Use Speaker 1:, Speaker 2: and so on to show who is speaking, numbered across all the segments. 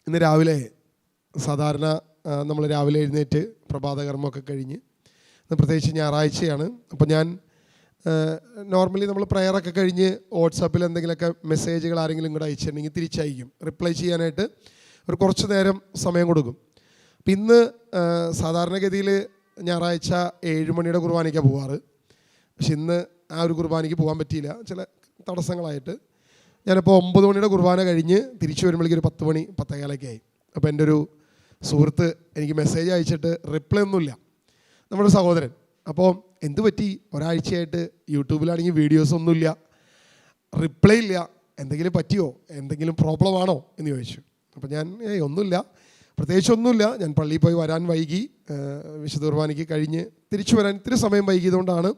Speaker 1: ഇന്ന് രാവിലെ സാധാരണ നമ്മൾ രാവിലെ എഴുന്നേറ്റ് പ്രഭാതകർമ്മമൊക്കെ കഴിഞ്ഞ് പ്രത്യേകിച്ച് ഞായറാഴ്ചയാണ്. അപ്പോൾ ഞാൻ നോർമലി നമ്മൾ പ്രയറൊക്കെ കഴിഞ്ഞ് വാട്സാപ്പിൽ എന്തെങ്കിലുമൊക്കെ മെസ്സേജുകൾ ആരെങ്കിലും കൂടെ അയച്ചിട്ടുണ്ടെങ്കിൽ തിരിച്ചയക്കും. റിപ്ലൈ ചെയ്യാനായിട്ട് ഒരു കുറച്ച് നേരം സമയം കൊടുക്കും. അപ്പം ഇന്ന് സാധാരണഗതിയിൽ ഞായറാഴ്ച 7 മണിയുടെ കുർബാനയ്ക്കാണ് പോവാറ്. പക്ഷെ ഇന്ന് ആ ഒരു കുർബാനയ്ക്ക് പോകാൻ പറ്റിയില്ല, ചില തടസ്സങ്ങളായിട്ട്. ഞാനിപ്പോൾ 9 മണിയുടെ കുർബാന കഴിഞ്ഞ് തിരിച്ചു വരുമ്പോഴേക്കും ഒരു 10 മണി 10:15 ആയി. അപ്പോൾ എൻ്റെ ഒരു സുഹൃത്ത് എനിക്ക് മെസ്സേജ് അയച്ചിട്ട് റിപ്ലൈ ഒന്നുമില്ല, നമ്മുടെ സഹോദരൻ. അപ്പോൾ എന്ത് പറ്റി, ഒരാഴ്ചയായിട്ട് യൂട്യൂബിലാണെങ്കിൽ വീഡിയോസൊന്നുമില്ല, റിപ്ലൈ ഇല്ല, എന്തെങ്കിലും പറ്റിയോ, എന്തെങ്കിലും പ്രോബ്ലം ആണോ എന്ന് ചോദിച്ചു. അപ്പോൾ ഞാൻ ഒന്നുമില്ല, പ്രത്യേകിച്ചൊന്നുമില്ല, ഞാൻ പള്ളിയിൽ പോയി വരാൻ വൈകി, വിശുദ്ധ കുർബാനയ്ക്ക് കഴിഞ്ഞ് തിരിച്ചു വരാൻ ഇത്തിരി സമയം വൈകിയതുകൊണ്ടാണ്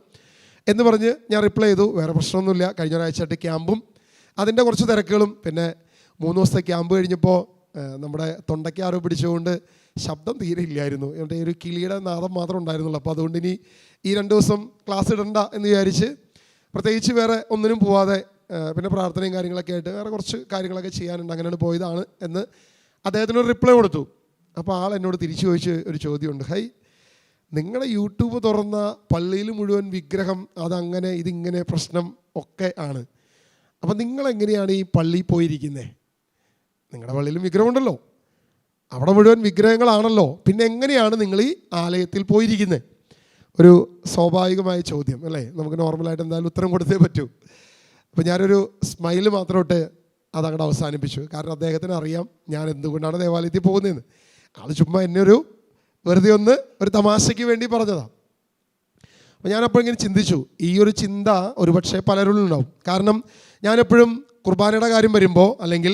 Speaker 1: എന്ന് പറഞ്ഞ് ഞാൻ റിപ്ലൈ ചെയ്തു. വേറെ പ്രശ്നമൊന്നുമില്ല. കഴിഞ്ഞ ഒരാഴ്ചയായിട്ട് ക്യാമ്പും അതിൻ്റെ കുറച്ച് തിരക്കുകളും, പിന്നെ 3 ദിവസത്തെ ക്യാമ്പ് കഴിഞ്ഞപ്പോൾ നമ്മുടെ തൊണ്ടയ്ക്ക് ആരോ പിടിച്ചുകൊണ്ട് ശബ്ദം തീരെ ഇല്ലായിരുന്നു. എൻ്റെ ഒരു കിളിയുടെ നാദം മാത്രം ഉണ്ടായിരുന്നുള്ളൂ. അപ്പോൾ അതുകൊണ്ട് ഇനി ഈ 2 ദിവസം ക്ലാസ് ഇടണ്ട എന്ന് വിചാരിച്ച് പ്രത്യേകിച്ച് വേറെ ഒന്നിനും പോവാതെ പിന്നെ പ്രാർത്ഥനയും കാര്യങ്ങളൊക്കെ ആയിട്ട് വേറെ കുറച്ച് കാര്യങ്ങളൊക്കെ ചെയ്യാനുണ്ട്, അങ്ങനെയാണ് പോയതാണ് എന്ന് അദ്ദേഹത്തിനൊരു റിപ്ലൈ കൊടുത്തു. അപ്പോൾ ആൾ എന്നോട് തിരിച്ചു ചോദിച്ച് ഒരു ചോദ്യമുണ്ട്. ഹൈ, നിങ്ങളുടെ യൂട്യൂബ് തുറന്ന പള്ളിയിൽ മുഴുവൻ വിഗ്രഹം, അതങ്ങനെ ഇതിങ്ങനെ പ്രശ്നം ഒക്കെ ആണ്. അപ്പം നിങ്ങളെങ്ങനെയാണ് ഈ പള്ളിയിൽ പോയിരിക്കുന്നത്? നിങ്ങളുടെ പള്ളിയിലും വിഗ്രഹമുണ്ടല്ലോ, അവിടെ മുഴുവൻ വിഗ്രഹങ്ങളാണല്ലോ, പിന്നെ എങ്ങനെയാണ് നിങ്ങൾ ഈ ആലയത്തിൽ പോയിരിക്കുന്നത്? ഒരു സ്വാഭാവികമായ ചോദ്യം അല്ലേ? നമുക്ക് നോർമലായിട്ട് എന്തായാലും ഉത്തരം കൊടുത്തേ പറ്റൂ. അപ്പോൾ ഞാനൊരു സ്മൈല് മാത്രമിട്ട് അതങ്ങോട്ട് അവസാനിപ്പിച്ചു. കാരണം അദ്ദേഹത്തിന് അറിയാം ഞാൻ എന്തുകൊണ്ടാണ് ദേവാലയത്തിൽ പോകുന്നതെന്ന്. അത് ചുമ്മാ എന്നെ വെറുതെ ഒരു തമാശയ്ക്ക് വേണ്ടി പറഞ്ഞതാണ്. അപ്പോൾ ഞാനപ്പോൾ ഇങ്ങനെ ചിന്തിച്ചു, ഈ ഒരു ചിന്ത ഒരുപക്ഷെ പലരിലും ഉണ്ടാവും. കാരണം ഞാനെപ്പോഴും കുർബാനയുടെ കാര്യം വരുമ്പോൾ, അല്ലെങ്കിൽ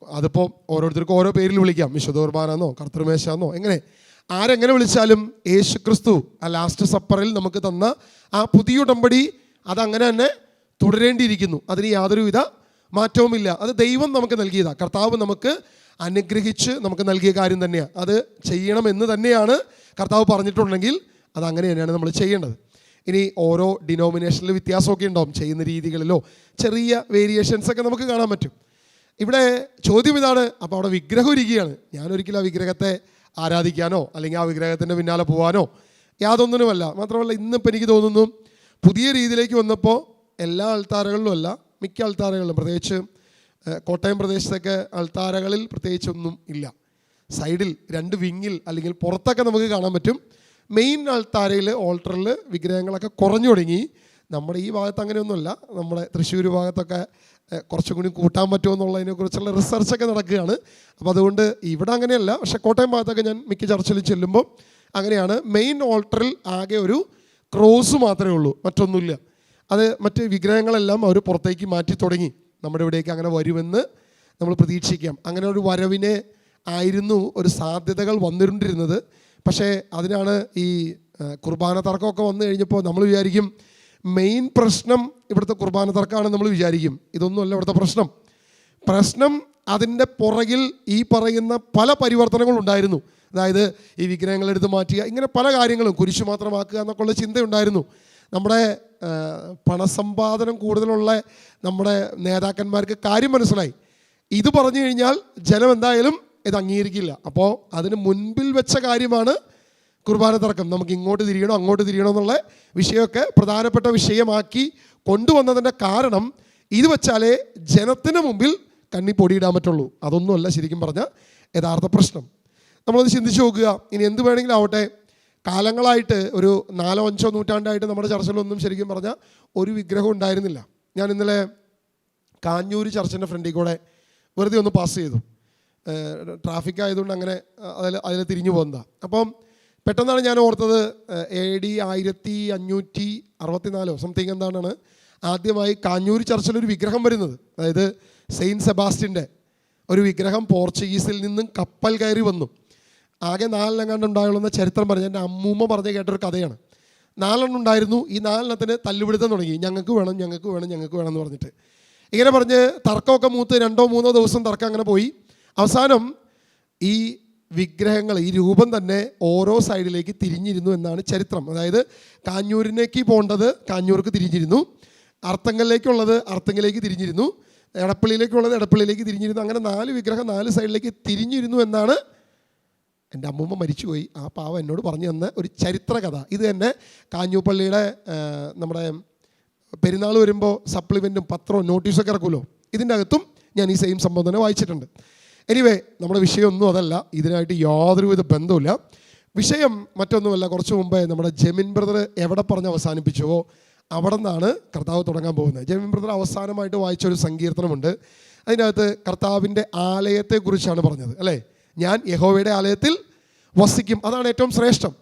Speaker 1: അതിപ്പോൾ ഓരോരുത്തർക്കും ഓരോ പേരിൽ വിളിക്കാം, വിശുദ്ധ കുർബാനെന്നോ കർത്തൃമേശയെന്നോ, എങ്ങനെ ആരെങ്ങനെ വിളിച്ചാലും യേശു ക്രിസ്തു ആ ലാസ്റ്റ് സപ്പറിൽ നമുക്ക് തന്ന ആ പുതിയ ഉടമ്പടി അതങ്ങനെ തന്നെ തുടരേണ്ടിയിരിക്കുന്നു. അതിന് യാതൊരുവിധ മാറ്റവുമില്ല. അത് ദൈവം നമുക്ക് നൽകിയതാണ്, കർത്താവ് നമുക്ക് അനുഗ്രഹിച്ച് നമുക്ക് നൽകിയ കാര്യം തന്നെയാണ്. അത് ചെയ്യണമെന്ന് തന്നെയാണ് കർത്താവ് പറഞ്ഞിട്ടുണ്ടെങ്കിൽ അത് അങ്ങനെ തന്നെയാണ് നമ്മൾ ചെയ്യേണ്ടത്. ഇനി ഓരോ ഡിനോമിനേഷനിൽ വ്യത്യാസമൊക്കെ ഉണ്ടാവും, ചെയ്യുന്ന രീതികളിലോ ചെറിയ വേരിയേഷൻസൊക്കെ നമുക്ക് കാണാൻ പറ്റും. ഇവിടെ ചോദ്യം ഇതാണ്, അപ്പോൾ അവിടെ വിഗ്രഹം ഇരിക്കുകയാണ്. ഞാനൊരിക്കലും ആ വിഗ്രഹത്തെ ആരാധിക്കാനോ അല്ലെങ്കിൽ ആ വിഗ്രഹത്തിൻ്റെ പിന്നാലെ പോകാനോ യാതൊന്നിനുമല്ല. മാത്രമല്ല ഇന്നിപ്പോൾ എനിക്ക് തോന്നുന്നു പുതിയ രീതിയിലേക്ക് വന്നപ്പോൾ എല്ലാ അൾത്താരകളിലും അല്ല, മിക്ക അൾത്താരകളിലും, പ്രത്യേകിച്ച് കോട്ടയം പ്രദേശത്തൊക്കെ അൾത്താരകളിൽ പ്രത്യേകിച്ചൊന്നും ഇല്ല. സൈഡിൽ 2 വിങ്ങിൽ അല്ലെങ്കിൽ പുറത്തൊക്കെ നമുക്ക് കാണാൻ പറ്റും. മെയിൻ അൾത്താരയിൽ ഓൾട്ടറിൽ വിഗ്രഹങ്ങളൊക്കെ കുറഞ്ഞു തുടങ്ങി. നമ്മുടെ ഈ ഭാഗത്ത് അങ്ങനെയൊന്നുമല്ല, നമ്മുടെ തൃശ്ശൂർ ഭാഗത്തൊക്കെ കുറച്ചും കൂടി കൂട്ടാൻ പറ്റുമോ എന്നുള്ളതിനെക്കുറിച്ചുള്ള റിസർച്ചൊക്കെ നടക്കുകയാണ്. അപ്പോൾ അതുകൊണ്ട് ഇവിടെ അങ്ങനെയല്ല, പക്ഷേ കോട്ടയം ഭാഗത്തൊക്കെ ഞാൻ മിക്ക ചർച്ചിലും ചെല്ലുമ്പോൾ അങ്ങനെയാണ്. മെയിൻ ഓൾട്ടറിൽ ആകെ ഒരു ക്രോസ് മാത്രമേ ഉള്ളൂ, മറ്റൊന്നുമില്ല. അത് മറ്റ് വിഗ്രഹങ്ങളെല്ലാം അവർ പുറത്തേക്ക് മാറ്റി തുടങ്ങി. നമ്മുടെ ഇവിടേക്ക് അങ്ങനെ വരുമെന്ന് നമ്മൾ പ്രതീക്ഷിക്കാം. അങ്ങനെ ഒരു വരവിനെ ആയിരുന്നു ഒരു സാധ്യതകൾ വന്നിരുന്നത്. പക്ഷേ അതിനാണ് ഈ കുർബാന തർക്കമൊക്കെ വന്നു കഴിഞ്ഞപ്പോൾ നമ്മൾ വിചാരിക്കും മെയിൻ പ്രശ്നം ഇവിടുത്തെ കുർബാന തർക്കമാണെന്ന് നമ്മൾ വിചാരിക്കും. ഇതൊന്നുമല്ല ഇവിടുത്തെ പ്രശ്നം അതിൻ്റെ പുറകിൽ ഈ പറയുന്ന പല പരിവർത്തനങ്ങളുണ്ടായിരുന്നു. അതായത് ഈ വിഗ്രഹങ്ങളെടുത്ത് മാറ്റുക, ഇങ്ങനെ പല കാര്യങ്ങളും, കുരിശു മാത്രമാക്കുക എന്നൊക്കെയുള്ള ചിന്തയുണ്ടായിരുന്നു. നമ്മുടെ പണസമ്പാദനം കൂടുതലുള്ള നമ്മുടെ നേതാക്കന്മാർക്ക് കാര്യം മനസ്സിലായി, ഇത് പറഞ്ഞു കഴിഞ്ഞാൽ ജനം എന്തായാലും ഇത് അംഗീകരിക്കില്ല. അപ്പോൾ അതിന് മുൻപിൽ വെച്ച കാര്യമാണ് കുർബാന തർക്കം. നമുക്ക് ഇങ്ങോട്ട് തിരിയണോ അങ്ങോട്ട് തിരിയണോ എന്നുള്ള വിഷയമൊക്കെ പ്രധാനപ്പെട്ട വിഷയമാക്കി കൊണ്ടുവന്നതിൻ്റെ കാരണം ഇത് വെച്ചാലേ ജനത്തിന് മുമ്പിൽ കണ്ണി പൊടിയിടാൻ പറ്റുള്ളൂ. അതൊന്നുമല്ല ശരിക്കും പറഞ്ഞാൽ യഥാർത്ഥ പ്രശ്നം. നമ്മളത് ചിന്തിച്ച് നോക്കുക. ഇനി എന്ത് വേണമെങ്കിലും ആവട്ടെ, കാലങ്ങളായിട്ട് ഒരു 4-5 നൂറ്റാണ്ടായിട്ട് നമ്മുടെ ചർച്ചിലൊന്നും ശരിക്കും പറഞ്ഞാൽ ഒരു വിഗ്രഹം ഉണ്ടായിരുന്നില്ല. ഞാൻ ഇന്നലെ കാഞ്ഞൂർ ചർച്ചിൻ്റെ ഫ്രണ്ടിൽ കൂടെ വെറുതെ ഒന്ന് പാസ് ചെയ്തു. ട്രാഫിക് ആയതുകൊണ്ട് അങ്ങനെ അതിൽ തിരിഞ്ഞു പോകുന്നതാണ്. അപ്പം പെട്ടെന്നാണ് ഞാൻ ഓർത്തത്, AD 1564 സംതിങ് എന്താണ് ആദ്യമായി കാഞ്ഞൂർ ചർച്ചിലൊരു വിഗ്രഹം വരുന്നത്. അതായത് സെയിൻറ്റ് സെബാസ്റ്റ്യൻ്റെ ഒരു വിഗ്രഹം പോർച്ചുഗീസിൽ നിന്നും കപ്പൽ കയറി വന്നു. ആകെ 4 എങ്ങാണ്ട് ഉണ്ടായുള്ള ചരിത്രം പറഞ്ഞ് എൻ്റെ അമ്മൂമ്മ പറഞ്ഞ് കേട്ടൊരു കഥയാണ്. 4 ഉണ്ടായിരുന്നു. ഈ 4 തല്ലുപിടുത്തം തുടങ്ങി, ഞങ്ങൾക്ക് വേണം എന്ന് പറഞ്ഞിട്ട്. ഇങ്ങനെ പറഞ്ഞ് തർക്കമൊക്കെ മൂത്ത് 2-3 ദിവസം തർക്കം അങ്ങനെ പോയി. അവസാനം ഈ വിഗ്രഹങ്ങൾ, ഈ രൂപം തന്നെ ഓരോ സൈഡിലേക്ക് തിരിഞ്ഞിരുന്നു എന്നാണ് ചരിത്രം. അതായത് കാഞ്ഞൂരിലേക്ക് പോകേണ്ടത് കാഞ്ഞൂർക്ക് തിരിഞ്ഞിരുന്നു, അർത്തങ്കലിലേക്കുള്ളത് അർത്തങ്കലിലേക്ക് തിരിഞ്ഞിരുന്നു, എടപ്പള്ളിയിലേക്കുള്ളത് എടപ്പള്ളിയിലേക്ക് തിരിഞ്ഞിരുന്നു. അങ്ങനെ 4 വിഗ്രഹം 4 സൈഡിലേക്ക് തിരിഞ്ഞിരുന്നു എന്നാണ് എൻ്റെ അമ്മൂമ്മ മരിച്ചുപോയി ആ പാവം എന്നോട് പറഞ്ഞു തന്ന ഒരു ചരിത്ര കഥ. ഇത് തന്നെ കാഞ്ഞൂപ്പള്ളിയുടെ നമ്മുടെ പെരുന്നാൾ വരുമ്പോൾ സപ്ലിമെൻറ്റും പത്രവും നോട്ടീസൊക്കെ ഇറക്കുമല്ലോ, ഇതിൻ്റെ അകത്തും ഞാൻ ഈ സെയിം സംഭവം തന്നെ വായിച്ചിട്ടുണ്ട്. എനിവേ, നമ്മുടെ വിഷയമൊന്നും അതല്ല, ഇതിനായിട്ട് യാതൊരുവിധ ബന്ധവുമില്ല. വിഷയം മറ്റൊന്നുമല്ല, കുറച്ച് മുമ്പേ നമ്മുടെ ജെമിൻ ബ്രദർ എവിടെ പറഞ്ഞ് അവസാനിപ്പിച്ചുവോ അവിടെ നിന്നാണ് കർത്താവ് തുടങ്ങാൻ പോകുന്നത്. ജെമിൻ ബ്രദർ അവസാനമായിട്ട് വായിച്ചൊരു സങ്കീർത്തനമുണ്ട്. അതിനകത്ത് കർത്താവിൻ്റെ ആലയത്തെക്കുറിച്ചാണ് പറഞ്ഞത് അല്ലേ. ഞാൻ യഹോവയുടെ ആലയത്തിൽ വസിക്കും, അതാണ് ഏറ്റവും ശ്രേഷ്ഠം.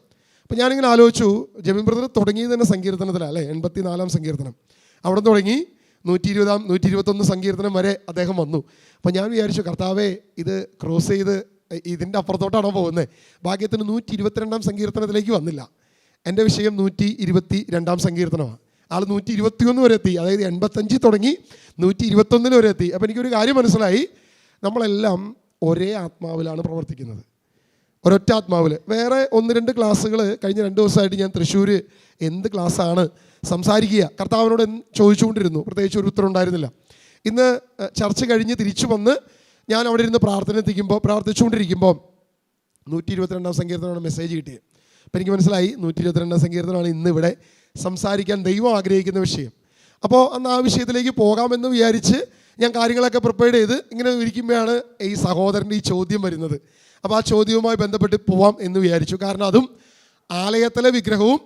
Speaker 1: അപ്പോൾ ഞാനിങ്ങനെ ആലോചിച്ചു, ജെമിൻ ബ്രദർ തുടങ്ങിയത് തന്നെ സങ്കീർത്തനത്തിലാണ് അല്ലേ, 84-ാം സങ്കീർത്തനം. അവിടെ തുടങ്ങി 120-ാം 121 സങ്കീർത്തനം വരെ അദ്ദേഹം വന്നു. അപ്പോൾ ഞാൻ വിചാരിച്ചു, കർത്താവേ ഇത് ക്രോസ് ചെയ്ത് ഇതിൻ്റെ അപ്പുറത്തോട്ടാണോ പോകുന്നത്? ഭാഗ്യത്തിന് 122-ാം സങ്കീർത്തനത്തിലേക്ക് വന്നില്ല. എൻ്റെ വിഷയം 122-ാം സങ്കീർത്തനമാണ്. ആൾ 121 വരെ എത്തി, അതായത് 85 തുടങ്ങി 121 വരെ എത്തി. അപ്പോൾ എനിക്കൊരു കാര്യം മനസ്സിലായി, നമ്മളെല്ലാം ഒരേ ആത്മാവിലാണ് പ്രവർത്തിക്കുന്നത്, ഒരൊറ്റ ആത്മാവിൽ. വേറെ 1-2 ക്ലാസ്സുകൾ കഴിഞ്ഞ 2 ദിവസമായിട്ട് ഞാൻ തൃശ്ശൂർ എന്ത് ക്ലാസ്സാണ് സംസാരിക്കുക കർത്താവിനോട് ചോദിച്ചുകൊണ്ടിരുന്നു, പ്രത്യേകിച്ച് ഒരു ഉത്തരം ഉണ്ടായിരുന്നില്ല. ഇന്ന് ചർച്ച കഴിഞ്ഞ് തിരിച്ചു വന്ന് ഞാൻ അവിടെ ഇരുന്ന് പ്രാർത്ഥിച്ചുകൊണ്ടിരിക്കുമ്പോൾ 122-ാം സങ്കീർത്തനമാണ് മെസ്സേജ് കിട്ടിയത്. അപ്പോൾ എനിക്ക് മനസ്സിലായി 122-ാം സങ്കീർത്തനമാണ് ഇന്ന് ഇവിടെ സംസാരിക്കാൻ ദൈവം ആഗ്രഹിക്കുന്ന വിഷയം. അപ്പോൾ അന്ന് ആ വിഷയത്തിലേക്ക് പോകാമെന്ന് വിചാരിച്ച് ഞാൻ കാര്യങ്ങളൊക്കെ പ്രിപ്പയർ ചെയ്ത് ഇങ്ങനെ ഇരിക്കുമ്പോഴാണ് ഈ സഹോദരൻ്റെ ഈ ചോദ്യം വരുന്നത്. അപ്പോൾ ആ ചോദ്യവുമായി ബന്ധപ്പെട്ട് പോവാം എന്ന് വിചാരിച്ചു. കാരണം അതും ആലയത്തിലെ വിഗ്രഹവും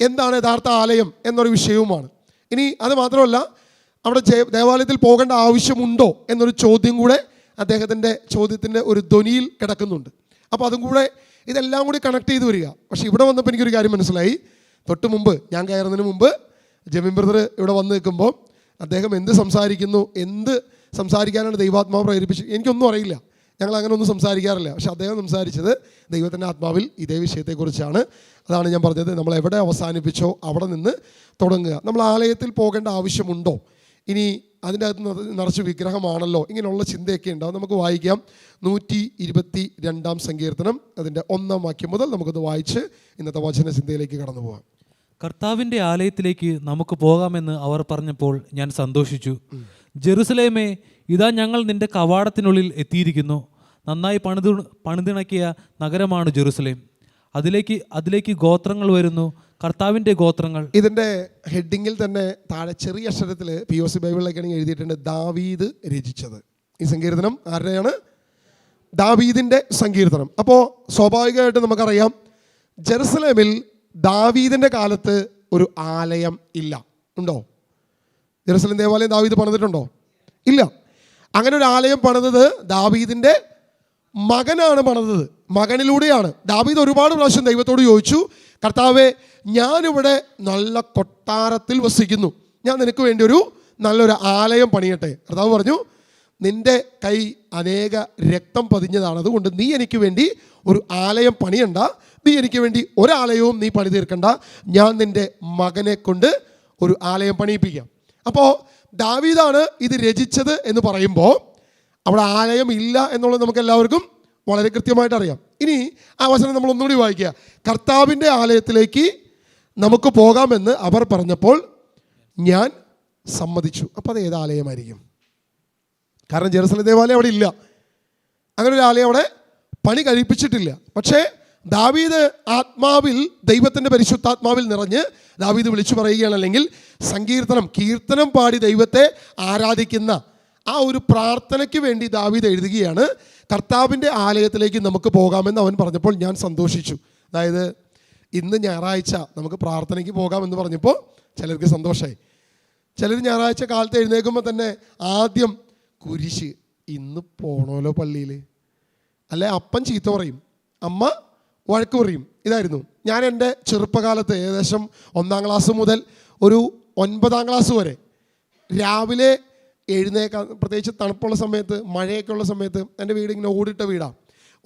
Speaker 1: എന്താണ് യഥാർത്ഥ ആലയം എന്നൊരു വിഷയവുമാണ്. ഇനി അത് മാത്രമല്ല, അവിടെ ദേവാലയത്തിൽ പോകേണ്ട ആവശ്യമുണ്ടോ എന്നൊരു ചോദ്യം കൂടെ അദ്ദേഹത്തിൻ്റെ ചോദ്യത്തിൻ്റെ ഒരു ധ്വനിയിൽ കിടക്കുന്നുണ്ട്. അപ്പോൾ അതും കൂടെ ഇതെല്ലാം കൂടി കണക്ട് ചെയ്ത് വരിക. പക്ഷേ ഇവിടെ വന്നപ്പോൾ എനിക്കൊരു കാര്യം മനസ്സിലായി. തൊട്ട് മുമ്പ് ഞാൻ കയറുന്നതിന് മുമ്പ് ജെമിൻ ബ്രദർ ഇവിടെ വന്ന് നിൽക്കുമ്പോൾ അദ്ദേഹം എന്ത് സംസാരിക്കാനാണ് ദൈവാത്മാവ് പ്രേരിപ്പിച്ചത് എനിക്കൊന്നും അറിയില്ല. ഞങ്ങൾ അങ്ങനെ ഒന്നും സംസാരിക്കാറില്ല. പക്ഷെ അദ്ദേഹം സംസാരിച്ചത് ദൈവത്തിൻ്റെ ആത്മാവിൽ ഇതേ വിഷയത്തെക്കുറിച്ചാണ്. അതാണ് ഞാൻ പറഞ്ഞത്, നമ്മൾ എവിടെ അവസാനിപ്പിച്ചോ അവിടെ നിന്ന് തുടങ്ങുക. നമ്മൾ ആലയത്തിൽ പോകേണ്ട ആവശ്യമുണ്ടോ, ഇനി അതിൻ്റെ അകത്ത് നിറച്ച് വിഗ്രഹമാണല്ലോ, ഇങ്ങനെയുള്ള ചിന്തയൊക്കെ ഉണ്ടാവും. നമുക്ക് വായിക്കാം 122-ാം സങ്കീർത്തനം അതിൻ്റെ 1-ാം വാക്യം മുതൽ നമുക്കത് വായിച്ച് ഇന്നത്തെ വചന ചിന്തയിലേക്ക് കടന്നു പോകാം.
Speaker 2: കർത്താവിൻ്റെ ആലയത്തിലേക്ക് നമുക്ക് പോകാമെന്ന് അവർ പറഞ്ഞപ്പോൾ ഞാൻ സന്തോഷിച്ചു. ജെറുസലേമേ, ഇതാ ഞങ്ങൾ നിന്റെ കവാടത്തിനുള്ളിൽ എത്തിയിരിക്കുന്നു. നന്നായി പണിതിണക്കിയ നഗരമാണ് ജെറുസലേം. അതിലേക്ക് ഗോത്രങ്ങൾ വരുന്നു, കർത്താവിൻ്റെ ഗോത്രങ്ങൾ.
Speaker 1: ഇതിൻ്റെ ഹെഡിങ്ങിൽ തന്നെ താഴെ ചെറിയ അക്ഷരത്തിൽ POC ബൈബിളിലേക്കാണെങ്കിൽ എഴുതിയിട്ടുണ്ട്, ദാവീദ് രചിച്ചത്. ഈ സങ്കീർത്തനം ആരുടെയാണ്? ദാവീദിൻ്റെ സങ്കീർത്തനം. അപ്പോൾ സ്വാഭാവികമായിട്ട് നമുക്കറിയാം, ജെറുസലേമിൽ ദാവീദിൻ്റെ കാലത്ത് ഒരു ആലയം ഇല്ല. ഉണ്ടോ? ജെറുസലേം ദേവാലയം ദാവീദ് പണിതിട്ടുണ്ടോ? ഇല്ല. അങ്ങനെ ഒരു ആലയം പണിതത് ദാവീദിൻ്റെ മകനാണ് പണിതത്. മകനിലൂടെയാണ്. ദാവീദ് ഒരുപാട് പ്രാവശ്യം ദൈവത്തോട് ചോദിച്ചു, കർത്താവേ, ഞാനിവിടെ നല്ല കൊട്ടാരത്തിൽ വസിക്കുന്നു, ഞാൻ നിനക്ക് വേണ്ടി ഒരു നല്ലൊരു ആലയം പണിയട്ടെ. കർത്താവ് പറഞ്ഞു, നിൻ്റെ കൈ അനേക രക്തം പതിഞ്ഞതാണ്, അതുകൊണ്ട് നീ എനിക്ക് വേണ്ടി ഒരു ആലയം പണിയണ്ട, നീ എനിക്ക് വേണ്ടി ഒരാലയവും നീ പണി തീർക്കണ്ട, ഞാൻ നിൻ്റെ മകനെ കൊണ്ട് ഒരു ആലയം പണിയിപ്പിക്കാം. അപ്പോൾ ദാവീദാണ് ഇത് രചിച്ചത് എന്ന് പറയുമ്പോൾ അവിടെ ആലയം ഇല്ല എന്നുള്ളത് നമുക്ക് എല്ലാവർക്കും വളരെ കൃത്യമായിട്ട് അറിയാം. ഇനി ആ വചനം നമ്മൾ ഒന്നുകൂടി വായിക്കുക. കർത്താവിൻ്റെ ആലയത്തിലേക്ക് നമുക്ക് പോകാമെന്ന് അവർ പറഞ്ഞപ്പോൾ ഞാൻ സമ്മതിച്ചു. അപ്പോൾ അത് ഏത് ആലയമായിരിക്കും? കാരണം ജെറുസലേം ദേവാലയം അവിടെ ഇല്ല, അങ്ങനെ ഒരു ആലയം അവിടെ പണി കഴിപ്പിച്ചിട്ടില്ല. പക്ഷേ ദാവീദ് ആത്മാവിൽ, ദൈവത്തിൻ്റെ പരിശുദ്ധാത്മാവിൽ നിറഞ്ഞ് ദാവീദ് വിളിച്ചു പറയുകയാണ്, അല്ലെങ്കിൽ കീർത്തനം പാടി ദൈവത്തെ ആരാധിക്കുന്ന ആ ഒരു പ്രാർത്ഥനയ്ക്ക് വേണ്ടി ദാവീദ് എഴുതുകയാണ്, കർത്താവിൻ്റെ ആലയത്തിലേക്ക് നമുക്ക് പോകാമെന്ന് അവൻ പറഞ്ഞപ്പോൾ ഞാൻ സന്തോഷിച്ചു. അതായത് ഇന്ന് ഞായറാഴ്ച നമുക്ക് പ്രാർത്ഥനയ്ക്ക് പോകാമെന്ന് പറഞ്ഞപ്പോൾ ചിലർക്ക് സന്തോഷമായി. ചിലർ ഞായറാഴ്ച കാലത്ത് എഴുന്നേൽക്കുമ്പോൾ തന്നെ ആദ്യം കുരിശ്, ഇന്ന് പോണോലോ പള്ളിയിൽ, അല്ലെ അപ്പൻ ചീത്ത പറയും, അമ്മ വഴക്ക് പറയും. ഇതായിരുന്നു ഞാൻ എൻ്റെ ചെറുപ്പകാലത്ത് ഏകദേശം 1-ാം ക്ലാസ് മുതൽ ഒരു 9-ാം ക്ലാസ് വരെ രാവിലെ എഴുന്നേക്കാൻ, പ്രത്യേകിച്ച് തണുപ്പുള്ള സമയത്ത്, മഴയൊക്കെ ഉള്ള സമയത്ത്. എൻ്റെ വീട് ഇങ്ങനെ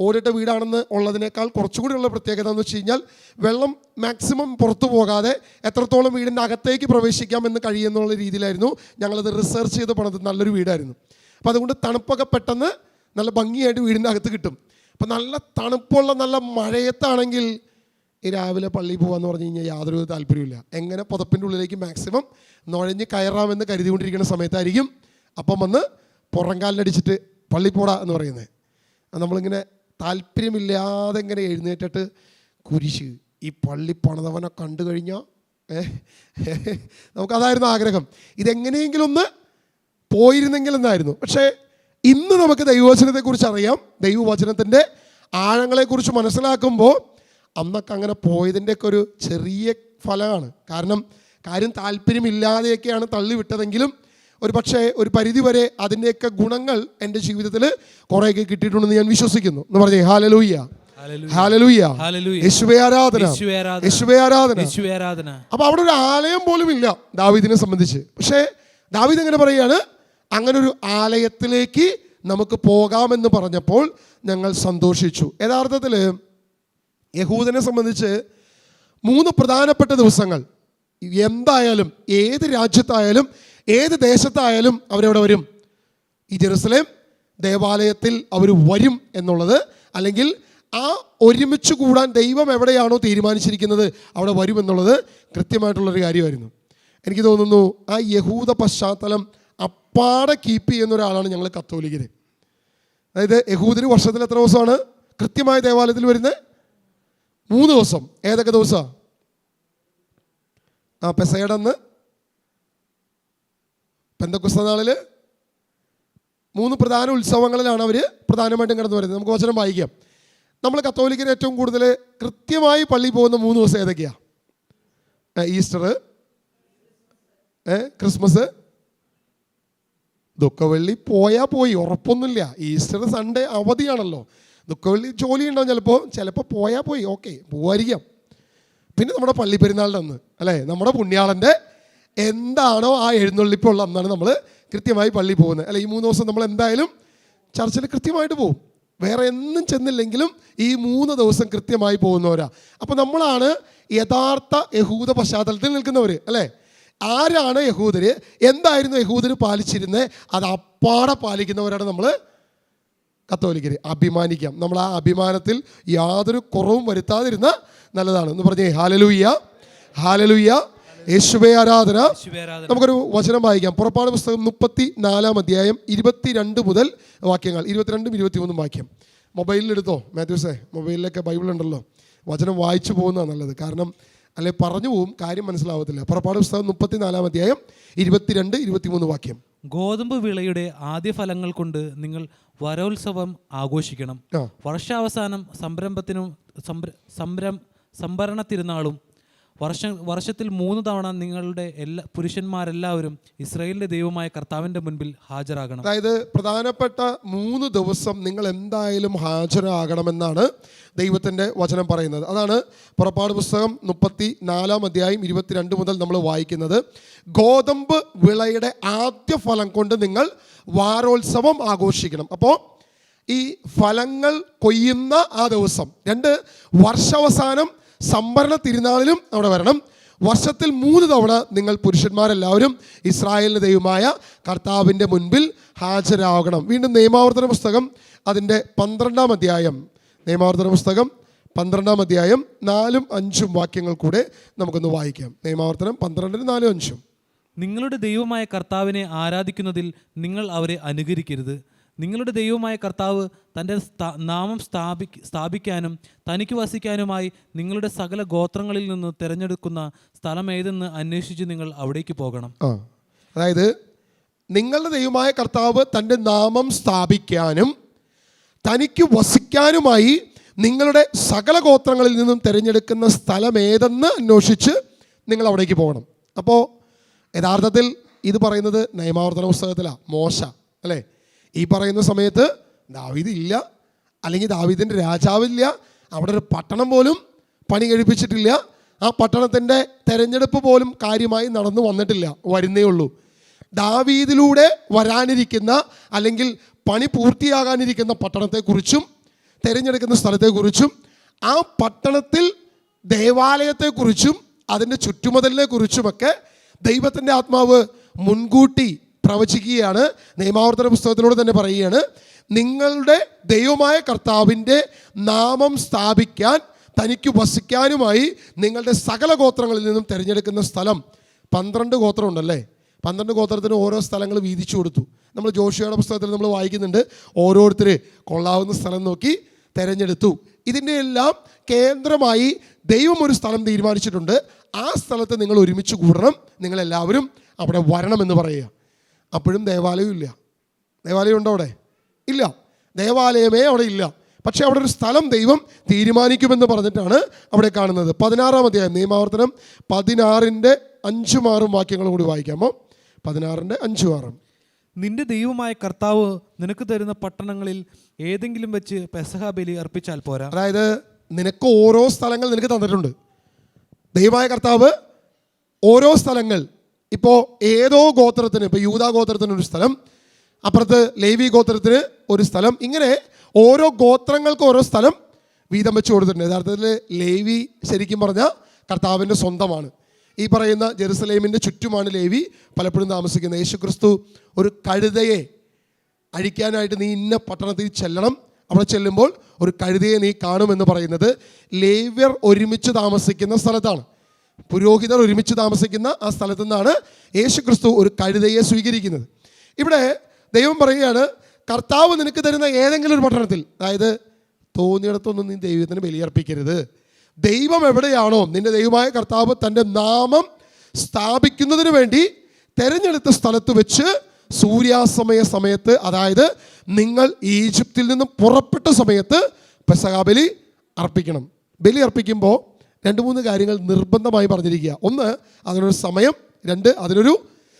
Speaker 1: ഓടിട്ട വീടാണെന്ന് ഉള്ളതിനേക്കാൾ കുറച്ചുകൂടി ഉള്ള പ്രത്യേകത എന്ന് വെച്ച് കഴിഞ്ഞാൽ വെള്ളം മാക്സിമം പുറത്തു പോകാതെ എത്രത്തോളം വീടിൻ്റെ അകത്തേക്ക് പ്രവേശിക്കാമെന്ന് കഴിയുന്നുള്ള രീതിയിലായിരുന്നു ഞങ്ങളത് റിസർച്ച് ചെയ്ത് പണിത്. നല്ലൊരു വീടായിരുന്നു. അപ്പോൾ അതുകൊണ്ട് തണുപ്പൊക്കെ പെട്ടെന്ന് നല്ല ഭംഗിയായിട്ട് വീടിൻ്റെ അകത്ത് കിട്ടും. അപ്പോൾ നല്ല തണുപ്പുള്ള നല്ല മഴയത്താണെങ്കിൽ ഈ രാവിലെ പള്ളിയിൽ പോകാമെന്ന് പറഞ്ഞു കഴിഞ്ഞാൽ യാതൊരു താല്പര്യമില്ല. എങ്ങനെ പുതപ്പിൻ്റെ ഉള്ളിലേക്ക് മാക്സിമം നുഴഞ്ഞ് കയറാമെന്ന് കരുതിക്കൊണ്ടിരിക്കുന്ന സമയത്തായിരിക്കും അപ്പം വന്ന് പുറംകാലിനടിച്ചിട്ട് പള്ളിപ്പോടാ എന്ന് പറയുന്നത്. നമ്മളിങ്ങനെ താല്പര്യമില്ലാതെ ഇങ്ങനെ എഴുന്നേറ്റിട്ട് കുരിശ് ഈ പള്ളി പണിതവനെ കണ്ടു കഴിഞ്ഞാൽ നമുക്കതായിരുന്നു ആഗ്രഹം, ഇതെങ്ങനെയെങ്കിലും ഒന്ന് പോയിരുന്നെങ്കിൽ എന്നായിരുന്നു. പക്ഷേ ഇന്ന് നമുക്ക് ദൈവവചനത്തെക്കുറിച്ച് അറിയാം, ദൈവവചനത്തിൻ്റെ ആഴങ്ങളെക്കുറിച്ച് മനസ്സിലാക്കുമ്പോൾ അന്നൊക്കെ അങ്ങനെ പോയതിൻ്റെയൊക്കെ ഒരു ചെറിയ ഫലമാണ്. കാര്യം താല്പര്യമില്ലാതെയൊക്കെയാണ് തള്ളിവിട്ടതെങ്കിലും ഒരു പക്ഷേ ഒരു പരിധിവരെ അതിൻ്റെയൊക്കെ ഗുണങ്ങൾ എൻ്റെ ജീവിതത്തിൽ കുറേയൊക്കെ കിട്ടിയിട്ടുണ്ടെന്ന് ഞാൻ വിശ്വസിക്കുന്നു. എന്ന് പറഞ്ഞേ ഹല്ലേലൂയ, ഹല്ലേലൂയ, യേശുവേ ആരാധന, യേശുവേ ആരാധന. അപ്പോൾ അവിടെ ഒരു ആലയം പോലും ഇല്ല ദാവീദിനെ സംബന്ധിച്ച്. പക്ഷേ ദാവീദ് എങ്ങനെ പറയുകയാണ്, അങ്ങനെ ഒരു ആലയത്തിലേക്ക് നമുക്ക് പോകാമെന്ന് പറഞ്ഞപ്പോൾ ഞങ്ങൾ സന്തോഷിച്ചു. യഥാർത്ഥത്തിൽ യഹൂദനെ സംബന്ധിച്ച് 3 പ്രധാനപ്പെട്ട ദിവസങ്ങൾ എന്തായാലും ഏത് രാജ്യത്തായാലും ഏത് ദേശത്തായാലും അവരെവിടെ വരും, ഈ ജെറുസലേം ദേവാലയത്തിൽ അവർ വരും എന്നുള്ളത്, അല്ലെങ്കിൽ ആ ഒരുമിച്ച് കൂടാൻ ദൈവം എവിടെയാണോ തീരുമാനിച്ചിരിക്കുന്നത് അവിടെ വരുമെന്നുള്ളത് കൃത്യമായിട്ടുള്ളൊരു കാര്യമായിരുന്നു. എനിക്ക് തോന്നുന്നു ആ യഹൂദ പശ്ചാത്തലം അപ്പാടെ കീപ്പ് ചെയ്യുന്ന ഒരാളാണ് ഞങ്ങൾ കത്തോലിക്കർ. അതായത് യഹൂദര് വർഷത്തിൽ എത്ര ദിവസമാണ് കൃത്യമായ ദേവാലയത്തിൽ വരുന്നത്? 3 ദിവസം. ഏതൊക്കെ ദിവസമാണ്? പെസഹയുടെ അന്ന്, പെന്തക്കോസ്ത് നാളിൽ, 3 പ്രധാന ഉത്സവങ്ങളിലാണ് അവർ പ്രധാനമായിട്ടും കടന്നു വരുന്നത്. നമുക്ക് വചനം വായിക്കാം. നമ്മൾ കത്തോലിക്കർ ഏറ്റവും കൂടുതൽ കൃത്യമായി പള്ളിയിൽ പോകുന്ന 3 ദിവസം ഏതൊക്കെയാണ്? ഈസ്റ്റർ, ക്രിസ്മസ്, ദുഃഖവെള്ളി പോയാൽ പോയി, ഉറപ്പൊന്നുമില്ല. Easter Sunday അവധിയാണല്ലോ. ദുഃഖവെള്ളി ജോലി ഉണ്ടാവും, ചിലപ്പോൾ പോയാൽ പോയി, ഓക്കെ പോവായിരിക്കാം. പിന്നെ നമ്മുടെ പള്ളി പെരുന്നാളിൻ്റെ അന്ന് അല്ലേ, നമ്മുടെ പുണ്യാളൻ്റെ എന്താണോ ആ എഴുന്നള്ളിപ്പുള്ള അന്നാണ് നമ്മൾ കൃത്യമായി പള്ളി പോകുന്നത്. അല്ലെ, ഈ 3 ദിവസം നമ്മൾ എന്തായാലും ചർച്ചിൽ കൃത്യമായിട്ട് പോകും. വേറെ എന്നും ചെന്നില്ലെങ്കിലും ഈ 3 ദിവസം കൃത്യമായി പോകുന്നവരാ. അപ്പോൾ നമ്മളാണ് യഥാർത്ഥ യഹൂദ പശ്ചാത്തലത്തിൽ നിൽക്കുന്നവർ അല്ലേ. ആരാണ് യഹൂദര്, എന്തായിരുന്നു യഹൂദര് പാലിച്ചിരുന്നത്, അത് അപ്പാടെ പാലിക്കുന്നവരാണ് നമ്മൾ കത്തോലിക്കർ. അഭിമാനിക്കാം. നമ്മൾ ആ അഭിമാനത്തിൽ യാതൊരു കുറവും വരുത്താതിരുന്ന നല്ലതാണ്. എന്ന് പറഞ്ഞേ ഹല്ലേലൂയ, ഹല്ലേലൂയ, യേശുവേ ആരാധന. നമുക്കൊരു വചനം വായിക്കാം. പുറപ്പാട് പുസ്തകം 34-ാം അധ്യായം 22 മുതൽ വാക്യങ്ങൾ, 22ഉം 23ഉം വാക്യം. മൊബൈലിലെടുത്തോ മാത്യൂസേ, മൊബൈലിലൊക്കെ ബൈബിൾ ഉണ്ടല്ലോ, വചനം വായിച്ചു പോകുന്നതാണ് നല്ലത്. കാരണം അല്ലെ പറഞ്ഞു പോവും, കാര്യം മനസ്സിലാവത്തില്ല. പുറപ്പാട് പുസ്തകം 34-ാം അധ്യായം 22-23 വാക്യം.
Speaker 2: ഗോതമ്പ് വിളയുടെ ആദ്യ ഫലങ്ങൾ കൊണ്ട് നിങ്ങൾ വരോത്സവം ആഘോഷിക്കണം. വർഷാവസാനം സംഭരണ തിരുനാളും വർഷത്തിൽ 3 തവണ നിങ്ങളുടെ പുരുഷന്മാരെല്ലാവരും ഇസ്രായേലിന്റെ ദൈവമായ കർത്താവിന്റെ മുൻപിൽ ഹാജരാകണം.
Speaker 1: അതായത് പ്രധാനപ്പെട്ട 3 ദിവസം നിങ്ങൾ എന്തായാലും ഹാജരാകണമെന്നാണ് ദൈവത്തിൻ്റെ വചനം പറയുന്നത്. അതാണ് പുറപ്പാട് പുസ്തകം 34-ാം അധ്യായം 22 മുതൽ നമ്മൾ വായിക്കുന്നത്. ഗോതമ്പ് വിളയുടെ ആദ്യ ഫലം കൊണ്ട് നിങ്ങൾ വാരോത്സവം ആഘോഷിക്കണം. അപ്പോൾ ഈ ഫലങ്ങൾ കൊയ്യുന്ന ആ ദിവസം, 2 വർഷാവസാനം സംഭരണ തിരുനാളിലും അവിടെ വരണം. വർഷത്തിൽ 3 തവണ നിങ്ങൾ പുരുഷന്മാരെല്ലാവരും ഇസ്രായേലിൻ്റെ ദൈവമായ കർത്താവിൻ്റെ മുൻപിൽ ഹാജരാകണം. വീണ്ടും നിയമാവർത്തന പുസ്തകം അതിൻ്റെ 12-ാം അധ്യായം, നിയമാവർത്തന പുസ്തകം 12-ാം അധ്യായം 4ഉം 5ഉം വാക്യങ്ങൾ കൂടെ നമുക്കൊന്ന് വായിക്കാം. നിയമാവർത്തനം 12-4-5.
Speaker 2: നിങ്ങളുടെ ദൈവമായ കർത്താവിനെ ആരാധിക്കുന്നതിൽ നിങ്ങൾ അവരെ അനുകരിക്കരുത്. നിങ്ങളുടെ ദൈവമായ കർത്താവ് തൻ്റെ നാമം സ്ഥാപിക്കാനും തനിക്ക് വസിക്കാനുമായി നിങ്ങളുടെ സകല ഗോത്രങ്ങളിൽ നിന്ന് തിരഞ്ഞെടുക്കുന്ന സ്ഥലം ഏതെന്ന് അന്വേഷിച്ച് നിങ്ങൾ അവിടേക്ക് പോകണം.
Speaker 1: അതായത് നിങ്ങളുടെ ദൈവമായ കർത്താവ് തൻ്റെ നാമം സ്ഥാപിക്കാനും തനിക്ക് വസിക്കാനുമായി നിങ്ങളുടെ സകല ഗോത്രങ്ങളിൽ നിന്നും തിരഞ്ഞെടുക്കുന്ന സ്ഥലം ഏതെന്ന് അന്വേഷിച്ച് നിങ്ങൾ അവിടേക്ക് പോകണം. അപ്പോൾ യഥാർത്ഥത്തിൽ ഇത് പറയുന്നത് നിയമാവർത്തന പുസ്തകത്തിലാണ്, മോശ അല്ലേ. ഈ പറയുന്ന സമയത്ത് ദാവീദ് ഇല്ല, അല്ലെങ്കിൽ ദാവീദിൻ്റെ രാജാവില്ല, അവിടെ ഒരു പട്ടണം പോലും പണി കഴിപ്പിച്ചിട്ടില്ല, ആ പട്ടണത്തിൻ്റെ തെരഞ്ഞെടുപ്പ് പോലും കാര്യമായി നടന്നു വന്നിട്ടില്ല, വരുന്നേ ഉള്ളൂ. ദാവീദിലൂടെ വരാനിരിക്കുന്ന അല്ലെങ്കിൽ പണി പൂർത്തിയാകാനിരിക്കുന്ന പട്ടണത്തെക്കുറിച്ചും തിരഞ്ഞെടുക്കുന്ന സ്ഥലത്തെക്കുറിച്ചും ആ പട്ടണത്തിൽ ദേവാലയത്തെക്കുറിച്ചും അതിൻ്റെ ചുറ്റുമതിലിനെ കുറിച്ചുമൊക്കെ ദൈവത്തിൻ്റെ ആത്മാവ് മുൻകൂട്ടി പ്രവചിക്കുകയാണ്. നിയമാവർത്തന പുസ്തകത്തിലൂടെ തന്നെ പറയുകയാണ്, നിങ്ങളുടെ ദൈവമായ കർത്താവിൻ്റെ നാമം സ്ഥാപിക്കാൻ തനിക്ക് വസിക്കാനുമായി നിങ്ങളുടെ സകല ഗോത്രങ്ങളിൽ നിന്നും തിരഞ്ഞെടുക്കുന്ന സ്ഥലം, 12 ഗോത്രം ഉണ്ടല്ലേ, 12 ഗോത്രത്തിന് ഓരോ സ്ഥലങ്ങൾ വീതിച്ചു കൊടുത്തു. നമ്മൾ ജോഷുവയുടെ പുസ്തകത്തിൽ നമ്മൾ വായിക്കുന്നുണ്ട്, ഓരോരുത്തർ കൊള്ളാവുന്ന സ്ഥലം നോക്കി തിരഞ്ഞെടുത്തു. ഇതിൻ്റെ എല്ലാം കേന്ദ്രമായി ദൈവം ഒരു സ്ഥലം തീരുമാനിച്ചിട്ടുണ്ട്. ആ സ്ഥലത്ത് നിങ്ങൾ ഒരുമിച്ച് കൂടണം, നിങ്ങളെല്ലാവരും അവിടെ വരണമെന്ന് പറയുക. അപ്പോഴും ദേവാലയം ഇല്ല. ദേവാലയം ഉണ്ടോ അവിടെ? ഇല്ല, ദേവാലയമേ അവിടെ ഇല്ല. പക്ഷേ അവിടെ ഒരു സ്ഥലം ദൈവം തീരുമാനിക്കുമെന്ന് പറഞ്ഞിട്ടാണ് അവിടെ കാണുന്നത്. 16-ാം അധ്യായം നിയമാവർത്തനം 16-ന്റെ 5-6 വാക്യങ്ങൾ കൂടി വായിക്കാമോ? 16-ന്റെ 5-6.
Speaker 2: നിന്റെ ദൈവമായ കർത്താവ് നിനക്ക് തരുന്ന പട്ടണങ്ങളിൽ ഏതെങ്കിലും വെച്ച് പെസഹ ബലി അർപ്പിച്ചാൽ പോരാ.
Speaker 1: അതായത് നിനക്ക് ഓരോ സ്ഥലങ്ങൾ നിനക്ക് തന്നിട്ടുണ്ട്. ദൈവമായ കർത്താവ് ഓരോ സ്ഥലങ്ങൾ, ഇപ്പോൾ ഏതോ ഗോത്രത്തിന്, ഇപ്പോൾ യൂദാ ഗോത്രത്തിന് ഒരു സ്ഥലം, അപ്പുറത്ത് ലേവി ഗോത്രത്തിന് ഒരു സ്ഥലം, ഇങ്ങനെ ഓരോ ഗോത്രങ്ങൾക്ക് ഓരോ സ്ഥലം വീതം വെച്ച് കൊടുത്തിട്ടുണ്ട്. യഥാർത്ഥത്തിൽ ലേവി ശരിക്കും പറഞ്ഞാൽ കർത്താവിൻ്റെ സ്വന്തമാണ്. ഈ പറയുന്ന ജെറുസലേമിൻ്റെ ചുറ്റുമാണ് ലേവി പലപ്പോഴും താമസിക്കുന്നത്. യേശുക്രിസ്തു ഒരു കഴുതയെ അഴിക്കാനായിട്ട് നീ ഇന്ന പട്ടണത്തിൽ ചെല്ലണം, അവിടെ ചെല്ലുമ്പോൾ ഒരു കഴുതയെ നീ കാണുമെന്ന് പറയുന്നത് ലേവ്യർ ഒരുമിച്ച് താമസിക്കുന്ന സ്ഥലത്താണ്. പുരോഹിതർ ഒരുമിച്ച് താമസിക്കുന്ന ആ സ്ഥലത്തു നിന്നാണ് യേശുക്രിസ്തു ഒരു കഴുതയെ സ്വീകരിക്കുന്നത്. ഇവിടെ ദൈവം പറയുകയാണ്, കർത്താവ് നിനക്ക് തരുന്ന ഏതെങ്കിലും ഒരു പട്ടണത്തിൽ, അതായത് തോന്നിയിടത്തൊന്നും നീ ദൈവത്തിന് ബലിയർപ്പിക്കരുത്. ദൈവം എവിടെയാണോ, നിന്റെ ദൈവമായ കർത്താവ് തൻ്റെ നാമം സ്ഥാപിക്കുന്നതിന് വേണ്ടി തിരഞ്ഞെടുത്ത സ്ഥലത്ത് വെച്ച് സൂര്യാസ്തമയ സമയത്ത്, അതായത് നിങ്ങൾ ഈജിപ്തിൽ നിന്നും പുറപ്പെട്ട സമയത്ത് പെസഹ ബലി അർപ്പിക്കണം. ബലി അർപ്പിക്കുമ്പോൾ 2-3 കാര്യങ്ങൾ നിർബന്ധമായി പറഞ്ഞിരിക്കുക. 1, അതിനൊരു സമയം. 2, അതിനൊരു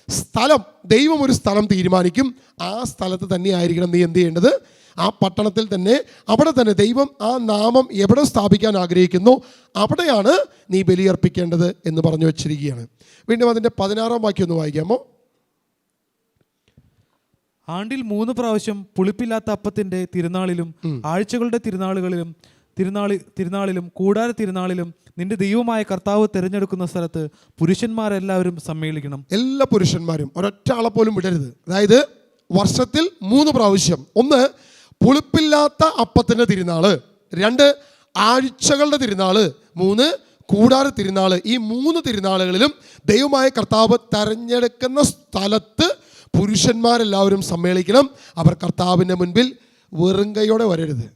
Speaker 1: സ്ഥലം. ദൈവം ഒരു സ്ഥലം തീരുമാനിക്കും. ആ സ്ഥലത്ത് തന്നെ ആയിരിക്കണം നീ എന്ത് ചെയ്യേണ്ടത്, ആ പട്ടണത്തിൽ തന്നെ, അവിടെ തന്നെ ദൈവം ആ നാമം എവിടെ സ്ഥാപിക്കാൻ ആഗ്രഹിക്കുന്നു അവിടെയാണ് നീ ബലിയർപ്പിക്കേണ്ടത് എന്ന് പറഞ്ഞു വച്ചിരിക്കുകയാണ്. വീണ്ടും അതിൻ്റെ 16-ാം വാക്യം ഒന്ന് വായിക്കാമോ?
Speaker 2: ആണ്ടിൽ 3 പ്രാവശ്യം പുളിപ്പില്ലാത്ത അപ്പത്തിൻ്റെ തിരുനാളിലും ആഴ്ചകളുടെ തിരുനാളിലും കൂടാര തിരുനാളിലും നിന്റെ ദൈവമായ കർത്താവ് തിരഞ്ഞെടുക്കുന്ന സ്ഥലത്ത് പുരുഷന്മാരെല്ലാവരും സമ്മേളിക്കണം. എല്ലാ പുരുഷന്മാരും, ഒരൊറ്റ ആളെ പോലും വിടരുത്. അതായത് വർഷത്തിൽ 3 പ്രാവശ്യം. 1, പുളിപ്പില്ലാത്ത അപ്പത്തിൻ്റെ തിരുനാള്. 2, ആഴ്ചകളുടെ തിരുനാള്. 3, കൂടാര തിരുനാള്. ഈ 3 തിരുനാളുകളിലും ദൈവമായ കർത്താവ് തെരഞ്ഞെടുക്കുന്ന സ്ഥലത്ത് പുരുഷന്മാരെല്ലാവരും സമ്മേളിക്കണം. അവർ കർത്താവിൻ്റെ മുൻപിൽ വെറും കൈയോടെ വരരുത്.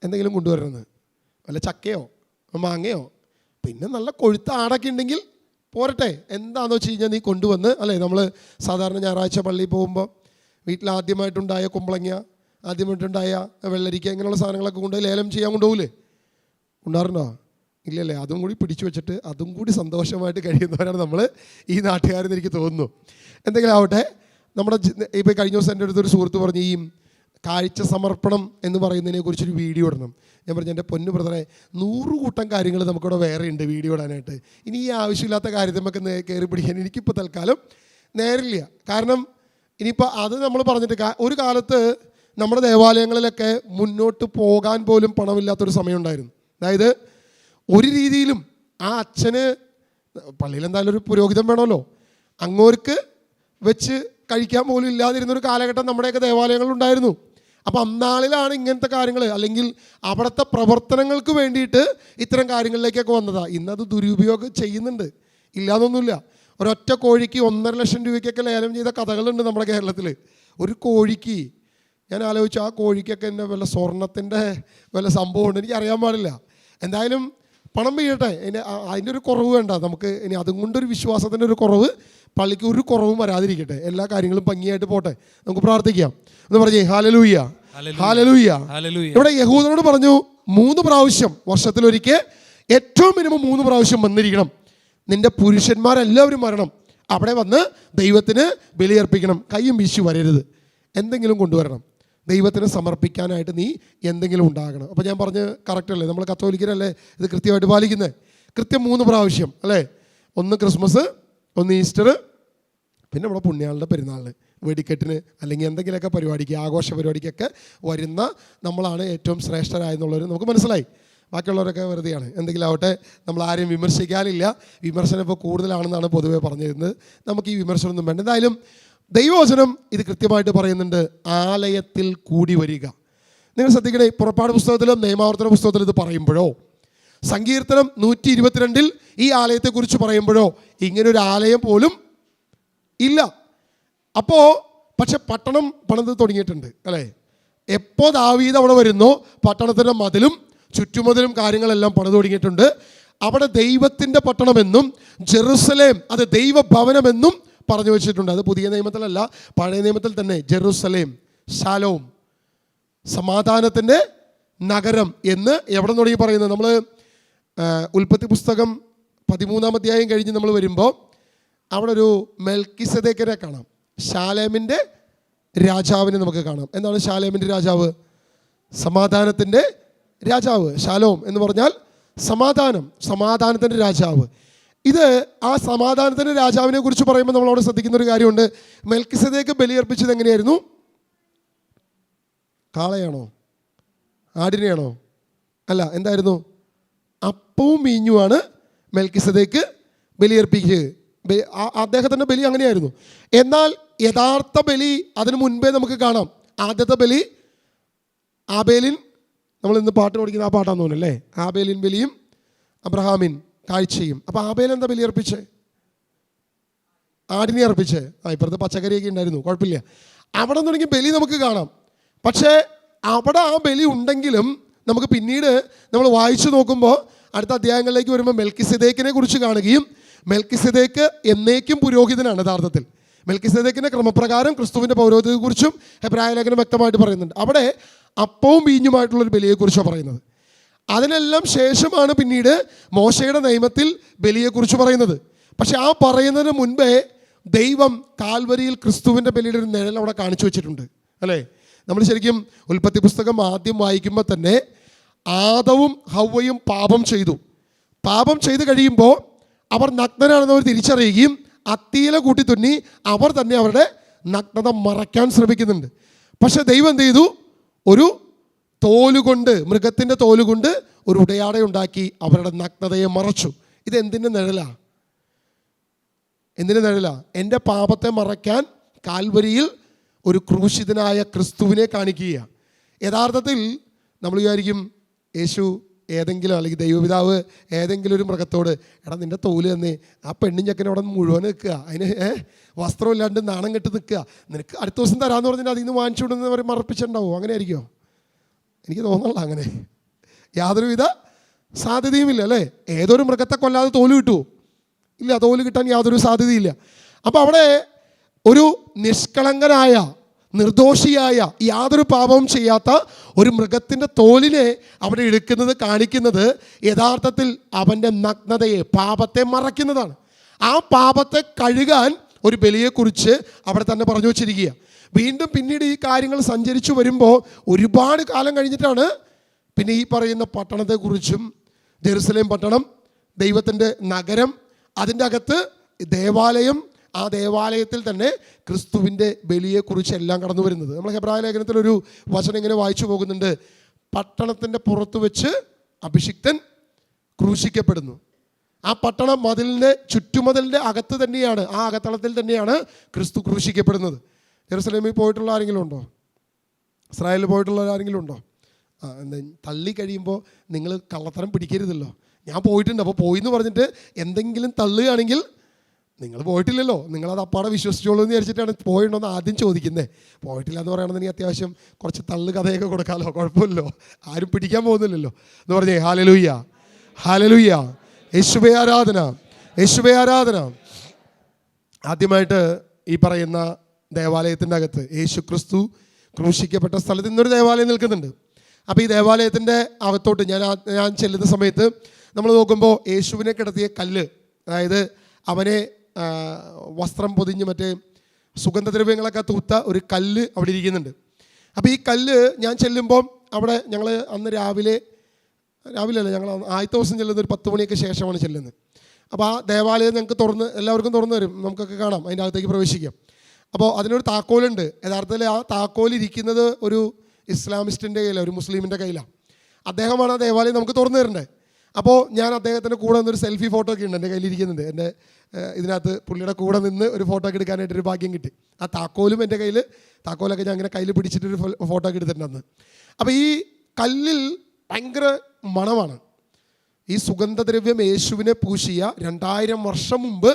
Speaker 2: എന്തെങ്കിലും കൊണ്ടുവരരുത്. വല്ല ചക്കയോ മാങ്ങയോ പിന്നെ നല്ല കൊഴുത്ത ആടൊക്കെ ഉണ്ടെങ്കിൽ പോരട്ടെ. എന്താണെന്ന് വെച്ച് കഴിഞ്ഞാൽ നീ കൊണ്ടുവന്ന്, അല്ലേ, നമ്മൾ സാധാരണ ഞായറാഴ്ച പള്ളിയിൽ പോകുമ്പോൾ വീട്ടിൽ ആദ്യമായിട്ടുണ്ടായ കുമ്പളങ്ങ, ആദ്യമായിട്ടുണ്ടായ വെള്ളരിക്ക, ഇങ്ങനെയുള്ള സാധനങ്ങളൊക്കെ കൊണ്ട് ലേലം ചെയ്യാൻ കൊണ്ടുപോകില്ലേ? ഉണ്ടാറുണ്ടോ? ഇല്ലല്ലേ? അതും കൂടി പിടിച്ചു വെച്ചിട്ട് അതും കൂടി സന്തോഷമായിട്ട് കഴിയുന്നവരാണ് നമ്മൾ ഈ നാട്ടുകാരെന്ന് എനിക്ക് തോന്നുന്നു. എന്തെങ്കിലും ആവട്ടെ, നമ്മുടെ ഇപ്പോൾ കഴിഞ്ഞ ദിവസം എൻ്റെ അടുത്തൊരു സുഹൃത്ത് പറഞ്ഞ് ഈ കാഴ്ച സമർപ്പണം എന്ന് പറയുന്നതിനെ കുറിച്ചൊരു വീഡിയോ ഇടണം. ഞാൻ പറഞ്ഞു, എൻ്റെ പൊന്നു ബ്രദറെ, 100 കൂട്ടം കാര്യങ്ങൾ നമുക്കിവിടെ വേറെ ഉണ്ട് വീഡിയോ ഇടാനായിട്ട്. ഇനി ഈ ആവശ്യമില്ലാത്ത കാര്യത്തിൽ നമുക്ക് കയറി പിടിക്കാൻ എനിക്കിപ്പോൾ തൽക്കാലം നേരില്ല. കാരണം ഇനിയിപ്പോൾ അത് നമ്മൾ പറഞ്ഞിട്ട് ഒരു കാലത്ത് നമ്മുടെ ദേവാലയങ്ങളിലൊക്കെ മുന്നോട്ട് പോകാൻ പോലും പണമില്ലാത്തൊരു സമയം ഉണ്ടായിരുന്നു. അതായത് ഒരു രീതിയിലും ആ അച്ഛന് പള്ളിയിൽ എന്തായാലും ഒരു പുരോഹിതൻ വേണമല്ലോ, അങ്ങോർക്ക് വെച്ച് കഴിക്കാൻ പോലും ഇല്ലാതിരുന്നൊരു കാലഘട്ടം നമ്മുടെയൊക്കെ ദേവാലയങ്ങളുണ്ടായിരുന്നു. അപ്പം അന്നാളിലാണ് ഇങ്ങനത്തെ കാര്യങ്ങൾ, അല്ലെങ്കിൽ അവിടുത്തെ പ്രവർത്തനങ്ങൾക്ക് വേണ്ടിയിട്ട് ഇത്തരം കാര്യങ്ങളിലേക്കൊക്കെ വന്നതാണ്. ഇന്നത് ദുരുപയോഗം ചെയ്യുന്നുണ്ട്, ഇല്ലാതൊന്നുമില്ല. ഒരൊറ്റ കോഴിക്ക് 1.5 ലക്ഷം രൂപയ്ക്കൊക്കെ ലേലം ചെയ്ത കഥകളുണ്ട് നമ്മുടെ കേരളത്തിൽ. ഒരു കോഴിക്ക് ഞാൻ ആലോചിച്ചു, ആ കോഴിക്കൊക്കെ എന്നെ വല്ല സ്വർണത്തിൻ്റെ വല്ല സംഭവമുണ്ട്, എനിക്ക് അറിയാൻ പാടില്ല. എന്തായാലും പണം വീഴട്ടെ, അതിൻ്റെ ഒരു കുറവ് വേണ്ട നമുക്ക്. ഇനി അതും കൊണ്ടൊരു വിശ്വാസത്തിൻ്റെ ഒരു കുറവ്, പള്ളിക്ക് ഒരു കുറവും വരാതിരിക്കട്ടെ, എല്ലാ കാര്യങ്ങളും ഭംഗിയായിട്ട് പോട്ടെ. നമുക്ക് പ്രാർത്ഥിക്കാം. എന്ന് പറഞ്ഞേ ഹല്ലേലൂയ, ഹല്ലേലൂയ. ഇവിടെ യഹൂദനോട് പറഞ്ഞു 3 പ്രാവശ്യം വർഷത്തിലൊരിക്കൽ, ഏറ്റവും മിനിമം 3 പ്രാവശ്യം വന്നിരിക്കണം. നിന്റെ പുരുഷന്മാരെല്ലാവരും വരണം, അവിടെ വന്ന് ദൈവത്തിന് ബലിയർപ്പിക്കണം. കയ്യും വീശി വരരുത്, എന്തെങ്കിലും കൊണ്ടുവരണം. ദൈവത്തിന് സമർപ്പിക്കാനായിട്ട് നീ എന്തെങ്കിലും ഉണ്ടാകണം. അപ്പോൾ ഞാൻ പറഞ്ഞ് കറക്റ്റ് അല്ലേ? നമ്മൾ കത്തോലിക്കരല്ലേ ഇത് കൃത്യമായിട്ട് പാലിക്കുന്നത്? കൃത്യം 3 പ്രാവശ്യം അല്ലേ? 1 ക്രിസ്മസ്, 1 ഈസ്റ്റർ, പിന്നെ നമ്മുടെ പുണ്യാളുടെ പെരുന്നാളിന്, വെടിക്കെട്ടിന്, അല്ലെങ്കിൽ എന്തെങ്കിലുമൊക്കെ പരിപാടിക്ക്, ആഘോഷ പരിപാടിക്കൊക്കെ വരുന്ന നമ്മളാണ് ഏറ്റവും ശ്രേഷ്ഠരായെന്നുള്ളവർ നമുക്ക് മനസ്സിലായി. ബാക്കിയുള്ളവരൊക്കെ വെറുതെയാണ്. എന്തെങ്കിലും ആവട്ടെ, നമ്മൾ ആരെയും വിമർശിക്കാനില്ല. വിമർശനം ഇപ്പോൾ കൂടുതലാണെന്നാണ് പൊതുവേ പറഞ്ഞിരുന്നത്. നമുക്ക് ഈ വിമർശനമൊന്നും വേണ്ട. എന്തായാലും ദൈവവചനം ഇത് കൃത്യമായിട്ട് പറയുന്നുണ്ട്, ആലയത്തിൽ കൂടി വരിക. നിങ്ങൾ ശ്രദ്ധിക്കണേ, പുറപ്പാട് പുസ്തകത്തിലും നിയമാവർത്തന പുസ്തകത്തിലും ഇത് പറയുമ്പോഴോ, സങ്കീർത്തനം 122 ഈ ആലയത്തെക്കുറിച്ച് പറയുമ്പോഴോ, ഇങ്ങനൊരു ആലയം പോലും
Speaker 1: ഇല്ല. അപ്പോൾ പക്ഷെ പട്ടണം പണിത് തുടങ്ങിയിട്ടുണ്ട് അല്ലേ? എപ്പോൾ ദാവീദ് അവിടെ വരുന്നോ പട്ടണത്തിൻ്റെ മതിലും ചുറ്റുമതിലും കാര്യങ്ങളെല്ലാം പണിത് തുടങ്ങിയിട്ടുണ്ട്. അവിടെ ദൈവത്തിൻ്റെ പട്ടണമെന്നും ജെറുസലേം അത് ദൈവഭവനമെന്നും പറഞ്ഞു വെച്ചിട്ടുണ്ട്. അത് പുതിയ നിയമത്തിലല്ല, പഴയ നിയമത്തിൽ തന്നെ ജെറുസലേം, ശാലോം, സമാധാനത്തിൻ്റെ നഗരം എന്ന് എവിടെ തുടങ്ങി പറയുന്നത്? നമ്മൾ ഉൽപ്പത്തി പുസ്തകം 13-ാം അധ്യായം കഴിഞ്ഞ് നമ്മൾ വരുമ്പോൾ അവിടെ ഒരു മെൽക്കിസദേക്കിനെ കാണാം. ശാലേമിൻ്റെ രാജാവിനെ നമുക്ക് കാണാം. എന്താണ് ശാലേമിൻ്റെ രാജാവ്? സമാധാനത്തിൻ്റെ രാജാവ്. ശാലോം എന്ന് പറഞ്ഞാൽ സമാധാനം, സമാധാനത്തിൻ്റെ രാജാവ്. ഇത് ആ സമാധാനത്തിൻ്റെ രാജാവിനെ കുറിച്ച് പറയുമ്പോൾ നമ്മളവിടെ ശ്രദ്ധിക്കുന്ന ഒരു കാര്യമുണ്ട്. മെൽക്കിസദേക്ക് ബലിയർപ്പിച്ചത് എങ്ങനെയായിരുന്നു? കാളയാണോ ആടിനെയാണോ? അല്ല, എന്തായിരുന്നു? അപ്പവും മീഞ്ഞുമാണ് മെൽക്കിസദേക്ക് ബലിയർപ്പിക്കുക. അദ്ദേഹത്തിൻ്റെ ബലി അങ്ങനെയായിരുന്നു. എന്നാൽ യഥാർത്ഥ ബലി അതിനു മുൻപേ നമുക്ക് കാണാം. ആദ്യത്തെ ബലി ആബേലിൻ, നമ്മൾ ഇന്ന് പാട്ട് പഠിക്കുന്ന ആ പാട്ടാന്ന് തോന്നുന്നു അല്ലേ? ആബേലിൻ ബലിയും അബ്രഹാമിൻ കാഴ്ചയും. അപ്പോൾ ആബേൽ എന്താ ബലി അർപ്പിച്ചേ? ആടിനെ അർപ്പിച്ചേ. ഇപ്പുറത്ത് പച്ചക്കറിയൊക്കെ ഉണ്ടായിരുന്നു, കുഴപ്പമില്ല. അവിടെ തുടങ്ങി ബലി നമുക്ക് കാണാം. പക്ഷേ അവിടെ ആ ബലി ഉണ്ടെങ്കിലും നമുക്ക് പിന്നീട് നമ്മൾ വായിച്ചു നോക്കുമ്പോൾ അടുത്ത അധ്യായങ്ങളിലേക്ക് വരുമ്പോൾ മെൽക്കിസദേക്കിനെ കുറിച്ച് കാണുകയും മെൽക്കിസദേക്ക് എന്നേക്കും പുരോഹിതനാണ് യഥാർത്ഥത്തിൽ. മെൽക്കിസദേക്കിൻ്റെ ക്രമപ്രകാരം ക്രിസ്തുവിൻ്റെ പൗരോഹിത്യത്തെക്കുറിച്ചും ഹെബ്രായ ലേഖനം വ്യക്തമായിട്ട് പറയുന്നുണ്ട്. അവിടെ അപ്പവും വീഞ്ഞുമായിട്ടുള്ളൊരു ബലിയെക്കുറിച്ചാണ് പറയുന്നത്. അതിനെല്ലാം ശേഷമാണ് പിന്നീട് മോശയുടെ നിയമത്തിൽ ബലിയെക്കുറിച്ച് പറയുന്നത്. പക്ഷെ ആ പറയുന്നതിന് മുൻപേ ദൈവം കാൽവരിയിൽ ക്രിസ്തുവിൻ്റെ ബലിയുടെ ഒരു നിഴൽ അവിടെ കാണിച്ചു വെച്ചിട്ടുണ്ട് അല്ലേ? നമ്മൾ ശരിക്കും ഉൽപ്പത്തി പുസ്തകം ആദ്യം വായിക്കുമ്പോൾ തന്നെ ആദവും ഹവ്വയും പാപം ചെയ്തു. പാപം ചെയ്ത് കഴിയുമ്പോൾ അവർ നഗ്നരാണെന്ന് അവർ തിരിച്ചറിയുകയും അത്തിയില കൂട്ടി തുന്നി അവർ തന്നെ അവരുടെ നഗ്നത മറയ്ക്കാൻ ശ്രമിക്കുന്നുണ്ട്. പക്ഷെ ദൈവം എന്ത് ചെയ്തു? ഒരു തോലുകൊണ്ട്, മൃഗത്തിൻ്റെ തോലുകൊണ്ട് ഒരു ഉടയാടയുണ്ടാക്കി അവരുടെ നഗ്നതയെ മറച്ചു. ഇതെന്തിൻ്റെ നിഴലാ? എന്തിൻ്റെ നിഴലാ? എൻ്റെ പാപത്തെ മറയ്ക്കാൻ കാൽവരിയിൽ ഒരു ക്രൂശിതനായ ക്രിസ്തുവിനെ കാണിക്കുക. യഥാർത്ഥത്തിൽ നമ്മൾ വിചാരിക്കും യേശു ഏതെങ്കിലും അല്ലെങ്കിൽ ദൈവപിതാവ് ഏതെങ്കിലും ഒരു മൃഗത്തോട് എടാ നിൻ്റെ തോല് തന്നെ ആ പെണ്ണും ചെക്കനെ അവിടെ മുഴുവൻ നിൽക്കുക, അതിന് വസ്ത്രമില്ലാണ്ട് നാണം കെട്ട് നിൽക്കുക, നിനക്ക് അടുത്ത ദിവസം തരാമെന്ന് പറഞ്ഞിട്ട് അതിൽ നിന്ന് വാങ്ങിച്ചു വിടുന്നവർ മറപ്പിച്ചിട്ടുണ്ടാവും. അങ്ങനെ ആയിരിക്കുമോ? എനിക്ക് തോന്നണില്ല. അങ്ങനെ യാതൊരുവിധ സാധ്യതയുമില്ല അല്ലേ? ഏതൊരു മൃഗത്തെ കൊല്ലാതെ തോല് കിട്ടുമോ? ഇല്ല, തോല് കിട്ടാൻ യാതൊരു സാധ്യതയില്ല. അപ്പോൾ അവിടെ ഒരു നിഷ്കളങ്കനായ നിർദോഷിയായ യാതൊരു പാപവും ചെയ്യാത്ത ഒരു മൃഗത്തിൻ്റെ തോലിനെ അവിടെ എടുക്കുന്നത് കാണിക്കുന്നത് യഥാർത്ഥത്തിൽ അവൻ്റെ നഗ്നതയെ, പാപത്തെ മറയ്ക്കുന്നതാണ്. ആ പാപത്തെ കഴുകാൻ ഒരു ബലിയെക്കുറിച്ച് അവിടെ തന്നെ പറഞ്ഞു വച്ചിരിക്കുക. വീണ്ടും പിന്നീട് ഈ കാര്യങ്ങൾ സഞ്ചരിച്ചു വരുമ്പോൾ ഒരുപാട് കാലം കഴിഞ്ഞിട്ടാണ് പിന്നെ ഈ പറയുന്ന പട്ടണത്തെക്കുറിച്ചും, ജെറുസലേം പട്ടണം, ദൈവത്തിൻ്റെ നഗരം, അതിൻ്റെ അകത്ത് ദേവാലയം, ആ ദേവാലയത്തിൽ തന്നെ ക്രിസ്തുവിൻ്റെ ബലിയെക്കുറിച്ച് എല്ലാം കടന്നു വരുന്നത്. നമ്മൾ ഹെബ്രായ ലേഖനത്തിലൊരു വചനം ഇങ്ങനെ വായിച്ചു പോകുന്നുണ്ട്. പട്ടണത്തിൻ്റെ പുറത്ത് വെച്ച് അഭിഷിക്തൻ ക്രൂശിക്കപ്പെടുന്നു. ആ പട്ടണം മതിലിൻ്റെ ചുറ്റുമതിലിൻ്റെ അകത്ത് തന്നെയാണ്, ആ അകത്തളത്തിൽ തന്നെയാണ് ക്രിസ്തു ക്രൂശിക്കപ്പെടുന്നത്. ജെറുസലേമിൽ പോയിട്ടുള്ള ആരെങ്കിലും ഉണ്ടോ? ഇസ്രായേലിൽ പോയിട്ടുള്ള ആരെങ്കിലും ഉണ്ടോ? എന്താ തള്ളി കഴിയുമ്പോൾ നിങ്ങൾ കള്ളത്തരം പിടിക്കരുതല്ലോ. ഞാൻ പോയിട്ടുണ്ട്, അപ്പോൾ പോയി എന്ന് പറഞ്ഞിട്ട് എന്തെങ്കിലും തള്ളുകയാണെങ്കിൽ നിങ്ങൾ പോയിട്ടില്ലല്ലോ, നിങ്ങളത് അപ്പാടെ വിശ്വസിച്ചോളൂ എന്ന് വിചാരിച്ചിട്ടാണ് പോയിട്ടുണ്ടോയെന്ന് ആദ്യം ചോദിക്കുന്നത്. പോയിട്ടില്ല എന്ന് പറയുകയാണെന്നുണ്ടെങ്കിൽ അത്യാവശ്യം കുറച്ച് തള്ളു കഥയൊക്കെ കൊടുക്കാമല്ലോ, കുഴപ്പമില്ലല്ലോ, ആരും പിടിക്കാൻ പോകുന്നില്ലല്ലോ എന്ന് പറഞ്ഞേ. ഹല്ലേലൂയ, ഹല്ലേലൂയ, യേശുവേ ആരാധന, യേശുവേ ആരാധന. ആദ്യമായിട്ട് ഈ പറയുന്ന ദേവാലയത്തിൻ്റെ അകത്ത് യേശു ക്രിസ്തു ക്രൂശിക്കപ്പെട്ട സ്ഥലത്ത് ഇന്നൊരു ദേവാലയം നിൽക്കുന്നുണ്ട്. അപ്പോൾ ഈ ദേവാലയത്തിൻ്റെ അകത്തോട്ട് ഞാൻ ചെല്ലുന്ന സമയത്ത് നമ്മൾ നോക്കുമ്പോൾ യേശുവിനെ കിടത്തിയ കല്ല്, അതായത് അവനെ വസ്ത്രം പൊതിഞ്ഞ് മറ്റേ സുഗന്ധദ്രവ്യങ്ങളൊക്കെ തൂത്ത ഒരു കല്ല് അവിടെ ഇരിക്കുന്നുണ്ട്. അപ്പോൾ ഈ കല്ല് ഞാൻ ചെല്ലുമ്പം അവിടെ ഞങ്ങൾ അന്ന് രാവിലെ അല്ല, ഞങ്ങൾ ആദ്യത്തെ ദിവസം ചെല്ലുന്നത് ഒരു 10 മണിയൊക്കെ ശേഷമാണ് ചെല്ലുന്നത്. അപ്പോൾ ആ ദേവാലയം ഞങ്ങൾക്ക് എല്ലാവർക്കും തുറന്നു തരും, നമുക്കൊക്കെ കാണാം, അതിൻ്റെ അകത്തേക്ക് പ്രവേശിക്കാം. അപ്പോൾ അതിനൊരു താക്കോലുണ്ട്. യഥാർത്ഥത്തിൽ ആ താക്കോൽ ഇരിക്കുന്നത് ഒരു ഇസ്ലാമിസ്റ്റിൻ്റെ കയ്യിലാണ്, ഒരു മുസ്ലിമിൻ്റെ കയ്യിലാണ്. അദ്ദേഹമാണ് ആ ദേവാലയം നമുക്ക് തുറന്നു തരേണ്ടത്. അപ്പോൾ ഞാൻ അദ്ദേഹത്തിൻ്റെ കൂടെ നിന്നൊരു സെൽഫി ഫോട്ടോ ഒക്കെ ഉണ്ട് എൻ്റെ കയ്യിലിരിക്കുന്നുണ്ട്. എൻ്റെ ഇതിനകത്ത് പുള്ളിയുടെ കൂടെ നിന്ന് ഒരു ഫോട്ടോ ഒക്കെ എടുക്കാനായിട്ടൊരു ഭാഗ്യം കിട്ടി. ആ താക്കോലും എൻ്റെ കയ്യിൽ, താക്കോലൊക്കെ ഞാൻ അങ്ങനെ കയ്യിൽ പിടിച്ചിട്ടൊരു ഫോട്ടോ ഒക്കെ എടുത്തിട്ടുണ്ടെന്ന്. അപ്പോൾ ഈ കല്ലിൽ ഭയങ്കര മണമാണ്. ഈ സുഗന്ധദ്രവ്യം യേശുവിനെ പൂശിയ 2000 വർഷം മുമ്പ്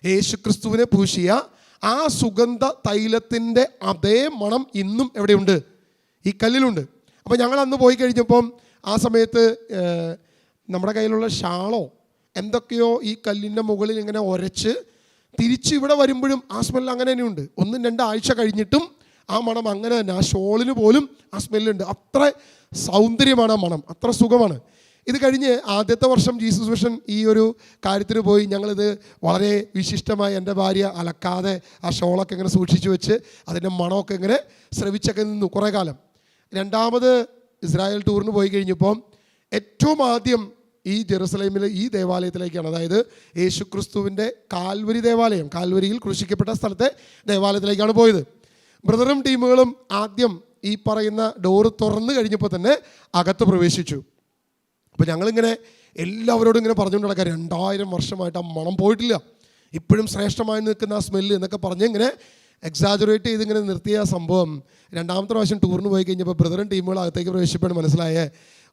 Speaker 1: യേശു ക്രിസ്തുവിനെ പൂശിയ ആ സുഗന്ധ തൈലത്തിൻ്റെ അതേ മണം ഇന്നും എവിടെയുണ്ട്? ഈ കല്ലിലുണ്ട്. അപ്പോൾ ഞങ്ങൾ അന്ന് പോയി കഴിഞ്ഞപ്പം ആ സമയത്ത് നമ്മുടെ കയ്യിലുള്ള ഷാളോ എന്തൊക്കെയോ ഈ കല്ലിൻ്റെ മുകളിൽ ഇങ്ങനെ ഉരച്ച് തിരിച്ച് ഇവിടെ വരുമ്പോഴും ആ സ്മെല്ല് അങ്ങനെ തന്നെയുണ്ട്. 1-2 ആഴ്ച കഴിഞ്ഞിട്ടും ആ മണം അങ്ങനെ തന്നെ. ആ ഷോളിന് പോലും ആ സ്മെല്ലുണ്ട്. അത്ര സൗന്ദര്യമാണ് ആ മണം, അത്ര സുഖമാണ്. ഇത് കഴിഞ്ഞ് ആദ്യത്തെ വർഷം ജീസസ് വിഷൻ ഈ ഒരു കാര്യത്തിന് പോയി. ഞങ്ങളിത് വളരെ വിശിഷ്ടമായി എൻ്റെ ഭാര്യ അലക്കാതെ ആ ഷോളൊക്കെ ഇങ്ങനെ സൂക്ഷിച്ചു വെച്ച് അതിൻ്റെ മണമൊക്കെ ഇങ്ങനെ ശ്രവിച്ചൊക്കെ നിന്നു കുറേ കാലം. രണ്ടാമത് ഇസ്രായേൽ ടൂറിന് പോയി കഴിഞ്ഞപ്പോൾ ഏറ്റവും ആദ്യം ഈ ജെറുസലേമിൽ ഈ ദേവാലയത്തിലേക്കാണ്, അതായത് യേശു ക്രിസ്തുവിൻ്റെ കാൽവരി ദേവാലയം, കാൽവരിയിൽ ക്രൂശിക്കപ്പെട്ട സ്ഥലത്തെ ദേവാലയത്തിലേക്കാണ് പോയത്. ബ്രദറും ടീമുകളും ആദ്യം ഈ പറയുന്ന ഡോറ് തുറന്നു കഴിഞ്ഞപ്പോൾ തന്നെ അകത്ത് പ്രവേശിച്ചു. അപ്പോൾ ഞങ്ങളിങ്ങനെ എല്ലാവരോടും ഇങ്ങനെ പറഞ്ഞുകൊണ്ട് നടക്കാം, 2000 വർഷമായിട്ട് ആ മണം പോയിട്ടില്ല, ഇപ്പോഴും ശ്രേഷ്ഠമായി നിൽക്കുന്ന ആ സ്മെല്ല് എന്നൊക്കെ പറഞ്ഞ് ഇങ്ങനെ എക്സാജറേറ്റ് ചെയ്ത് ഇങ്ങനെ നിർത്തിയ സംഭവം. രണ്ടാമത്തെ പ്രാവശ്യം ടൂറിന് പോയി കഴിഞ്ഞപ്പോൾ ബ്രദറും ടീമുകളും അകത്തേക്ക് പ്രവേശിപ്പോഴാണ് മനസ്സിലായേ,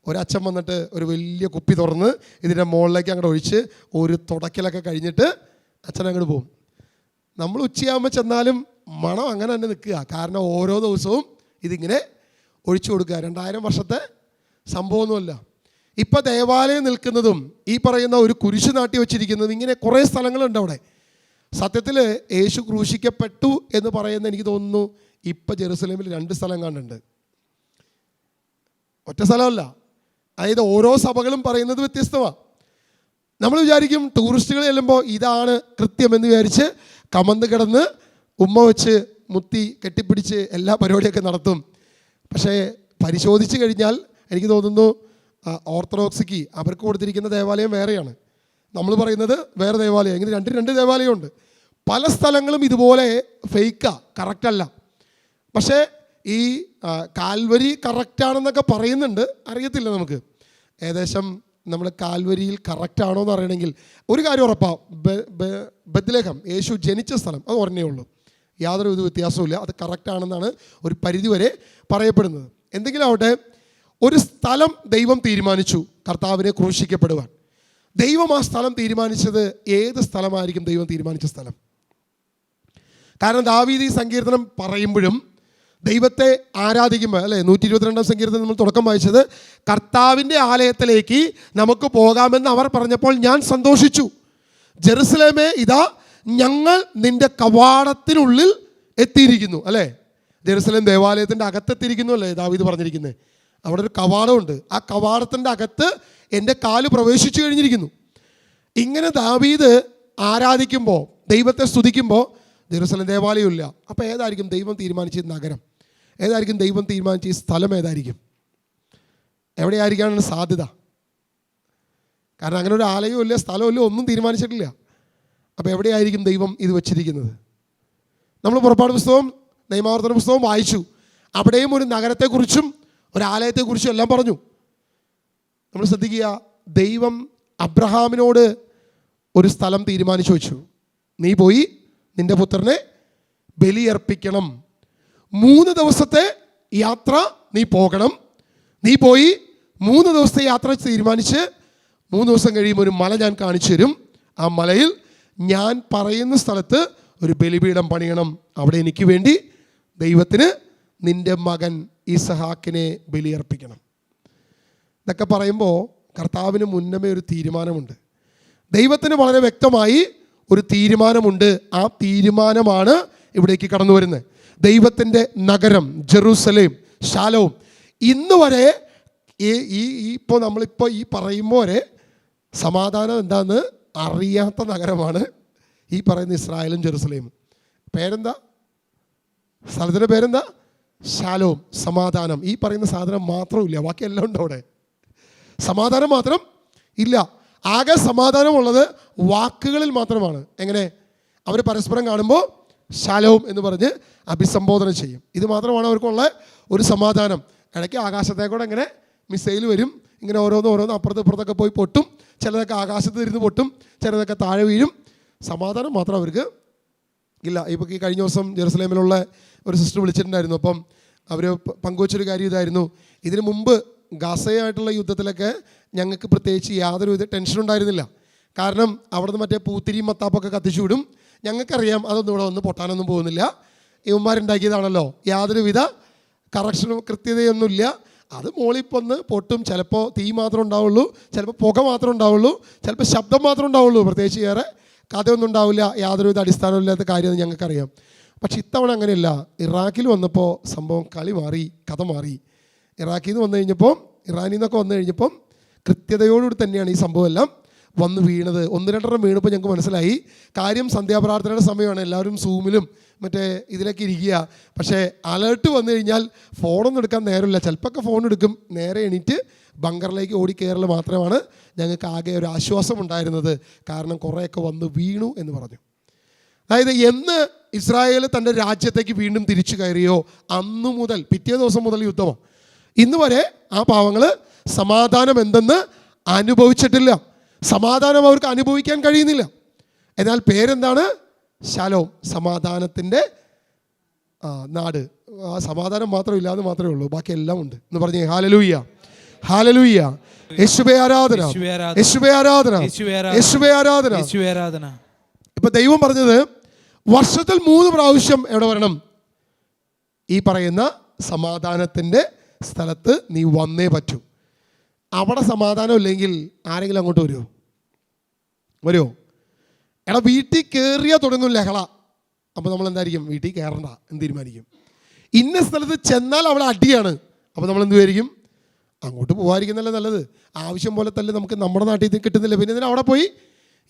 Speaker 1: ഒരച്ഛൻ വന്നിട്ട് ഒരു വലിയ കുപ്പി തുറന്ന് ഇതിൻ്റെ മുകളിലേക്ക് അങ്ങോട്ട് ഒഴിച്ച് ഒരു തുടക്കലൊക്കെ കഴിഞ്ഞിട്ട് അച്ഛൻ അങ്ങോട്ട് പോകും. നമ്മൾ ഉച്ചയാകുമ്പോൾ ചെന്നാലും മണം അങ്ങനെ തന്നെ നിൽക്കുക. കാരണം ഓരോ ദിവസവും ഇതിങ്ങനെ ഒഴിച്ചു കൊടുക്കുക. 2000 വർഷത്തെ സംഭവമൊന്നുമല്ല. ഇപ്പം ദേവാലയം നിൽക്കുന്നതും ഈ പറയുന്ന ഒരു കുരിശ് നാട്ടി വെച്ചിരിക്കുന്നതും ഇങ്ങനെ കുറേ സ്ഥലങ്ങളുണ്ട് അവിടെ. സത്യത്തിൽ യേശു ക്രൂശിക്കപ്പെട്ടു എന്ന് പറയുന്ന എനിക്ക് തോന്നുന്നു ഇപ്പം ജെറുസലേമിൽ 2 സ്ഥലം കണ്ടുണ്ട്, ഒറ്റ സ്ഥലമല്ല. അതായത് ഓരോ സഭകളും പറയുന്നത് വ്യത്യസ്തമാണ്. നമ്മൾ വിചാരിക്കും ടൂറിസ്റ്റുകൾ ചെല്ലുമ്പോൾ ഇതാണ് കൃത്യമെന്ന് വിചാരിച്ച് കമന്ന് കിടന്ന് ഉമ്മ വെച്ച് മുത്തി കെട്ടിപ്പിടിച്ച് എല്ലാ പരിപാടിയൊക്കെ നടത്തും. പക്ഷേ പരിശോധിച്ച് കഴിഞ്ഞാൽ എനിക്ക് തോന്നുന്നു ഓർത്തഡോക്സിക്ക് അവർക്ക് കൊടുത്തിരിക്കുന്ന ദേവാലയം വേറെയാണ്, നമ്മൾ പറയുന്നത് വേറെ ദേവാലയം. ഇങ്ങനെ 2 ദേവാലയമുണ്ട്. പല സ്ഥലങ്ങളും ഇതുപോലെ ഫേക്കാ, കറക്റ്റല്ല. പക്ഷേ ഈ കാൽവരി കറക്റ്റാണെന്നൊക്കെ പറയുന്നുണ്ട്, അറിയത്തില്ല നമുക്ക്. ഏകദേശം നമ്മൾ കാൽവരിയിൽ കറക്റ്റാണോ എന്ന് അറിയണമെങ്കിൽ ഒരു കാര്യം ഉറപ്പാണ്, ബത്ലഹേം യേശു ജനിച്ച സ്ഥലം അത് ഒരെണ്ണേ ഉള്ളൂ, യാതൊരു വിധ വ്യത്യാസവുമില്ല. അത് കറക്റ്റാണെന്നാണ് ഒരു പരിധിവരെ പറയപ്പെടുന്നത്. എന്തെങ്കിലും ആവട്ടെ, ഒരു സ്ഥലം ദൈവം തീരുമാനിച്ചു കർത്താവിനെ ക്രൂശിക്കപ്പെടുവാൻ. ദൈവം ആ സ്ഥലം തീരുമാനിച്ചത് ഏത് സ്ഥലമായിരിക്കും ദൈവം തീരുമാനിച്ച സ്ഥലം? കാരണം ദാവീദ് ഈ സങ്കീർത്തനം പറയുമ്പോഴും ദൈവത്തെ ആരാധിക്കുമ്പോൾ അല്ലേ, 122 സങ്കീർത്തനം നമ്മൾ തുടക്കം വായിച്ചത്, കർത്താവിൻ്റെ ആലയത്തിലേക്ക് നമുക്ക് പോകാമെന്ന് അവർ പറഞ്ഞപ്പോൾ ഞാൻ സന്തോഷിച്ചു. ജെറുസലേമേ, ഇതാ ഞങ്ങൾ നിൻ്റെ കവാടത്തിനുള്ളിൽ എത്തിയിരിക്കുന്നു. അല്ലേ, ജെറുസലേം ദേവാലയത്തിൻ്റെ അകത്തെത്തിയിരിക്കുന്നു അല്ലേ ദാവീദ് പറഞ്ഞിരിക്കുന്നത്. അവിടെ ഒരു കവാടമുണ്ട്, ആ കവാടത്തിൻ്റെ അകത്ത് എൻ്റെ കാല് പ്രവേശിച്ചു കഴിഞ്ഞിരിക്കുന്നു. ഇങ്ങനെ ദാവീദ് ആരാധിക്കുമ്പോൾ, ദൈവത്തെ സ്തുതിക്കുമ്പോൾ ജെറുസലേം ദേവാലയമില്ല. അപ്പോൾ ഏതായിരിക്കും ദൈവം തീരുമാനിച്ച നഗരം? ഏതായിരിക്കും ദൈവം തീരുമാനിച്ച ഈ സ്ഥലം? ഏതായിരിക്കും? എവിടെയായിരിക്കാനാണ് സാധ്യത? കാരണം അങ്ങനെ ഒരു ആലയവും ഇല്ല, സ്ഥലവും ഇല്ല, ഒന്നും തീരുമാനിച്ചിട്ടില്ല. അപ്പോൾ എവിടെയായിരിക്കും ദൈവം ഇത് വച്ചിരിക്കുന്നത്? നമ്മൾ പുറപ്പാട് പുസ്തകവും നിയമാവർത്തന പുസ്തകവും വായിച്ചു. അവിടെയും ഒരു നഗരത്തെക്കുറിച്ചും ഒരാലയത്തെക്കുറിച്ചും എല്ലാം പറഞ്ഞു. നമ്മൾ ശ്രദ്ധിക്കുക, ദൈവം അബ്രഹാമിനോട് ഒരു സ്ഥലം തീരുമാനിച്ചു വെച്ചു. നീ പോയി നിൻ്റെ പുത്രനെ ബലിയർപ്പിക്കണം, 3 ദിവസത്തെ യാത്ര നീ പോകണം. നീ പോയി 3 ദിവസത്തെ യാത്ര തീരുമാനിച്ച് 3 ദിവസം കഴിയുമ്പോൾ ഒരു മല ഞാൻ കാണിച്ചു തരും. ആ മലയിൽ ഞാൻ പറയുന്ന സ്ഥലത്ത് ഒരു ബലിപീഠം പണിയണം. അവിടെ എനിക്ക് വേണ്ടി ദൈവത്തിന് നിൻ്റെ മകൻ ഇസഹാക്കിനെ ബലിയർപ്പിക്കണം. ഇതൊക്കെ പറയുമ്പോൾ കർത്താവിന് മുന്നമേ ഒരു തീരുമാനമുണ്ട്. ദൈവത്തിന് വളരെ വ്യക്തമായി ഒരു തീരുമാനമുണ്ട്. ആ തീരുമാനമാണ് ഇവിടേക്ക് കടന്നു വരുന്നത്. ദൈവത്തിൻ്റെ നഗരം ജെറുസലേം, ശാലോം, ഇന്ന് വരെ ഇപ്പോൾ നമ്മളിപ്പോൾ ഈ പറയുമ്പോൾ വരെ സമാധാനം എന്താണെന്ന് അറിയാത്ത നഗരമാണ് ഈ പറയുന്ന ഇസ്രായേലും ജെറുസലേമും. പേരെന്താ? സ്ഥലത്തിൻ്റെ പേരെന്താ? ശാലോം, സമാധാനം. ഈ പറയുന്ന സാധനം മാത്രമില്ല, ബാക്കി എല്ലാം ഉണ്ട് അവിടെ. സമാധാനം മാത്രം ഇല്ല. ആകെ സമാധാനമുള്ളത് വാക്കുകളിൽ മാത്രമാണ്. എങ്ങനെ? അവർ പരസ്പരം കാണുമ്പോൾ ശാലോം എന്ന് പറഞ്ഞ് അഭിസംബോധന ചെയ്യും. ഇത് മാത്രമാണ് അവർക്കുള്ള ഒരു സമാധാനം. ഇടയ്ക്ക് ആകാശത്തേക്കൂടെ ഇങ്ങനെ മിസൈൽ വരും, ഇങ്ങനെ ഓരോന്ന് അപ്പുറത്ത് ഇപ്പുറത്തൊക്കെ പോയി പൊട്ടും. ചിലതൊക്കെ ആകാശത്ത് ഇരുന്ന് പൊട്ടും, ചിലതൊക്കെ താഴെ വീഴും. സമാധാനം മാത്രം അവർക്ക് ഇല്ല. ഇപ്പോൾ ഈ കഴിഞ്ഞ ദിവസം ജെറുസലേമിലുള്ള ഒരു സിസ്റ്റർ വിളിച്ചിട്ടുണ്ടായിരുന്നു. അപ്പം അവർ പങ്കുവച്ചൊരു കാര്യം ഇതായിരുന്നു, ഇതിനു മുമ്പ് ഗാസയായിട്ടുള്ള യുദ്ധത്തിലൊക്കെ ഞങ്ങൾക്ക് പ്രത്യേകിച്ച് യാതൊരു വിധ ടെൻഷൻ ഉണ്ടായിരുന്നില്ല. കാരണം അവിടുന്ന് മറ്റേ പൂത്തിരിയും മത്താപ്പൊക്കെ കത്തിച്ചു വിടും, ഞങ്ങൾക്കറിയാം അതൊന്നും ഇവിടെ വന്ന് പൊട്ടാനൊന്നും പോകുന്നില്ല, ഇവന്മാരുണ്ടാക്കിയതാണല്ലോ, യാതൊരുവിധ കറക്ഷനും കൃത്യതയൊന്നുമില്ല, അത് മോളിപ്പൊന്ന് പൊട്ടും, ചിലപ്പോൾ തീ മാത്രമേ ഉണ്ടാവുള്ളൂ, ചിലപ്പോൾ പുക മാത്രമേ ഉണ്ടാവുള്ളൂ, ചിലപ്പോൾ ശബ്ദം മാത്രമേ ഉണ്ടാവുള്ളൂ, പ്രത്യേകിച്ച് ഏറെ കഥയൊന്നും ഉണ്ടാവില്ല, യാതൊരുവിധ അടിസ്ഥാനമില്ലാത്ത കാര്യമെന്ന് ഞങ്ങൾക്കറിയാം. പക്ഷെ ഇത്തവണ അങ്ങനെയല്ല. ഇറാഖിൽ വന്നപ്പോൾ സംഭവം കളി മാറി, കഥ മാറി. ഇറാഖിൽ നിന്ന് വന്നു കഴിഞ്ഞപ്പം, ഇറാനിൽ നിന്നൊക്കെ വന്നു കഴിഞ്ഞപ്പം കൃത്യതയോടുകൂടി തന്നെയാണ് ഈ സംഭവം എല്ലാം വന്ന് വീണത്. 1-2 വീണപ്പോൾ ഞങ്ങൾക്ക് മനസ്സിലായി കാര്യം സന്ധ്യാപ്രാർത്ഥനയുടെ സമയമാണ്, എല്ലാവരും സൂമിലും മറ്റേ ഇതിലൊക്കെ ഇരിക്കുക. പക്ഷേ അലേർട്ട് വന്നു കഴിഞ്ഞാൽ ഫോണൊന്നും എടുക്കാൻ നേരമില്ല. ചിലപ്പോൾ ഫോൺ എടുക്കും, നേരെ എണീറ്റ് ബങ്കറിലേക്ക് ഓടിക്കയറൽ മാത്രമാണ് ഞങ്ങൾക്ക് ആകെ ഒരു ആശ്വാസം ഉണ്ടായിരുന്നത്. കാരണം കുറേയൊക്കെ വന്ന് വീണു എന്ന് പറഞ്ഞു. അതായത് എന്ന് ഇസ്രായേൽ തൻ്റെ രാജ്യത്തേക്ക് വീണ്ടും തിരിച്ചു കയറിയോ അന്നു മുതൽ പിറ്റേ ദിവസം മുതൽ യുദ്ധമോ ഇന്ന് വരെ ആ പാവങ്ങൾ സമാധാനം എന്തെന്ന് അനുഭവിച്ചിട്ടില്ല. സമാധാനം അവർക്ക് അനുഭവിക്കാൻ കഴിയുന്നില്ല. എന്നാൽ പേരെന്താണ്? ശലോം, സമാധാനത്തിൻ്റെ നാട്. ആ സമാധാനം മാത്രം ഇല്ലാതെ മാത്രമേ ഉള്ളൂ, ബാക്കി എല്ലാം ഉണ്ട് എന്ന് പറഞ്ഞേ. ഹല്ലേലൂയ, ഹല്ലേലൂയ, യേശുവേ ആരാധന, യേശുവേ ആരാധന, യേശുവേ ആരാധന. ഇപ്പൊ ദൈവം പറഞ്ഞത് വർഷത്തിൽ 3 പ്രാവശ്യം എവിടെ വരണം? ഈ പറയുന്ന സമാധാനത്തിൻ്റെ സ്ഥലത്ത് നീ വന്നേ പറ്റൂ. അവിടെ സമാധാനം ഇല്ലെങ്കിൽ ആരെങ്കിലും അങ്ങോട്ട് വരുമോ? എടാ വീട്ടിൽ കയറിയാൽ തുടങ്ങും ലഹള. അപ്പോൾ നമ്മൾ എന്തായിരിക്കും? വീട്ടിൽ കയറണ്ട എന്ന് തീരുമാനിക്കും. ഇന്ന സ്ഥലത്ത് ചെന്നാൽ അവിടെ അടിയാണ്, അപ്പോൾ നമ്മൾ എന്ത് വിചാരിക്കും? അങ്ങോട്ട് പോകാതിരിക്കുന്നല്ലേ നല്ലത്. ആവശ്യം പോലെ തന്നെ നമുക്ക് നമ്മുടെ നാട്ടിൽ നിന്ന് കിട്ടുന്നില്ല, പിന്നെ ഇതിന് അവിടെ പോയി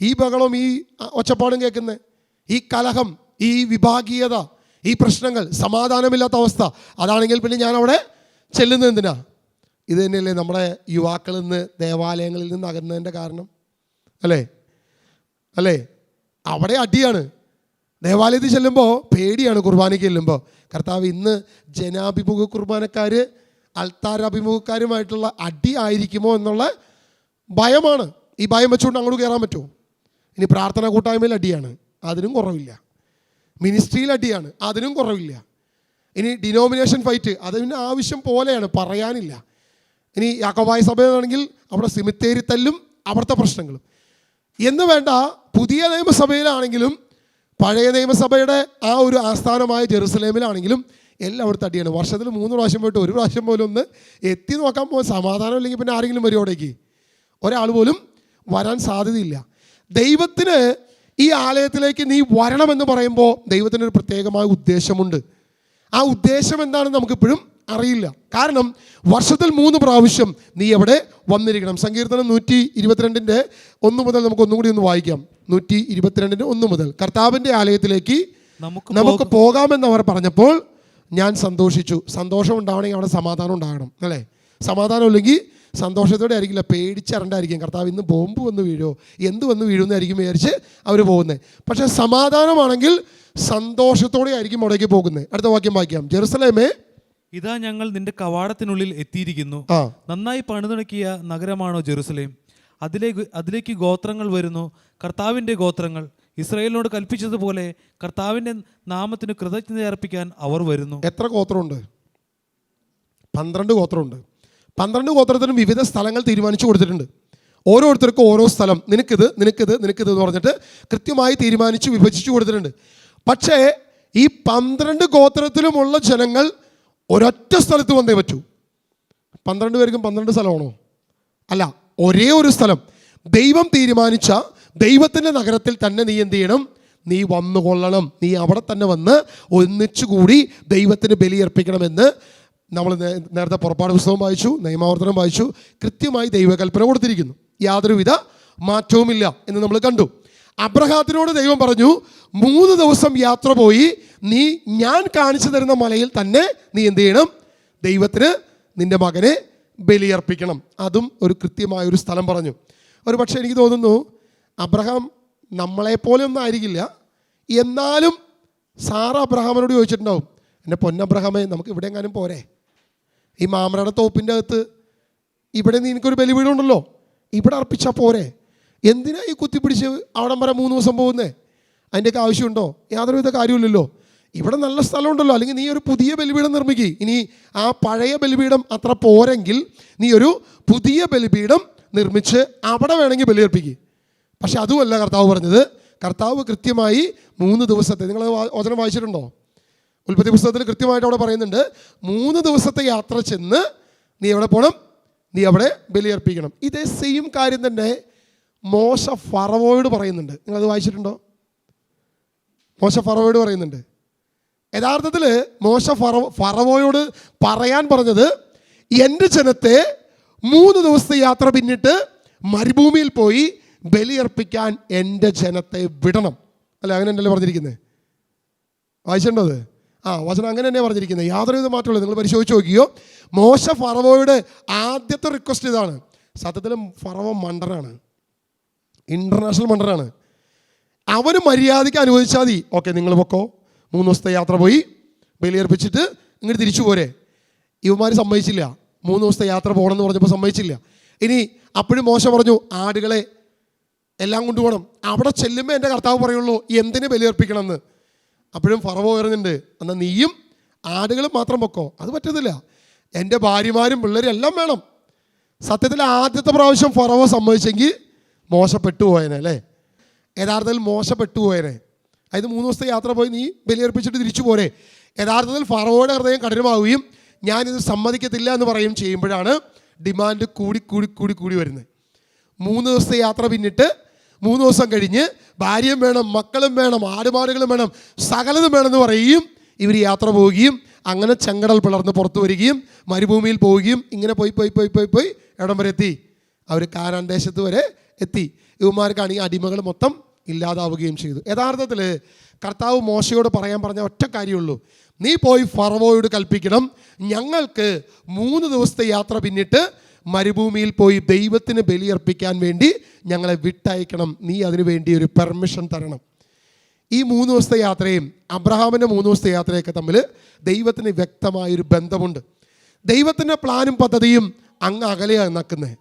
Speaker 1: ഈ ബഹളവും ഈ ഒച്ചപ്പാടും കേൾക്കുന്നത്, ഈ കലഹം, ഈ വിഭാഗീയത, ഈ പ്രശ്നങ്ങൾ, സമാധാനമില്ലാത്ത അവസ്ഥ. അതാണെങ്കിൽ പിന്നെ ഞാൻ അവിടെ ചെല്ലുന്നത് എന്തിനാ? ഇത് തന്നെയല്ലേ നമ്മുടെ യുവാക്കളിൽ നിന്ന് ദേവാലയങ്ങളിൽ നിന്ന് അകന്നതിൻ്റെ കാരണം, അല്ലേ? അവിടെ അടിയാണ്. ദേവാലയത്തിൽ ചെല്ലുമ്പോൾ പേടിയാണ്. കുർബാനയ്ക്ക് ചെല്ലുമ്പോൾ കർത്താവ് ഇന്ന് ജനാഭിമുഖ കുർബാനക്കാർ അൾത്താരഭിമുഖക്കാരുമായിട്ടുള്ള അടി ആയിരിക്കുമോ എന്നുള്ള ഭയമാണ്. ഈ ഭയം വെച്ചുകൊണ്ട് അങ്ങോട്ട് കയറാൻ പറ്റുമോ? ഇനി പ്രാർത്ഥനാ കൂട്ടായ്മയിൽ അടിയാണ്, അതിനും കുറവില്ല. മിനിസ്ട്രിയിൽ അടിയാണ്, അതിനും കുറവില്ല. ഇനി ഡിനോമിനേഷൻ ഫൈറ്റ്, അതിന് ആവശ്യം പോലെയാണ്, പറയാനില്ല. ഇനി യാക്കോബായ സഭയാണെങ്കിൽ അവിടെ സിമിത്തേരി തല്ലും, അവിടുത്തെ പ്രശ്നങ്ങളും എന്ന് വേണ്ട. പുതിയ നിയമസഭയിലാണെങ്കിലും പഴയ നിയമസഭയുടെ ആ ഒരു ആസ്ഥാനമായ ജെറുസലേമിലാണെങ്കിലും എല്ലായിടത്തും അടിയാണ്. വർഷത്തിൽ 3 പ്രാവശ്യം പോയിട്ട് 1 പ്രാവശ്യം പോലും ഒന്ന് എത്തി നോക്കാൻ പോകാൻ സമാധാനം ഇല്ലെങ്കിൽ പിന്നെ ആരെങ്കിലും വരും അവിടേക്ക്? ഒരാൾ പോലും വരാൻ സാധ്യതയില്ല. ദൈവത്തിന് ഈ ആലയത്തിലേക്ക് നീ വരണമെന്ന് പറയുമ്പോൾ ദൈവത്തിനൊരു പ്രത്യേകമായ ഉദ്ദേശമുണ്ട്. ആ ഉദ്ദേശം എന്താണെന്ന് നമുക്കിപ്പോഴും അറിയില്ല. കാരണം വർഷത്തിൽ 3 പ്രാവശ്യം നീ എവിടെ വന്നിരിക്കണം. സങ്കീർത്തനം 122-ന്റെ 1 മുതൽ നമുക്ക് ഒന്നും കൂടി ഒന്ന് വായിക്കാം. 122-ന്റെ 1 മുതൽ. കർത്താവിൻ്റെ ആലയത്തിലേക്ക് നമുക്ക് പോകാമെന്ന് അവർ പറഞ്ഞപ്പോൾ ഞാൻ സന്തോഷിച്ചു. സന്തോഷം ഉണ്ടാവണമെങ്കിൽ അവിടെ സമാധാനം ഉണ്ടാകണം, അല്ലേ? സമാധാനം ഇല്ലെങ്കിൽ സന്തോഷത്തോടെ ആയിരിക്കില്ല, പേടിച്ചറണ്ടായിരിക്കും. കർത്താവ് ഇന്ന് ബോംബ് വന്ന് വീഴോ, എന്ത് വന്ന് വീഴുമെന്നായിരിക്കും വിചാരിച്ച് അവർ പോകുന്നത്. പക്ഷേ സമാധാനമാണെങ്കിൽ സന്തോഷത്തോടെ ആയിരിക്കും അവിടേക്ക് പോകുന്നത്. അടുത്ത വാക്യം വായിക്കാം. ജെറുസലേമേ,
Speaker 2: ഇതാ ഞങ്ങൾ നിന്റെ കവാടത്തിനുള്ളിൽ എത്തിയിരിക്കുന്നു. നന്നായി പണിതുണക്കിയ നഗരമാണോ ജെറുസലേം? അതിലേക്ക് ഗോത്രങ്ങൾ വരുന്നു, കർത്താവിൻ്റെ ഗോത്രങ്ങൾ. ഇസ്രായേലിനോട് കൽപ്പിച്ചതുപോലെ കർത്താവിൻ്റെ നാമത്തിന് കൃതജ്ഞത അർപ്പിക്കാൻ അവർ വരുന്നു.
Speaker 1: എത്ര ഗോത്രമുണ്ട്? 12 ഗോത്രമുണ്ട്. 12 ഗോത്രത്തിനും വിവിധ സ്ഥലങ്ങൾ തീരുമാനിച്ചു കൊടുത്തിട്ടുണ്ട്. ഓരോരുത്തർക്കും ഓരോ സ്ഥലം, നിനക്കിത് എന്ന് പറഞ്ഞിട്ട് കൃത്യമായി തീരുമാനിച്ച് വിഭജിച്ചു കൊടുത്തിട്ടുണ്ട്. പക്ഷേ ഈ 12 ഗോത്രത്തിലുമുള്ള ജനങ്ങൾ ഒരൊറ്റ സ്ഥലത്ത് വന്നേ പറ്റൂ. 12 പേർക്കും 12 സ്ഥലമാണോ? അല്ല, ഒരേ ഒരു സ്ഥലം. ദൈവം തീരുമാനിച്ച ദൈവത്തിൻ്റെ നഗരത്തിൽ തന്നെ നീ എന്ത് ചെയ്യണം? നീ വന്നുകൊള്ളണം. നീ അവിടെ തന്നെ വന്ന് ഒന്നിച്ചുകൂടി ദൈവത്തിന് ബലിയർപ്പിക്കണമെന്ന് നമ്മൾ നേരത്തെ പുറപ്പാട് പുസ്തകം വായിച്ചു, നിയമാവർത്തനം വായിച്ചു. കൃത്യമായി ദൈവകൽപ്പന കൊടുത്തിരിക്കുന്നു. യാതൊരുവിധ മാറ്റവുമില്ല എന്ന് നമ്മൾ കണ്ടു. അബ്രഹാത്തിനോട് ദൈവം പറഞ്ഞു, 3 ദിവസം യാത്ര പോയി നീ ഞാൻ കാണിച്ചു തരുന്ന മലയിൽ തന്നെ നീ എന്ത് ചെയ്യണം? ദൈവത്തിന് നിൻ്റെ മകനെ ബലിയർപ്പിക്കണം. അതും ഒരു കൃത്യമായൊരു സ്ഥലം പറഞ്ഞു. ഒരു പക്ഷേ എനിക്ക് തോന്നുന്നു അബ്രഹാം നമ്മളെപ്പോലെ ഒന്നും ആയിരിക്കില്ല. എന്നാലും സാറ അബ്രഹാമിനോട് ചോദിച്ചിട്ടുണ്ടാവും, എൻ്റെ പൊന്നബ്രഹാമേ, നമുക്ക് ഇവിടെ എങ്ങാനും പോരെ? ഈ മാമരയുടെ തോപ്പിൻ്റെ അകത്ത് ഇവിടെ നിനക്കൊരു ബലിപീഠമുണ്ടല്ലോ, ഇവിടെ അർപ്പിച്ചാൽ പോരെ? എന്തിനാ ഈ കുത്തിപ്പിടിച്ച് അവിടം വരെ 3 ദിവസം പോകുന്നേ? അതിൻ്റെയൊക്കെ ആവശ്യമുണ്ടോ? യാതൊരുവിധ കാര്യമില്ലല്ലോ. ഇവിടെ നല്ല സ്ഥലമുണ്ടല്ലോ. അല്ലെങ്കിൽ നീ ഒരു പുതിയ ബലിപീഠം നിർമ്മിക്കുക. ഇനി ആ പഴയ ബലിപീഠം അത്ര പോരെങ്കിൽ നീ ഒരു പുതിയ ബലിപീഠം നിർമ്മിച്ച് അവിടെ വേണമെങ്കിൽ ബലിയർപ്പിക്കുക. പക്ഷെ അതുമല്ല കർത്താവ് പറഞ്ഞത്. കർത്താവ് കൃത്യമായി 3 ദിവസത്തെ, നിങ്ങൾ വചനം വായിച്ചിട്ടുണ്ടോ? ഉൽപ്പത്തി പുസ്തകത്തിൽ കൃത്യമായിട്ട് അവിടെ പറയുന്നുണ്ട്, 3 ദിവസത്തെ യാത്ര ചെന്ന് നീ എവിടെ പോകണം? നീ അവിടെ ബലിയർപ്പിക്കണം. ഇതേ സെയിം കാര്യം തന്നെ മോശ ഫറവോയോട് പറയുന്നുണ്ട്. നിങ്ങളത് വായിച്ചിട്ടുണ്ടോ? മോശ ഫറവോയോട് പറയുന്നുണ്ട്. യഥാർത്ഥത്തിൽ മോശ ഫറവോയോട് പറയാൻ പറഞ്ഞത്, എൻ്റെ ജനത്തെ 3 ദിവസത്തെ യാത്ര പിന്നിട്ട് മരുഭൂമിയിൽ പോയി ബലിയർപ്പിക്കാൻ എൻ്റെ ജനത്തെ വിടണം. അല്ല, അങ്ങനെ തന്നെയല്ലേ പറഞ്ഞിരിക്കുന്നത്? വായിച്ചിട്ടുണ്ടോ അത്? വചനം അങ്ങനെ തന്നെയാണ് പറഞ്ഞിരിക്കുന്നത്. യാതൊരുവിധ മാറ്റമുള്ളത്. നിങ്ങൾ പരിശോധിച്ച് നോക്കിയോ. മോശ ഫറവോയുടെ ആദ്യത്തെ റിക്വസ്റ്റ് ഇതാണ്. സത്യത്തിൽ ഫറവോ മണ്ടനാണ്, ഇൻ്റർനാഷണൽ മണ്ടനാണ്. അവന് മര്യാദയ്ക്ക് അനുവദിച്ചാൽ മതി. ഓക്കെ, നിങ്ങൾ പൊക്കോ, 3 ദിവസത്തെ യാത്ര പോയി ബലിയർപ്പിച്ചിട്ട് ഇങ്ങോട്ട് തിരിച്ചു പോരെ. ഇവന്മാർ സമ്മതിച്ചില്ല. 3 ദിവസത്തെ യാത്ര പോകണമെന്ന് പറഞ്ഞപ്പോൾ സമ്മതിച്ചില്ല. ഇനി അപ്പോഴും മോശ പറഞ്ഞു, ആടുകളെ എല്ലാം കൊണ്ടുപോകണം. അവിടെ ചെല്ലുമ്പോൾ എൻ്റെ കർത്താവ് പറയുള്ളൂ എന്തിന് ബലിയർപ്പിക്കണമെന്ന്. അപ്പോഴും ഫറവോ വരുന്നുണ്ട്, എന്നാൽ നീയും ആടുകളും മാത്രം പൊക്കോ. അത് പറ്റത്തില്ല, എൻ്റെ ഭാര്യമാരും പിള്ളേരും എല്ലാം വേണം. സത്യത്തിൽ ആദ്യത്തെ പ്രാവശ്യം ഫറവോ സമ്മതിച്ചെങ്കിൽ മോശപ്പെട്ടുപോയനെ അല്ലേ? യഥാർത്ഥത്തിൽ മോശപ്പെട്ടുപോയനെ. അതായത് 3 ദിവസത്തെ യാത്ര പോയി നീ ബലിയർപ്പിച്ചിട്ട് തിരിച്ചു പോരെ. യഥാർത്ഥത്തിൽ ഫറവോയുടെ ഹൃദയം കഠിനമാവുകയും ഞാനിത് സമ്മതിക്കത്തില്ല എന്ന് പറയുകയും ചെയ്യുമ്പോഴാണ് ഡിമാൻഡ് കൂടി വരുന്നത്. 3 ദിവസത്തെ യാത്ര പിന്നിട്ട് 3 ദിവസം കഴിഞ്ഞ് ഭാര്യയും വേണം, മക്കളും വേണം, ആടുമാടുകളും വേണം, സകലതും വേണമെന്ന് പറയുകയും ഇവർ യാത്ര പോവുകയും അങ്ങനെ ചെങ്കടൽ പിളർന്ന് പുറത്തു വരികയും മരുഭൂമിയിൽ പോവുകയും ഇങ്ങനെ പോയി ഇടം വരെ എത്തി. അവർ കാനാൻ ദേശത്ത് വരെ എത്തി. ഇവന്മാർക്കാണെങ്കിൽ അടിമകൾ മൊത്തം ഇല്ലാതാവുകയും ചെയ്തു. യഥാർത്ഥത്തിൽ കർത്താവ് മോശയോട് പറയാൻ പറഞ്ഞ ഒറ്റ കാര്യമുള്ളൂ, നീ പോയി ഫറവോയോട് കൽപ്പിക്കണം, ഞങ്ങൾക്ക് 3 ദിവസത്തെ യാത്ര പിന്നിട്ട് മരുഭൂമിയിൽ പോയി ദൈവത്തിന് ബലിയർപ്പിക്കാൻ വേണ്ടി ഞങ്ങളെ വിട്ടയക്കണം. നീ അതിനു വേണ്ടി ഒരു പെർമിഷൻ തരണം. ഈ 3 ദിവസത്തെ യാത്രയും അബ്രഹാമിൻ്റെ 3 ദിവസത്തെ യാത്രയൊക്കെ തമ്മിൽ ദൈവത്തിന് വ്യക്തമായൊരു ബന്ധമുണ്ട്. ദൈവത്തിൻ്റെ പ്ലാനും പദ്ധതിയും അങ്ങ് അകലെയാണ് നടക്കുന്നത്.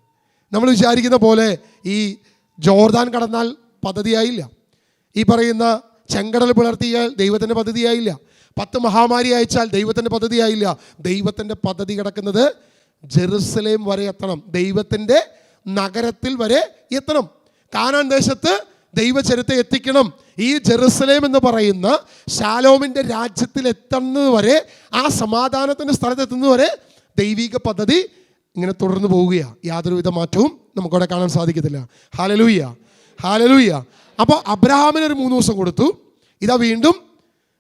Speaker 1: നമ്മൾ വിചാരിക്കുന്ന പോലെ ഈ ജോർദാൻ കടന്നാൽ പദ്ധതിയായില്ല, ഈ പറയുന്ന ചെങ്കടൽ പിളർത്തിയാൽ ദൈവത്തിൻ്റെ പദ്ധതിയായില്ല, 10 മഹാമാരി അയച്ചാൽ ദൈവത്തിൻ്റെ പദ്ധതിയായില്ല. ദൈവത്തിൻ്റെ പദ്ധതി കിടക്കുന്നത് ജെറുസലേം വരെ എത്തണം, ദൈവത്തിൻ്റെ നഗരത്തിൽ വരെ എത്തണം, കാനാൻ ദേശത്ത് ദൈവചരിത്രം എത്തിക്കണം. ഈ ജെറുസലേം എന്ന് പറയുന്ന ശാലോമിൻ്റെ രാജ്യത്തിൽ എത്തുന്നത് വരെ, ആ സമാധാനത്തിൻ്റെ സ്ഥലത്തെത്തുന്നത് വരെ ദൈവിക പദ്ധതി ഇങ്ങനെ തുടർന്ന് പോവുകയാണ്. യാതൊരുവിധ മാറ്റവും നമുക്കവിടെ കാണാൻ സാധിക്കത്തില്ല. Hallelujah, hallelujah. അപ്പോൾ അബ്രഹാമിന് ഒരു 3 ദിവസം കൊടുത്തു. ഇതാ വീണ്ടും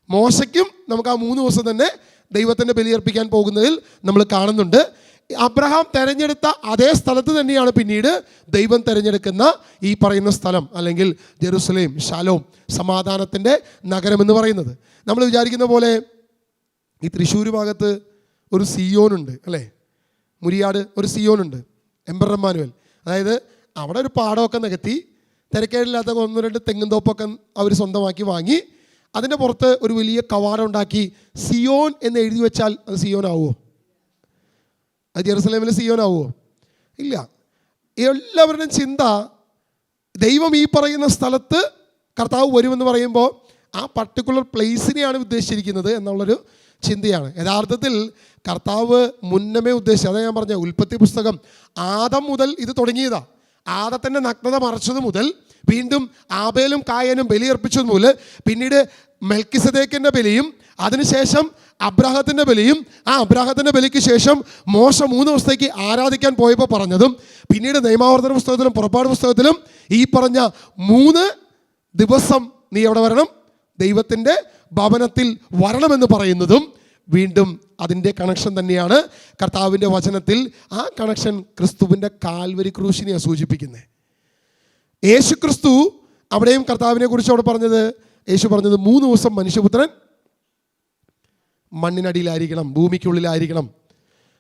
Speaker 1: മോശയ്ക്കും നമുക്ക് ആ 3 ദിവസം തന്നെ ദൈവത്തിൻ്റെ ബലിയർപ്പിക്കാൻ പോകുന്നതിൽ നമ്മൾ കാണുന്നുണ്ട്. അബ്രഹാം തിരഞ്ഞെടുത്ത അതേ സ്ഥലത്ത് തന്നെയാണ് പിന്നീട് ദൈവം തിരഞ്ഞെടുക്കുന്ന ഈ പറയുന്ന സ്ഥലം, അല്ലെങ്കിൽ ജെറുസലേം, ശാലോം, സമാധാനത്തിൻ്റെ നഗരം എന്ന് പറയുന്നത്. നമ്മൾ വിചാരിക്കുന്ന പോലെ ഈ തൃശ്ശൂർ ഭാഗത്ത് ഒരു സിയോനുണ്ട് അല്ലേ, മുരിയാട് ഒരു സിയോനുണ്ട്, എംപറർ ഇമ്മാനുവൽ. അതായത് അവിടെ ഒരു പാടമൊക്കെ നികത്തി തിരക്കേടില്ലാത്ത 1-2 തെങ്ങും തോപ്പൊക്കെ അവർ സ്വന്തമാക്കി വാങ്ങി അതിൻ്റെ പുറത്ത് ഒരു വലിയ കവാടം ഉണ്ടാക്കി സിയോൻ എന്ന് എഴുതി വെച്ചാൽ അത് സിയോൻ ആവുമോ? അത് ജെറുസലേമിൽ സിയോൻ ആവുമോ? ഇല്ല. എല്ലാവരുടെയും ചിന്ത ദൈവം ഈ പറയുന്ന സ്ഥലത്ത് കർത്താവ് വരുമെന്ന് പറയുമ്പോൾ ആ പർട്ടിക്കുലർ പ്ലേസിനെയാണ് ഉദ്ദേശിച്ചിരിക്കുന്നത് എന്നുള്ളൊരു ചിന്തയാണ്. യഥാർത്ഥത്തിൽ കർത്താവ് മുന്നമേ ഉദ്ദേശിച്ചത്, അതാ ഞാൻ പറഞ്ഞ ഉൽപ്പത്തി പുസ്തകം ആദം മുതൽ ഇത് തുടങ്ങിയതാണ്. ആദത്തിൻ്റെ നഗ്നത മറച്ചത് മുതൽ, വീണ്ടും ആബേലും കായനും ബലിയർപ്പിച്ചത് മുതൽ, പിന്നീട് മെൽക്കിസദേക്കിൻ്റെ ബലിയും, അതിനുശേഷം അബ്രാഹത്തിൻ്റെ ബലിയും, ആ അബ്രാഹത്തിൻ്റെ ബലിക്ക് ശേഷം മോശ 3 ദിവസത്തേക്ക് ആരാധിക്കാൻ പോയപ്പോൾ പറഞ്ഞതും, പിന്നീട് നിയമാവർത്തന പുസ്തകത്തിലും പുറപ്പാട് പുസ്തകത്തിലും ഈ പറഞ്ഞ 3 ദിവസം നീ എവിടെ വരണം, ദൈവത്തിൻ്റെ ഭവനത്തിൽ വരണമെന്ന് പറയുന്നതും വീണ്ടും അതിൻ്റെ കണക്ഷൻ തന്നെയാണ് കർത്താവിൻ്റെ വചനത്തിൽ. ആ കണക്ഷൻ ക്രിസ്തുവിൻ്റെ കാൽവരി ക്രൂശിനെയാണ് സൂചിപ്പിക്കുന്നത്. യേശു ക്രിസ്തു അവിടെയും കർത്താവിനെ കുറിച്ച് അവിടെ പറഞ്ഞത്, യേശു പറഞ്ഞത് 3 ദിവസം മനുഷ്യപുത്രൻ മണ്ണിനടിയിലായിരിക്കണം, ഭൂമിക്കുള്ളിലായിരിക്കണം.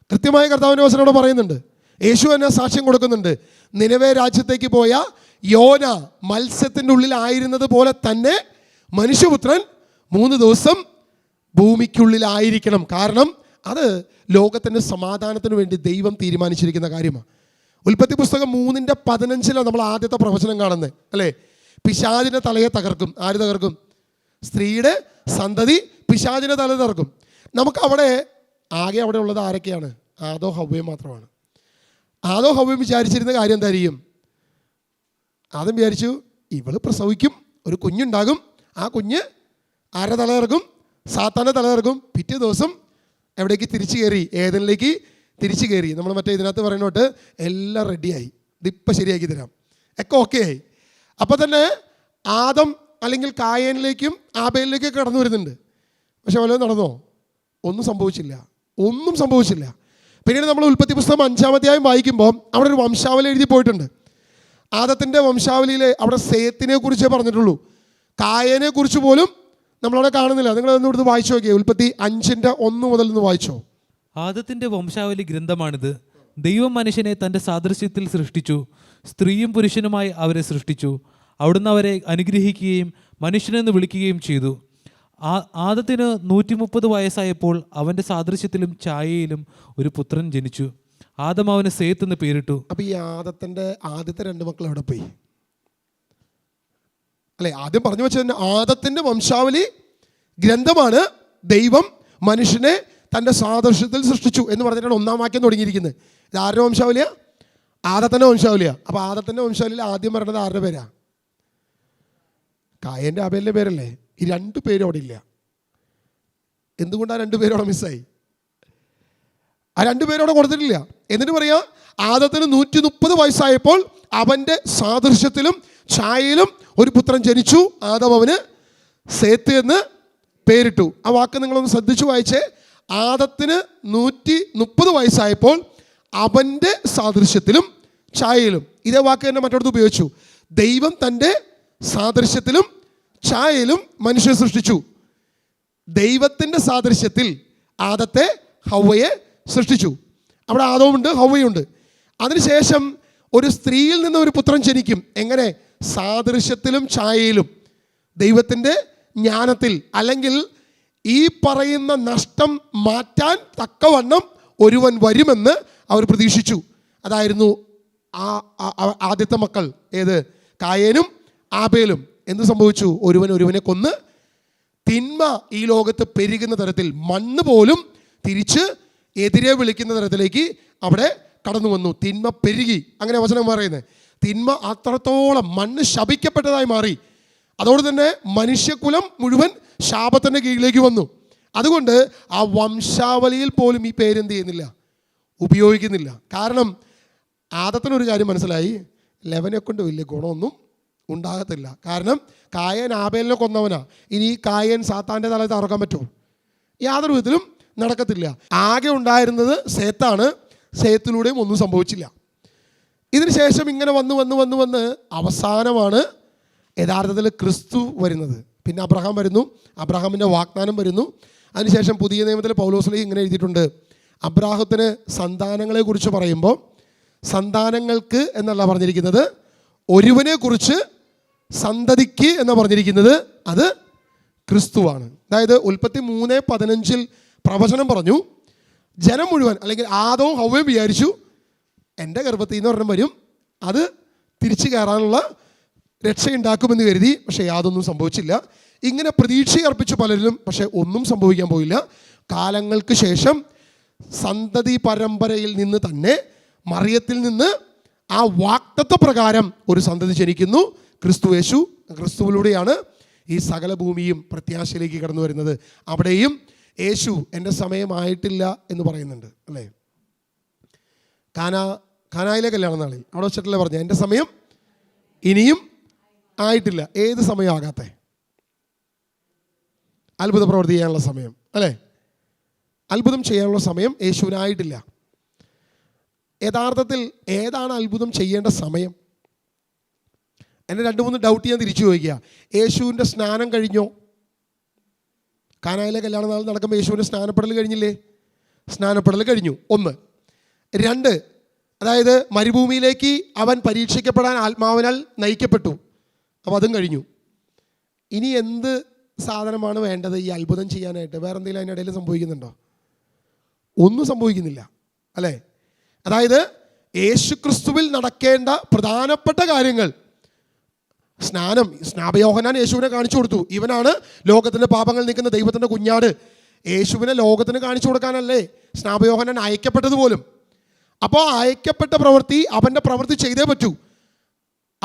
Speaker 1: കൃത്യമായ കർത്താവിൻ്റെ വചനം അവിടെ പറയുന്നുണ്ട്. യേശു തന്നെ സാക്ഷ്യം കൊടുക്കുന്നുണ്ട്. നിനവേ രാജ്യത്തേക്ക് പോയ യോന മത്സ്യത്തിൻ്റെ ഉള്ളിലായിരുന്നത് പോലെ തന്നെ മനുഷ്യപുത്രൻ 3 ദിവസം ഭൂമിക്കുള്ളിലായിരിക്കണം. കാരണം അത് ലോകത്തിൻ്റെ സമാധാനത്തിന് വേണ്ടി ദൈവം തീരുമാനിച്ചിരിക്കുന്ന കാര്യമാണ്. ഉൽപ്പത്തി പുസ്തകം 3:15 നമ്മൾ ആദ്യത്തെ പ്രവചനം കാണുന്നത് അല്ലേ. പിശാചിൻ്റെ തലയെ തകർക്കും. ആര് തകർക്കും? സ്ത്രീയുടെ സന്തതി പിശാചിൻ്റെ തല തകർക്കും. നമുക്കവിടെ ആകെ അവിടെ ഉള്ളത് ആരൊക്കെയാണ്? ആദോ ഹവ്വയും മാത്രമാണ്. ആദോ ഹവ്വയും വിചാരിച്ചിരുന്ന കാര്യം എന്തായിരിക്കും? ആദ്യം വിചാരിച്ചു ഇവള് പ്രസവിക്കും, ഒരു കുഞ്ഞുണ്ടാകും, ആ കുഞ്ഞ് ആരുടെ തലയിറക്കും? സാത്താൻ്റെ തലയിറക്കും. പിറ്റേ ദിവസം എവിടേക്ക് തിരിച്ചു കയറി? ഏദനിലേക്ക് തിരിച്ചു കയറി. നമ്മൾ മറ്റേ ഇതിനകത്ത് പറയുന്നോട്ട് എല്ലാം റെഡിയായി, ഇതിപ്പോൾ ശരിയാക്കി തരാം, ഒക്കെ ഓക്കെ ആയി. അപ്പോൾ തന്നെ ആദം അല്ലെങ്കിൽ കായേനിലേക്കും ആബേലിലേക്കും കടന്നു വരുന്നുണ്ട്. പക്ഷെ വല്ലതും നടന്നോ? ഒന്നും സംഭവിച്ചില്ല. പിന്നീട് നമ്മൾ ഉൽപ്പത്തി പുസ്തകം 5-ാം അധ്യായം വായിക്കുമ്പോൾ അവിടെ ഒരു വംശാവലി എഴുതി പോയിട്ടുണ്ട്. ആദത്തിൻ്റെ വംശാവലിയിൽ അവിടെ സേത്തിനെ കുറിച്ചേ പറഞ്ഞിട്ടുള്ളൂ, കായേനെ കുറിച്ച് പോലും നമ്മളവിടെ കാണുന്നില്ല. നിങ്ങൾ ഒന്ന് ഇവിടുന്ന് വായിച്ചു നോക്കിയേ, ഉൽപ്പത്തി 5:1 മുതൽ ഒന്ന് വായിച്ചോ.
Speaker 2: ആദത്തിന്റെ വംശാവലി ഗ്രന്ഥമാണിത്. ദൈവം മനുഷ്യനെ തൻ്റെ സാദൃശ്യത്തിൽ സൃഷ്ടിച്ചു, സ്ത്രീയും പുരുഷനുമായി അവരെ സൃഷ്ടിച്ചു. അവിടുന്ന് അവരെ അനുഗ്രഹിക്കുകയും മനുഷ്യനെന്ന് വിളിക്കുകയും ചെയ്തു. ആദത്തിന് 130 വയസ്സായപ്പോൾ അവൻ്റെ സാദൃശ്യത്തിലും ഛായയിലും ഒരു പുത്രൻ ജനിച്ചു. ആദം അവന് സേത്ത് എന്ന് പേരിട്ടു.
Speaker 1: അപ്പോൾ ഈ ആദത്തിൻ്റെ ആദ്യത്തെ 2 മക്കൾ എവിടെ പോയി? അല്ലേ, ആദ്യം പറഞ്ഞു വെച്ചത് ആദത്തിൻ്റെ വംശാവലി ഗ്രന്ഥമാണ് ദൈവം മനുഷ്യനെ തൻ്റെ സാദൃശ്യത്തിൽ സൃഷ്ടിച്ചു എന്ന് പറഞ്ഞിട്ടാണ് 1-ാം വാക്യം തുടങ്ങിയിരിക്കുന്നത്. ഇത് ആരുടെ വംശാവലിയാ? ആദത്തിൻ്റെ വംശാവലിയാ. അപ്പോൾ ആദത്തിൻ്റെ വംശാവലിയിൽ ആദ്യം പറയുന്നത് ആരുടെ പേരാ? കായൻ്റെ ആബേലിൻ്റെ പേരല്ലേ? ഈ 2 പേരും അവിടെ ഇല്ല. എന്തുകൊണ്ടാണ് 2 പേരും അവിടെ മിസ്സായി? ആ 2 പേരും അവിടെ കൊടുത്തിട്ടില്ല. എന്നിട്ട് പറയാ, ആദത്തിന് 130 വയസ്സായപ്പോൾ അവൻ്റെ സാദൃശ്യത്തിലും ഛായയിലും ഒരു പുത്രൻ ജനിച്ചു. ആദം അവന് സേത്ത് എന്ന് പേരിട്ടു. ആ വാക്ക് നിങ്ങളൊന്ന് ശ്രദ്ധിച്ചു വായിച്ചേ. ആദത്തിന് 130 വയസ്സായപ്പോൾ അവൻ്റെ സാദൃശ്യത്തിലും ഛായയിലും. ഇതേ വാക്ക് തന്നെ മറ്റൊടത്ത് ഉപയോഗിച്ചു. ദൈവം തൻ്റെ സാദൃശ്യത്തിലും ഛായയിലും മനുഷ്യനെ സൃഷ്ടിച്ചു. ദൈവത്തിൻ്റെ സാദൃശ്യത്തിൽ ആദത്തെ ഹവ്വയെ സൃഷ്ടിച്ചു. അവിടെ ആദവുമുണ്ട്, ഹവ്വയുണ്ട്. അതിനുശേഷം ഒരു സ്ത്രീയിൽ നിന്ന് ഒരു പുത്രൻ ജനിക്കും. എങ്ങനെ? സാദൃശ്യത്തിലും ഛായയിലും. ദൈവത്തിൻ്റെ ജ്ഞാനത്തിൽ, അല്ലെങ്കിൽ ഈ പറയുന്ന നഷ്ടം മാറ്റാൻ തക്കവണ്ണം ഒരുവൻ വരുമെന്ന് അവർ പ്രതീക്ഷിച്ചു. അതായിരുന്നു ആദ്യത്തെ മക്കൾ. ഏത്? കായേനും ആബേലും. എന്ത് സംഭവിച്ചു? ഒരുവനെ കൊന്ന് തിന്മ ഈ ലോകത്ത് പെരുകുന്ന തരത്തിൽ, മണ്ണ് പോലും തിരിച്ച് എതിരെ വിളിക്കുന്ന തരത്തിലേക്ക് അവിടെ കടന്നു വന്നു. തിന്മ പെരുകി, അങ്ങനെ വചനം പറയുന്നത്. തിന്മ അത്രത്തോളം, മണ്ണ് ശപിക്കപ്പെട്ടതായി മാറി. അതോടെ തന്നെ മനുഷ്യകുലം മുഴുവൻ ശാപത്തിൻ്റെ കീഴിലേക്ക് വന്നു. അതുകൊണ്ട് ആ വംശാവലിയിൽ പോലും ഈ പേരെന്ത് ചെയ്യുന്നില്ല, ഉപയോഗിക്കുന്നില്ല. കാരണം ആദത്തിനൊരു കാര്യം മനസ്സിലായി, ലെവനെ കൊണ്ട് വലിയ ഗുണമൊന്നും ഉണ്ടാകത്തില്ല. കാരണം കായൻ ആബേലിനെ കൊന്നവനാ. ഇനി കായൻ സാത്താൻ്റെ തലയിൽ തറക്കാൻ പറ്റുമോ? യാതൊരു വിധത്തിലും നടക്കത്തില്ല. ആകെ ഉണ്ടായിരുന്നത് സേത്താണ്. സേത്തിലൂടെയും ഒന്നും സംഭവിച്ചില്ല. ഇതിന് ശേഷം ഇങ്ങനെ വന്ന് അവസാനമാണ് യഥാർത്ഥത്തിൽ ക്രിസ്തു വരുന്നത്. പിന്നെ അബ്രഹാം വരുന്നു, അബ്രഹാമിൻ്റെ വാഗ്ദാനം വരുന്നു. അതിനുശേഷം പുതിയ നിയമത്തിൽ പൗലോസ്ലീഹ ഇങ്ങനെ എഴുതിയിട്ടുണ്ട്. അബ്രാഹത്തിന് സന്താനങ്ങളെ കുറിച്ച് പറയുമ്പോൾ സന്താനങ്ങൾക്ക് എന്നല്ല പറഞ്ഞിരിക്കുന്നത്, ഒരുവനെ കുറിച്ച് സന്തതിക്ക് എന്ന് പറഞ്ഞിരിക്കുന്നത് അത് ക്രിസ്തുവാണ്. അതായത് ഉൽപ്പത്തി 3:15 പ്രവചനം പറഞ്ഞു. ജനം മുഴുവൻ, അല്ലെങ്കിൽ ആദവും ഹവ്വയും വിചാരിച്ചു എൻ്റെ ഗർഭത്തിൽ നിന്ന് ഒരെണ്ണം വരും, അത് തിരിച്ചു കയറാനുള്ള രക്ഷയുണ്ടാക്കുമെന്ന് കരുതി. പക്ഷേ യാതൊന്നും സംഭവിച്ചില്ല. ഇങ്ങനെ പ്രതീക്ഷ അർപ്പിച്ചു പലരിലും, പക്ഷേ ഒന്നും സംഭവിക്കാൻ പോയില്ല. കാലങ്ങൾക്ക് ശേഷം സന്തതി പരമ്പരയിൽ നിന്ന് തന്നെ, മറിയത്തിൽ നിന്ന് ആ വാഗ്ദത്ത പ്രകാരം ഒരു സന്തതി ജനിക്കുന്നു, ക്രിസ്തു യേശു. ക്രിസ്തുവിലൂടെയാണ് ഈ സകല ഭൂമിയും പ്രത്യാശയിലേക്ക് കടന്നു വരുന്നത്. അവിടെയും യേശു എൻ്റെ സമയമായിട്ടില്ല എന്ന് പറയുന്നുണ്ട്, അല്ലേ? കാനായിലെ കല്യാണ നാളിൽ അവിടെ വെച്ചിട്ടല്ലേ പറഞ്ഞു, എൻ്റെ സമയം ഇനിയും ആയിട്ടില്ല. ഏത് സമയമാകാത്തെ? അത്ഭുത പ്രവൃത്തി ചെയ്യാനുള്ള സമയം, അല്ലേ? അത്ഭുതം ചെയ്യാനുള്ള സമയം യേശുവിനായിട്ടില്ല. യഥാർത്ഥത്തിൽ ഏതാണ് അത്ഭുതം ചെയ്യേണ്ട സമയം? എന്നെ 2-3 ഡൗട്ട് ഞാൻ തിരിച്ചു ചോദിക്കുക. യേശുവിൻ്റെ സ്നാനം കഴിഞ്ഞോ? കാനായിലെ കല്യാണ നാൾ നടക്കുമ്പോൾ യേശുവിൻ്റെ സ്നാനപ്പെടൽ കഴിഞ്ഞില്ലേ? സ്നാനപ്പെടൽ കഴിഞ്ഞു. 1. 2, അതായത് മരുഭൂമിയിലേക്ക് അവൻ പരീക്ഷിക്കപ്പെടാൻ ആത്മാവിനാൽ നയിക്കപ്പെട്ടു. അപ്പോൾ അതും കഴിഞ്ഞു. ഇനി എന്ത് സാധനമാണ് വേണ്ടത് ഈ അത്ഭുതം ചെയ്യാനായിട്ട്? വേറെ എന്തെങ്കിലും അതിനിടയിൽ സംഭവിക്കുന്നുണ്ടോ? ഒന്നും സംഭവിക്കുന്നില്ല, അല്ലേ? അതായത് യേശുക്രിസ്തുവിൽ നടക്കേണ്ട പ്രധാനപ്പെട്ട കാര്യങ്ങൾ, സ്നാപയോഹന്നാൻ യേശുവിനെ കാണിച്ചു കൊടുത്തു. ഇവനാണ് ലോകത്തിൻ്റെ പാപങ്ങൾ നീക്കുന്ന ദൈവത്തിൻ്റെ കുഞ്ഞാട്. യേശുവിനെ ലോകത്തിന് കാണിച്ചു കൊടുക്കാനല്ലേ സ്നാപയോഹന്നാൻ അയക്കപ്പെട്ടത് പോലും. അപ്പോൾ അയക്കപ്പെട്ട പ്രവൃത്തി, അവൻ്റെ പ്രവൃത്തി ചെയ്തേ പറ്റൂ.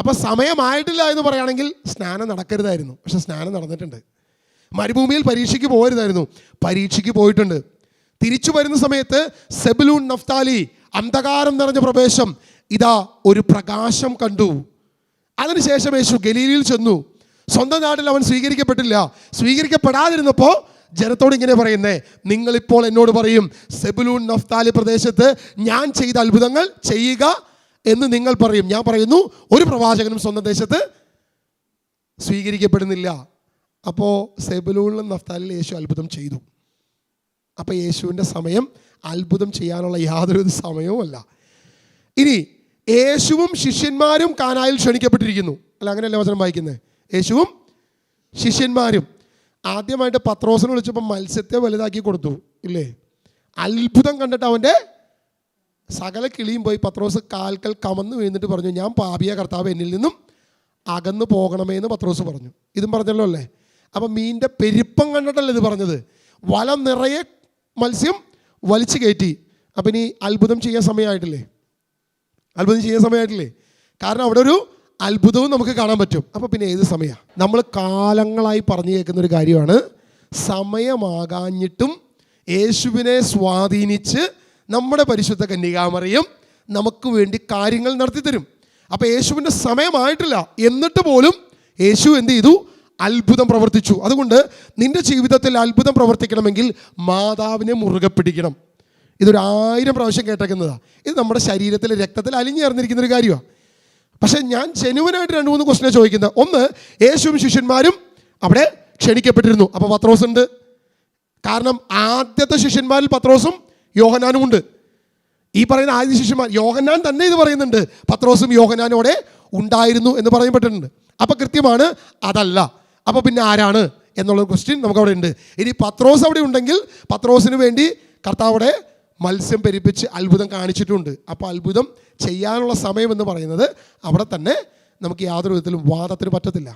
Speaker 1: അപ്പം സമയമായിട്ടില്ല എന്ന് പറയുകയാണെങ്കിൽ സ്നാനം നടക്കരുതായിരുന്നു, പക്ഷെ സ്നാനം നടന്നിട്ടുണ്ട്. മരുഭൂമിയിൽ പരീക്ഷയ്ക്ക് പോകരുതായിരുന്നു, പരീക്ഷയ്ക്ക് പോയിട്ടുണ്ട്. തിരിച്ചു വരുന്ന സമയത്ത് സെബുലൂൺ നഫ്താലി, അന്ധകാരം നിറഞ്ഞ പ്രദേശം, ഇതാ ഒരു പ്രകാശം കണ്ടു. അതിനുശേഷം യേശു ഗലീലയിൽ ചെന്നു. സ്വന്തം നാട്ടിൽ അവൻ സ്വീകരിക്കപ്പെട്ടില്ല. സ്വീകരിക്കപ്പെടാതിരുന്നപ്പോൾ ജനത്തോട് ഇങ്ങനെ പറയുന്നേ, നിങ്ങളിപ്പോൾ എന്നോട് പറയും സെബുലൂൺ നഫ്താലി പ്രദേശത്ത് ഞാൻ ചെയ്ത അത്ഭുതങ്ങൾ ചെയ്യുക എന്ന് നിങ്ങൾ പറയും. ഞാൻ പറയുന്നു, ഒരു പ്രവാചകനും സ്വന്തം ദേശത്ത് സ്വീകരിക്കപ്പെടുന്നില്ല. അപ്പോൾ സെബുലൂണിലും നഫ്താലിലും യേശു അത്ഭുതം ചെയ്തു. അപ്പോൾ യേശുവിൻ്റെ സമയം അത്ഭുതം ചെയ്യാനുള്ള യാതൊരു സമയവുമല്ല. ഇനി യേശുവും ശിഷ്യന്മാരും കാനായിൽ ക്ഷണിക്കപ്പെട്ടിരിക്കുന്നു. അല്ല, അങ്ങനെയല്ല വചനം വായിക്കുന്നത്. യേശുവും ശിഷ്യന്മാരും ആദ്യമായിട്ട് പത്രോസിനെ വിളിച്ചപ്പോൾ മത്സ്യത്തെ വലുതാക്കി കൊടുത്തു, ഇല്ലേ? അത്ഭുതം കണ്ടിട്ട് അവൻ്റെ സകല കിളിയും പോയി. പത്രോസ് കാൽക്കൽ കമന്ന് വീണിട്ട് പറഞ്ഞു, ഞാൻ പാപിയ, കർത്താവ് എന്നിൽ നിന്നും അകന്നു പോകണമേ എന്ന് പത്രോസ് പറഞ്ഞു. ഇതും പറഞ്ഞല്ലോ അല്ലേ? അപ്പം മീനിൻ്റെ പെരുപ്പം കണ്ടിട്ടല്ലേ ഇത് പറഞ്ഞത്. വല നിറയെ മത്സ്യം വലിച്ചു കയറ്റി. അപ്പം ഇനി അത്ഭുതം ചെയ്യാൻ സമയമായിട്ടില്ലേ? അത്ഭുതം ചെയ്യാൻ സമയമായിട്ടില്ലേ? കാരണം അവിടെ ഒരു അത്ഭുതവും നമുക്ക് കാണാൻ പറ്റും. അപ്പോൾ പിന്നെ ഏത് സമയമാണ്? നമ്മൾ കാലങ്ങളായി പറഞ്ഞു കേൾക്കുന്നൊരു കാര്യമാണ്, സമയമാകാഞ്ഞിട്ടും യേശുവിനെ സ്വാധീനിച്ച് നമ്മുടെ പരിശുദ്ധ കന്യകാമറിയം നമുക്ക് വേണ്ടി കാര്യങ്ങൾ നടത്തിത്തരും. അപ്പോൾ യേശുവിൻ്റെ സമയമായിട്ടില്ല, എന്നിട്ട് പോലും യേശു എന്ത് ചെയ്തു? അത്ഭുതം പ്രവർത്തിച്ചു. അതുകൊണ്ട് നിൻ്റെ ജീവിതത്തിൽ അത്ഭുതം പ്രവർത്തിക്കണമെങ്കിൽ മാതാവിനെ മുറുകെ പിടിക്കണം. ഇതൊരു 1000 പ്രാവശ്യം കേട്ടേക്കുന്നതാണ്. ഇത് നമ്മുടെ ശരീരത്തിലെ രക്തത്തിൽ അലിഞ്ഞു ചേർന്നിരിക്കുന്നൊരു കാര്യമാണ്. പക്ഷേ ഞാൻ ജെനുവനായിട്ട് 2-3 ക്വസ്റ്റ്യൻ ചോദിക്കുന്നത്. ഒന്ന്, യേശുവും ശിഷ്യന്മാരും അവിടെ ക്ഷണിക്കപ്പെട്ടിരുന്നു. അപ്പോൾ പത്രോസ് ഉണ്ട്. കാരണം ആദ്യത്തെ ശിഷ്യന്മാരിൽ പത്രോസും യോഹന്നാനും ഉണ്ട്. ഈ പറയുന്ന ആദ്യ ശിഷ്യന്മാർ, യോഹന്നാൻ തന്നെ ഇത് പറയുന്നുണ്ട്, പത്രോസും യോഹന്നാനോടെ ഉണ്ടായിരുന്നു എന്ന് പറയപ്പെട്ടിട്ടുണ്ട്. അപ്പോൾ കൃത്യമാണ് അതല്ല. അപ്പോൾ പിന്നെ ആരാണ് എന്നുള്ള ക്വസ്റ്റ്യൻ നമുക്കവിടെ ഉണ്ട്. ഇനി പത്രോസ് അവിടെ ഉണ്ടെങ്കിൽ പത്രോസിന് വേണ്ടി കർത്താവിടെ മത്സ്യം പെരുപ്പിച്ച് അത്ഭുതം കാണിച്ചിട്ടുണ്ട്. അപ്പോൾ അത്ഭുതം ചെയ്യാനുള്ള സമയം എന്ന് പറയുന്നത് അവിടെ തന്നെ നമുക്ക് യാതൊരു വിധത്തിലും വാദത്തിന് പറ്റത്തില്ല.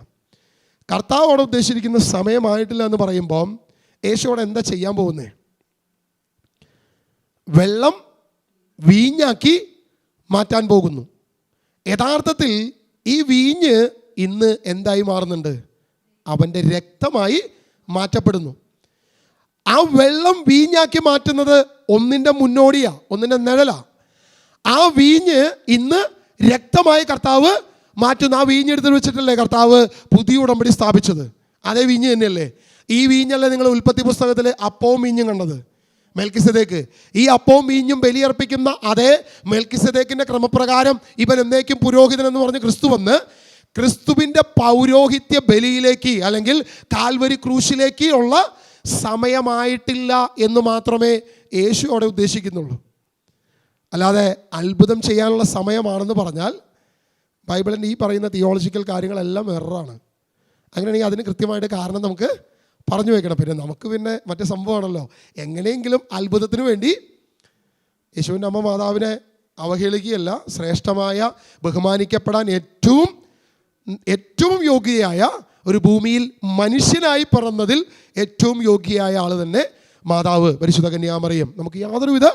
Speaker 1: കർത്താവ് അവിടെ ഉദ്ദേശിച്ചിരിക്കുന്ന സമയമായിട്ടില്ല എന്ന് പറയുമ്പം യേശു അവിടെ എന്താ ചെയ്യാൻ പോകുന്നത്? വെള്ളം വീഞ്ഞാക്കി മാറ്റാൻ പോകുന്നു. യഥാർത്ഥത്തിൽ ഈ വീഞ്ഞ് ഇന്ന് എന്തായി മാറുന്നുണ്ട്? അവൻ്റെ രക്തമായി മാറ്റപ്പെടുന്നു. ആ വെള്ളം വീഞ്ഞാക്കി മാറ്റുന്നത് ഒന്നിൻ്റെ മുന്നോടിയാ, ഒന്നിൻ്റെ നിഴലാ. ആ വീഞ്ഞ് ഇന്ന് രക്തമായി കർത്താവ് മാറ്റുന്നു. ആ വീഞ്ഞെടുത്ത് വെച്ചിട്ടല്ലേ കർത്താവ് പുതിയ ഉടമ്പടി സ്ഥാപിച്ചത്? അതേ വീഞ്ഞ് തന്നെയല്ലേ? ഈ വീഞ്ഞല്ലേ നിങ്ങൾ ഉൽപ്പത്തി പുസ്തകത്തിൽ അപ്പവും വീഞ്ഞും കണ്ടത്? മെൽക്കിസദേക്ക് ഈ അപ്പവും വീഞ്ഞും ബലിയർപ്പിക്കുന്ന അതേ മെൽക്കിസദേക്കിൻ്റെ ക്രമപ്രകാരം ഇവൻ എന്നേക്കും പുരോഹിതൻ എന്ന് പറഞ്ഞ് ക്രിസ്തു വന്ന് ക്രിസ്തുവിൻ്റെ പൗരോഹിത്യ ബലിയിലേക്ക് അല്ലെങ്കിൽ കാൽവരി ക്രൂശിലേക്ക് ഉള്ള സമയമായിട്ടില്ല എന്ന് മാത്രമേ യേശു അവിടെ ഉദ്ദേശിക്കുന്നുള്ളൂ. അല്ലാതെ അത്ഭുതം ചെയ്യാനുള്ള സമയമാണെന്ന് പറഞ്ഞാൽ ബൈബിളിൻ്റെ ഈ പറയുന്ന തിയോളജിക്കൽ കാര്യങ്ങളെല്ലാം എററാണ്. അങ്ങനെയാണെങ്കിൽ അതിന് കൃത്യമായിട്ട് കാരണം നമുക്ക് പറഞ്ഞു വയ്ക്കണം. പിന്നെ മറ്റേ സംഭവമാണല്ലോ, എങ്ങനെയെങ്കിലും അത്ഭുതത്തിന് വേണ്ടി യേശുവിൻ്റെ അമ്മ മാതാവിനെ അവഹേളിക്കുകയല്ല, ശ്രേഷ്ഠമായ ബഹുമാനിക്കപ്പെടാൻ ഏറ്റവും യോഗ്യയായ ഒരു ഭൂമിയിൽ മനുഷ്യനായി പിറന്നതിൽ ഏറ്റവും യോഗ്യയായ ആൾ തന്നെ മാതാവ് പരിശുദ്ധ കന്യാമറിയം. നമുക്ക് യാതൊരുവിധ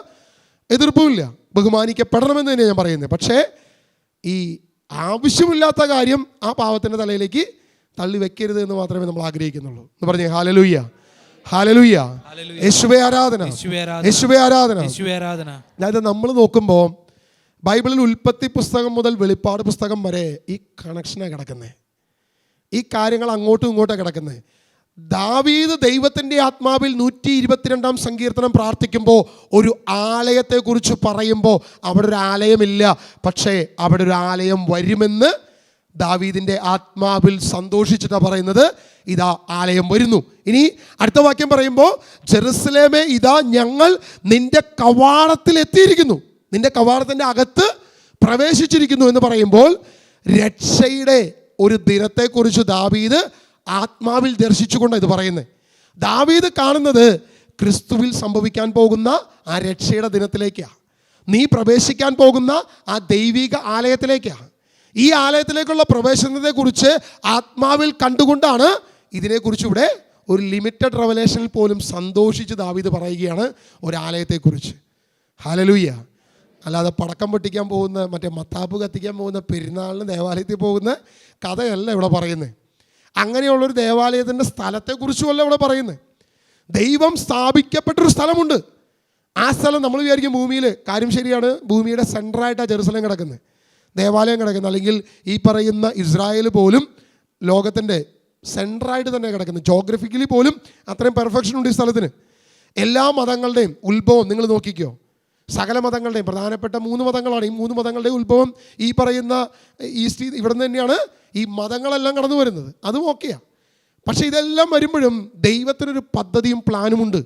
Speaker 1: എതിർപ്പുമില്ല, ബഹുമാനിക്കപ്പെടണമെന്ന് തന്നെ ഞാൻ പറയുന്നത്. പക്ഷേ ഈ ആവശ്യമില്ലാത്ത കാര്യം ആ പാവത്തിൻ്റെ തലയിലേക്ക് തള്ളി വെക്കരുത് എന്ന് മാത്രമേ നമ്മൾ ആഗ്രഹിക്കുന്നുള്ളൂ. എന്ന് പറഞ്ഞേ ഹല്ലേലൂയ, ഹല്ലേലൂയ, യേശുവേ ആരാധന, യേശുവേ ആരാധന. അതായത് നമ്മൾ നോക്കുമ്പോൾ ബൈബിളിൽ ഉൽപ്പത്തി പുസ്തകം മുതൽ വെളിപ്പാട് പുസ്തകം വരെ ഈ കണക്ഷനാണ് കിടക്കുന്നത്. ഈ കാര്യങ്ങൾ അങ്ങോട്ടും ഇങ്ങോട്ടാണ് കിടക്കുന്നത്. ദാവീദ് ദൈവത്തിൻ്റെ ആത്മാവിൽ 122-ാം സങ്കീർത്തനം പ്രാർത്ഥിക്കുമ്പോൾ ഒരു ആലയത്തെക്കുറിച്ച് പറയുമ്പോൾ അവിടെ ഒരു ആലയമില്ല, പക്ഷേ അവിടെ ഒരു ആലയം വരുമെന്ന് ദാവീദിൻ്റെ ആത്മാവിൽ സന്തോഷിച്ചിട്ടാണ് പറയുന്നത്. ഇതാ ആലയം വരുന്നു. ഇനി അടുത്ത വാക്യം പറയുമ്പോൾ ജെറുസലേമേ ഇതാ ഞങ്ങൾ നിൻ്റെ കവാടത്തിൽ എത്തിയിരിക്കുന്നു, നിൻ്റെ കവാടത്തിൻ്റെ അകത്ത് പ്രവേശിച്ചിരിക്കുന്നു എന്ന് പറയുമ്പോൾ രക്ഷയുടെ ഒരു ദിനത്തെക്കുറിച്ച് ദാവീദ് ആത്മാവിൽ ദർശിച്ചുകൊണ്ടാണ് ഇത് പറയുന്നത്. ദാവീദ് കാണുന്നത് ക്രിസ്തുവിൽ സംഭവിക്കാൻ പോകുന്ന ആ രക്ഷയുടെ ദിനത്തിലേക്കാണ്. നീ പ്രവേശിക്കാൻ പോകുന്ന ആ ദൈവിക ആലയത്തിലേക്കാണ്. ഈ ആലയത്തിലേക്കുള്ള പ്രവേശനത്തെക്കുറിച്ച് ആത്മാവിൽ കണ്ടുകൊണ്ടാണ് ഇതിനെക്കുറിച്ച് ഇവിടെ ഒരു ലിമിറ്റഡ് റെവലേഷനിൽ പോലും സന്തോഷിച്ച് ദാവീദ് പറയുകയാണ് ഒരാലയത്തെക്കുറിച്ച്. ഹല്ലേലൂയ. അല്ലാതെ പടക്കം പൊട്ടിക്കാൻ പോകുന്ന, മറ്റേ മത്താപ്പ് കത്തിക്കാൻ പോകുന്ന, പെരുന്നാളിന് ദേവാലയത്തിൽ പോകുന്ന കഥയല്ല ഇവിടെ പറയുന്നത്. അങ്ങനെയുള്ളൊരു ദേവാലയത്തിൻ്റെ സ്ഥലത്തെക്കുറിച്ചുമല്ല ഇവിടെ പറയുന്നത്. ദൈവം സ്ഥാപിക്കപ്പെട്ടൊരു സ്ഥലമുണ്ട്. ആ സ്ഥലം നമ്മൾ വിചാരിക്കും ഭൂമിയിൽ, കാര്യം ശരിയാണ്, ഭൂമിയുടെ സെൻറ്ററായിട്ടാണ് ജെറുസലേം കിടക്കുന്നത്, ദേവാലയം കിടക്കുന്നത്. അല്ലെങ്കിൽ ഈ പറയുന്ന ഇസ്രായേൽ പോലും ലോകത്തിൻ്റെ സെൻറ്ററായിട്ട് തന്നെ കിടക്കുന്നത്. ജോഗ്രഫിക്കലി പോലും അത്രയും പെർഫെക്ഷൻ ഉണ്ട് ഈ സ്ഥലത്തിന്. എല്ലാ മതങ്ങളുടെയും ഉത്ഭവം നിങ്ങൾ നോക്കിക്കോ. സകല മതങ്ങളുടെയും പ്രധാനപ്പെട്ട 3 മതങ്ങളാണ്. ഈ 3 മതങ്ങളുടെയും ഉത്ഭവം ഈ പറയുന്ന ഈസ്റ്റ് ഇവിടെ നിന്ന് തന്നെയാണ് ഈ മതങ്ങളെല്ലാം കടന്നു വരുന്നത്. അതും ഓക്കെയാണ്. പക്ഷേ ഇതെല്ലാം വരുമ്പോഴും ദൈവത്തിനൊരു പദ്ധതിയും പ്ലാനുമുണ്ട്.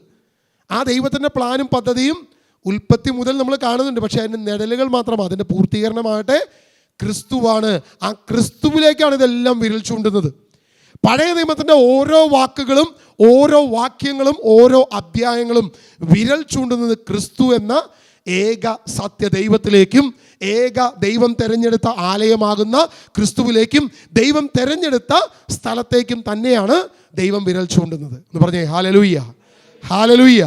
Speaker 1: ആ ദൈവത്തിൻ്റെ പ്ലാനും പദ്ധതിയും ഉൽപ്പത്തി മുതൽ നമ്മൾ കാണുന്നുണ്ട്. പക്ഷേ അതിൻ്റെ നിഴലുകൾ മാത്രമാണ്. അതിൻ്റെ പൂർത്തീകരണമാകട്ടെ ക്രിസ്തുവാണ്. ആ ക്രിസ്തുവിലേക്കാണ് ഇതെല്ലാം വിരൽ ചൂണ്ടുന്നത്. പഴയ നിയമത്തിൻ്റെ ഓരോ വാക്കുകളും ഓരോ വാക്യങ്ങളും ഓരോ അധ്യായങ്ങളും വിരൽ ചൂണ്ടുന്നത് ക്രിസ്തു എന്ന ഏക സത്യ ദൈവത്തിലേക്കും ഏക ദൈവം തിരഞ്ഞെടുത്ത ആലയമാകുന്ന ക്രിസ്തുവിലേക്കും ദൈവം തിരഞ്ഞെടുത്ത സ്ഥലത്തേക്കും തന്നെയാണ് ദൈവം വിരൽ ചൂണ്ടുന്നത് എന്ന് പറഞ്ഞേ. Hallelujah, hallelujah.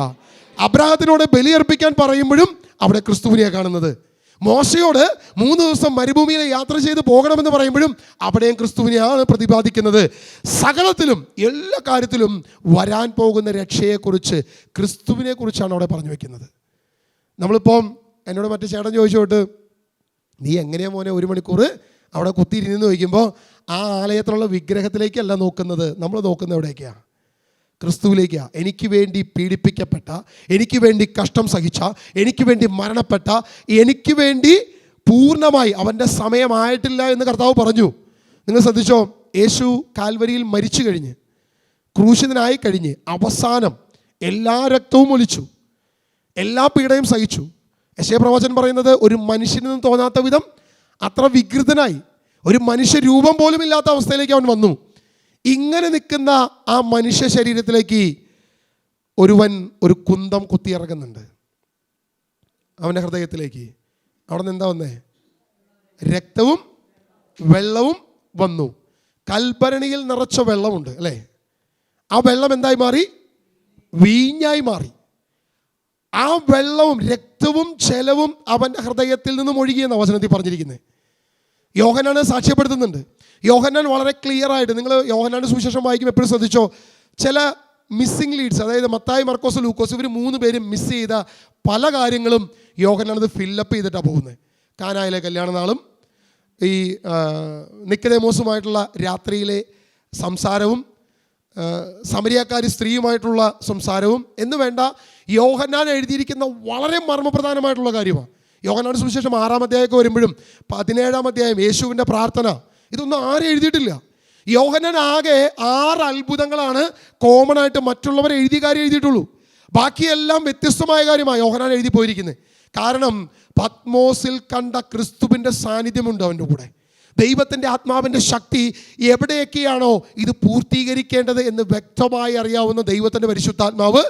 Speaker 1: അബ്രാഹത്തിനോട് ബലിയർപ്പിക്കാൻ പറയുമ്പോഴും അവിടെ ക്രിസ്തുവിനെയാണ് കാണുന്നത്. മോശയോട് 3 ദിവസം മരുഭൂമിയിൽ യാത്ര ചെയ്ത് പോകണമെന്ന് പറയുമ്പോഴും അവിടെയും ക്രിസ്തുവിനെയാണ് പ്രതിപാദിക്കുന്നത്. സകലത്തിലും എല്ലാ കാര്യത്തിലും വരാൻ പോകുന്ന രക്ഷയെക്കുറിച്ച് ക്രിസ്തുവിനെ കുറിച്ചാണ് അവിടെ പറഞ്ഞു വയ്ക്കുന്നത്. നമ്മളിപ്പം എന്നോട് മറ്റേ ചേട്ടൻ ചോദിച്ചോട്ട്, നീ എങ്ങനെയാ മോനെ 1 മണിക്കൂർ അവിടെ കുത്തിയിരുന്ന് ചോദിക്കുമ്പോൾ ആ ആലയത്തിലുള്ള വിഗ്രഹത്തിലേക്കല്ല നോക്കുന്നത്, നമ്മൾ നോക്കുന്നത് എവിടേക്കാണ്? ക്രിസ്തുവിലേക്കാണ്. എനിക്ക് വേണ്ടി പീഡിപ്പിക്കപ്പെട്ട, എനിക്ക് വേണ്ടി കഷ്ടം സഹിച്ച, എനിക്ക് വേണ്ടി മരണപ്പെട്ട, എനിക്ക് വേണ്ടി പൂർണ്ണമായി അവൻ്റെ സമയമായിട്ടില്ല എന്ന് കർത്താവ് പറഞ്ഞു. നിങ്ങൾ ശ്രദ്ധിച്ചോ, യേശു കാൽവരിയിൽ മരിച്ചു കഴിഞ്ഞ് ക്രൂശിതനായി കഴിഞ്ഞ് അവസാനം എല്ലാ രക്തവും ഒലിച്ചു, എല്ലാ പീഡയും സഹിച്ചു. യെശയ്യാ പ്രവചൻ പറയുന്നത് ഒരു മനുഷ്യനും തോന്നാത്ത വിധം അത്ര വികൃതനായി, ഒരു മനുഷ്യ രൂപം പോലും ഇല്ലാത്ത അവസ്ഥയിലേക്ക് അവൻ വന്നു. ഇങ്ങനെ നിൽക്കുന്ന ആ മനുഷ്യ ശരീരത്തിലേക്ക് ഒരുവൻ ഒരു കുന്തം കുത്തിയിറങ്ങുന്നുണ്ട് അവൻ്റെ ഹൃദയത്തിലേക്ക്. അവിടെ നിന്ന് എന്താ വന്നേ? രക്തവും വെള്ളവും വന്നു. കൽഭരണിയിൽ നിറച്ച വെള്ളമുണ്ട് അല്ലേ? ആ വെള്ളം എന്തായി മാറി? വീഞ്ഞായി മാറി. ആ വെള്ളവും രക്തവും ജലവും അവൻ്റെ ഹൃദയത്തിൽ നിന്നും ഒഴുകിയെന്ന വചനത്തിൽ പറഞ്ഞിരിക്കുന്നത്. യോഹന്നാൻ സാക്ഷ്യപ്പെടുത്തുന്നുണ്ട്. യോഹന്നാൻ വളരെ ക്ലിയർ ആയിട്ട്, നിങ്ങൾ യോഹന്നാൻ്റെ സുവിശേഷം വായിക്കും എപ്പോഴും ശ്രദ്ധിച്ചോ, ചില മിസ്സിംഗ് ലീഡ്സ്, അതായത് മത്തായി, മർക്കോസ്, ലൂക്കോസ്, ഇവർ 3 പേരും മിസ് ചെയ്ത പല കാര്യങ്ങളും യോഹന്നാൻ അത് ഫില്ലപ്പ് ചെയ്തിട്ടാണ് പോകുന്നത്. കാനായിലെ കല്യാണ നാളും ഈ നിക്കദേമോസുമായിട്ടുള്ള രാത്രിയിലെ സംസാരവും സമരിയാക്കാരി സ്ത്രീയുമായിട്ടുള്ള സംസാരവും എന്ന് വേണ്ട യോഹന്നാൻ എഴുതിയിരിക്കുന്ന വളരെ മർമ്മപ്രധാനമായിട്ടുള്ള കാര്യമാണ്. യോഹന്നാന്റെ സുവിശേഷം 6-ാം അധ്യായമൊക്കെ വരുമ്പോഴും 17-ാം അധ്യായം യേശുവിൻ്റെ പ്രാർത്ഥന, ഇതൊന്നും ആരും എഴുതിയിട്ടില്ല. യോഹന്നാൻ ആകെ 6 അത്ഭുതങ്ങളാണ് കോമൺ ആയിട്ട് മറ്റുള്ളവർ എഴുതിയ കാര്യം എഴുതിയിട്ടുള്ളൂ. ബാക്കിയെല്ലാം വ്യത്യസ്തമായ കാര്യമാണ് യോഹന്നാൻ എഴുതി പോയിരിക്കുന്നത്. കാരണം പത്മോസിൽ കണ്ട ക്രിസ്തുവിൻ്റെ സാന്നിധ്യമുണ്ട് അവൻ്റെ കൂടെ. ദൈവത്തിൻ്റെ ആത്മാവിൻ്റെ ശക്തി എവിടെയൊക്കെയാണോ ഇത് പൂർത്തീകരിക്കേണ്ടത് എന്ന് വ്യക്തമായി അറിയാവുന്ന ദൈവത്തിൻ്റെ പരിശുദ്ധാത്മാവ്